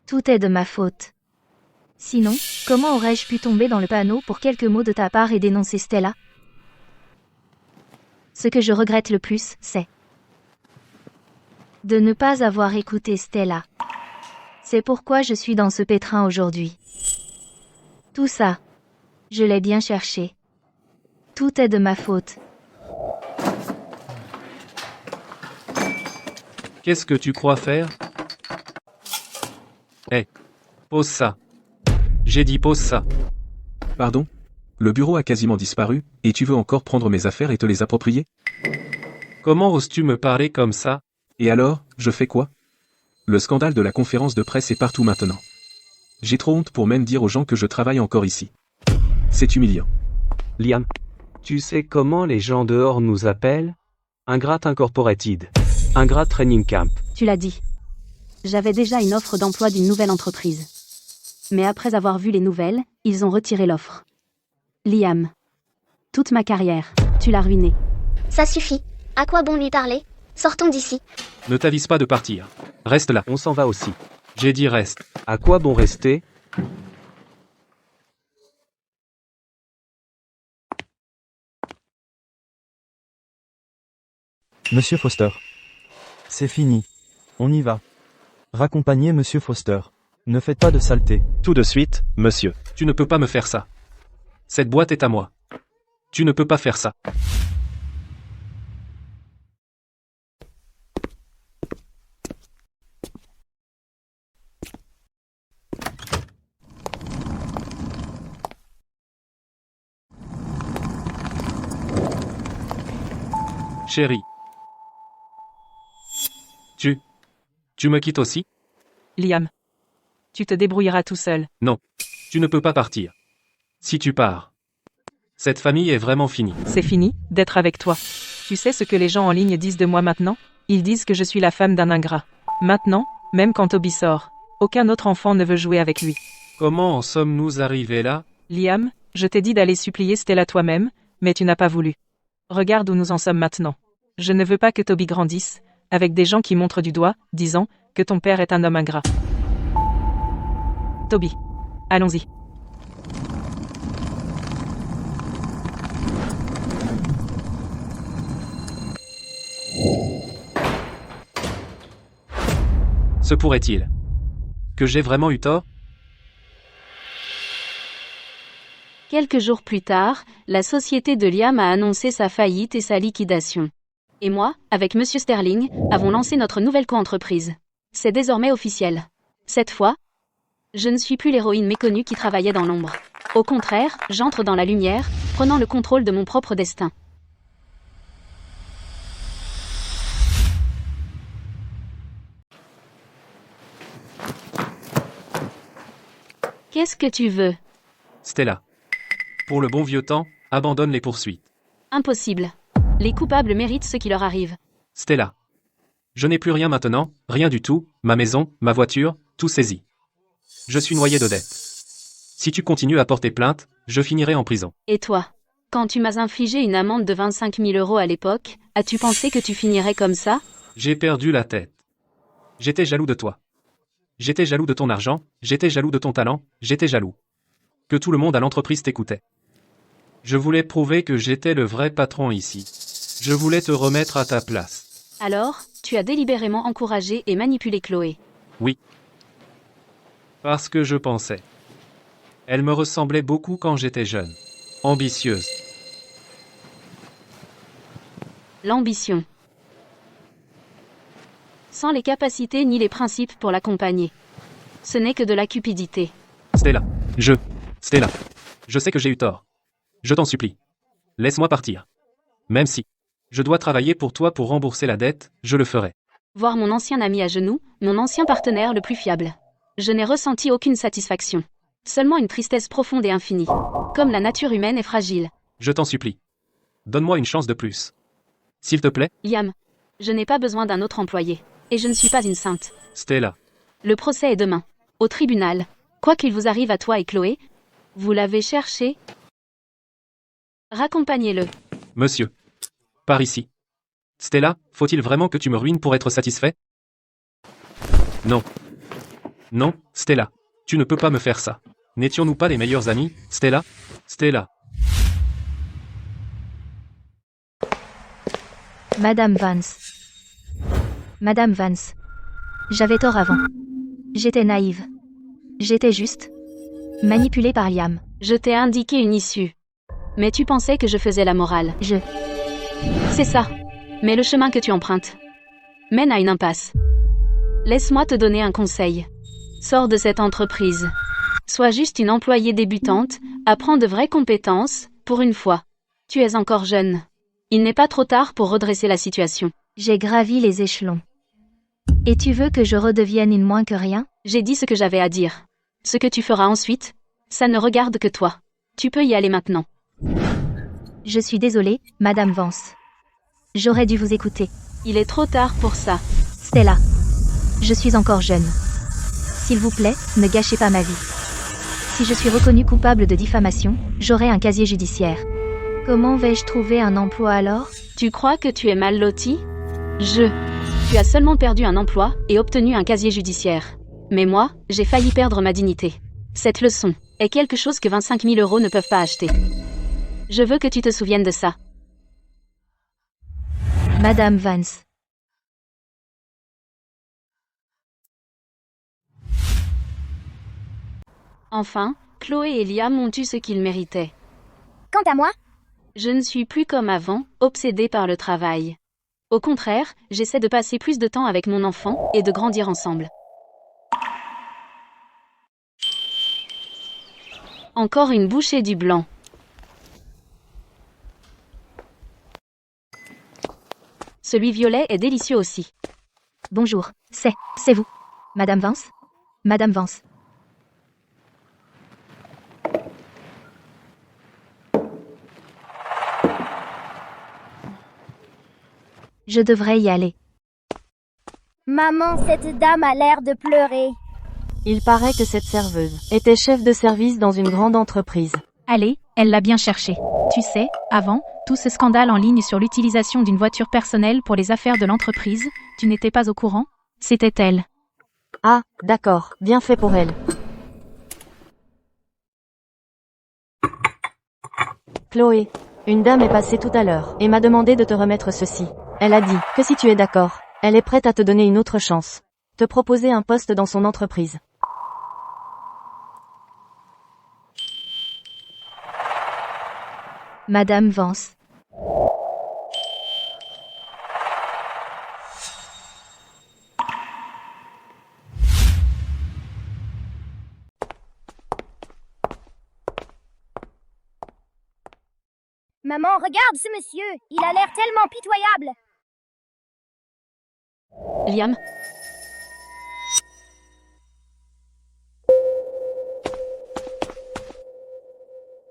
Tout est de ma faute. Sinon, comment aurais-je pu tomber dans le panneau pour quelques mots de ta part et dénoncer Stella? Ce que je regrette le plus, c'est de ne pas avoir écouté Stella. C'est pourquoi je suis dans ce pétrin aujourd'hui. Tout ça, je l'ai bien cherché. Tout est de ma faute. Qu'est-ce que tu crois faire? Hé, pose ça. J'ai dit pose ça. Pardon? Le bureau a quasiment disparu, et tu veux encore prendre mes affaires et te les approprier? Comment oses-tu me parler comme ça? Et alors, je fais quoi? Le scandale de la conférence de presse est partout maintenant. J'ai trop honte pour même dire aux gens que je travaille encore ici. C'est humiliant. Liam, tu sais comment les gens dehors nous appellent? Ingrat Incorporated. Ingrat Training Camp. Tu l'as dit. J'avais déjà une offre d'emploi d'une nouvelle entreprise. Mais après avoir vu les nouvelles, ils ont retiré l'offre. Liam. Toute ma carrière, tu l'as ruinée. Ça suffit. À quoi bon lui parler? Sortons d'ici. Ne t'avise pas de partir. Reste là. On s'en va aussi. J'ai dit reste. À quoi bon rester? Monsieur Foster. C'est fini. On y va. Raccompagnez Monsieur Foster. Ne faites pas de saleté. Tout de suite, monsieur. Tu ne peux pas me faire ça. Cette boîte est à moi. Tu ne peux pas faire ça. Chérie. Tu me quittes aussi? Liam. Tu te débrouilleras tout seul. Non. Tu ne peux pas partir. Si tu pars, cette famille est vraiment finie. C'est fini, d'être avec toi. Tu sais ce que les gens en ligne disent de moi maintenant? Ils disent que je suis la femme d'un ingrat. Maintenant, même quand Toby sort, aucun autre enfant ne veut jouer avec lui. Comment en sommes-nous arrivés là? Liam, je t'ai dit d'aller supplier Stella toi-même, mais tu n'as pas voulu. Regarde où nous en sommes maintenant. Je ne veux pas que Toby grandisse, avec des gens qui montrent du doigt, disant que ton père est un homme ingrat. Toby, allons-y. Se pourrait-il que j'ai vraiment eu tort? Quelques jours plus tard, la société de Liam a annoncé sa faillite et sa liquidation. Et moi, avec Monsieur Sterling, avons lancé notre nouvelle coentreprise. C'est désormais officiel. Cette fois, je ne suis plus l'héroïne méconnue qui travaillait dans l'ombre. Au contraire, j'entre dans la lumière, prenant le contrôle de mon propre destin. Qu'est-ce que tu veux? Stella. Pour le bon vieux temps, abandonne les poursuites. Impossible. Les coupables méritent ce qui leur arrive. Stella. Je n'ai plus rien maintenant, rien du tout, ma maison, ma voiture, tout saisi. Je suis noyé de dettes. Si tu continues à porter plainte, je finirai en prison. Et toi? Quand tu m'as infligé une amende de 25 000 € à l'époque, as-tu pensé que tu finirais comme ça? J'ai perdu la tête. J'étais jaloux de toi. J'étais jaloux de ton argent, j'étais jaloux de ton talent, j'étais jaloux. Que tout le monde à l'entreprise t'écoutait. Je voulais prouver que j'étais le vrai patron ici. Je voulais te remettre à ta place. Alors, tu as délibérément encouragé et manipulé Chloé. Oui. Parce que je pensais. Elle me ressemblait beaucoup quand j'étais jeune. Ambitieuse. L'ambition. Sans les capacités ni les principes pour l'accompagner. Ce n'est que de la cupidité. Stella. Stella. Je sais que j'ai eu tort. Je t'en supplie. Laisse-moi partir. Même si je dois travailler pour toi pour rembourser la dette, je le ferai. Voir mon ancien ami à genoux, mon ancien partenaire le plus fiable. Je n'ai ressenti aucune satisfaction. Seulement une tristesse profonde et infinie. Comme la nature humaine est fragile. Je t'en supplie. Donne-moi une chance de plus. S'il te plaît. Liam. Je n'ai pas besoin d'un autre employé. Et je ne suis pas une sainte. Stella. Le procès est demain. Au tribunal. Quoi qu'il vous arrive à toi et Chloé, vous l'avez cherché. Raccompagnez-le. Monsieur. Par ici. Stella, faut-il vraiment que tu me ruines pour être satisfait? Non. Non, Stella. Tu ne peux pas me faire ça. N'étions-nous pas les meilleurs amis, Stella? Stella. Madame Vance. Madame Vance. J'avais tort avant. J'étais naïve. J'étais juste manipulée par Liam. Je t'ai indiqué une issue. Mais tu pensais que je faisais la morale. C'est ça. Mais le chemin que tu empruntes mène à une impasse. Laisse-moi te donner un conseil. Sors de cette entreprise. Sois juste une employée débutante, apprends de vraies compétences, pour une fois. Tu es encore jeune. Il n'est pas trop tard pour redresser la situation. J'ai gravi les échelons. Et tu veux que je redevienne une moins que rien? J'ai dit ce que j'avais à dire. Ce que tu feras ensuite, ça ne regarde que toi. Tu peux y aller maintenant. Je suis désolée, Madame Vance. J'aurais dû vous écouter. Il est trop tard pour ça. Stella. Je suis encore jeune. S'il vous plaît, ne gâchez pas ma vie. Si je suis reconnue coupable de diffamation, j'aurai un casier judiciaire. Comment vais-je trouver un emploi alors? Tu crois que tu es mal loti? Tu as seulement perdu un emploi et obtenu un casier judiciaire. Mais moi, j'ai failli perdre ma dignité. Cette leçon est quelque chose que 25 000 € ne peuvent pas acheter. Je veux que tu te souviennes de ça. Madame Vance. Enfin, Chloé et Liam ont eu ce qu'ils méritaient. Quant à moi, Je ne suis plus comme avant, obsédée par le travail. Au contraire, j'essaie de passer plus de temps avec mon enfant et de grandir ensemble. Encore une bouchée du blanc. Celui violet est délicieux aussi. Bonjour, c'est vous. Madame Vance? Madame Vance. Je devrais y aller. maman, cette dame a l'air de pleurer. Il paraît que cette serveuse était chef de service dans une grande entreprise. Allez, elle l'a bien cherché. Tu sais, avant, tout ce scandale en ligne sur l'utilisation d'une voiture personnelle pour les affaires de l'entreprise, tu n'étais pas au courant? C'était elle. Ah, d'accord, bien fait pour elle. Chloé, une dame est passée tout à l'heure et m'a demandé de te remettre ceci. Elle a dit que si tu es d'accord, elle est prête à te donner une autre chance. Te proposer un poste dans son entreprise. Madame Vance. Maman, regarde ce monsieur, il a l'air tellement pitoyable. Liam?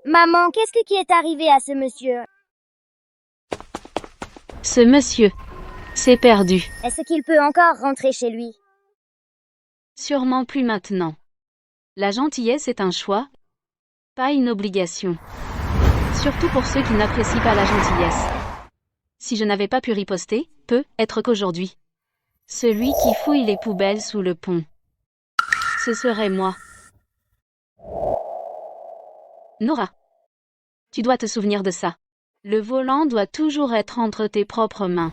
Maman, qu'est-ce qui est arrivé à ce monsieur? Ce monsieur. C'est perdu. Est-ce qu'il peut encore rentrer chez lui? Sûrement plus maintenant. La gentillesse est un choix, pas une obligation. Surtout pour ceux qui n'apprécient pas la gentillesse. Si je n'avais pas pu riposter, peut-être qu'aujourd'hui. Celui qui fouille les poubelles sous le pont. Ce serait moi. Nora. Tu dois te souvenir de ça. Le volant doit toujours être entre tes propres mains.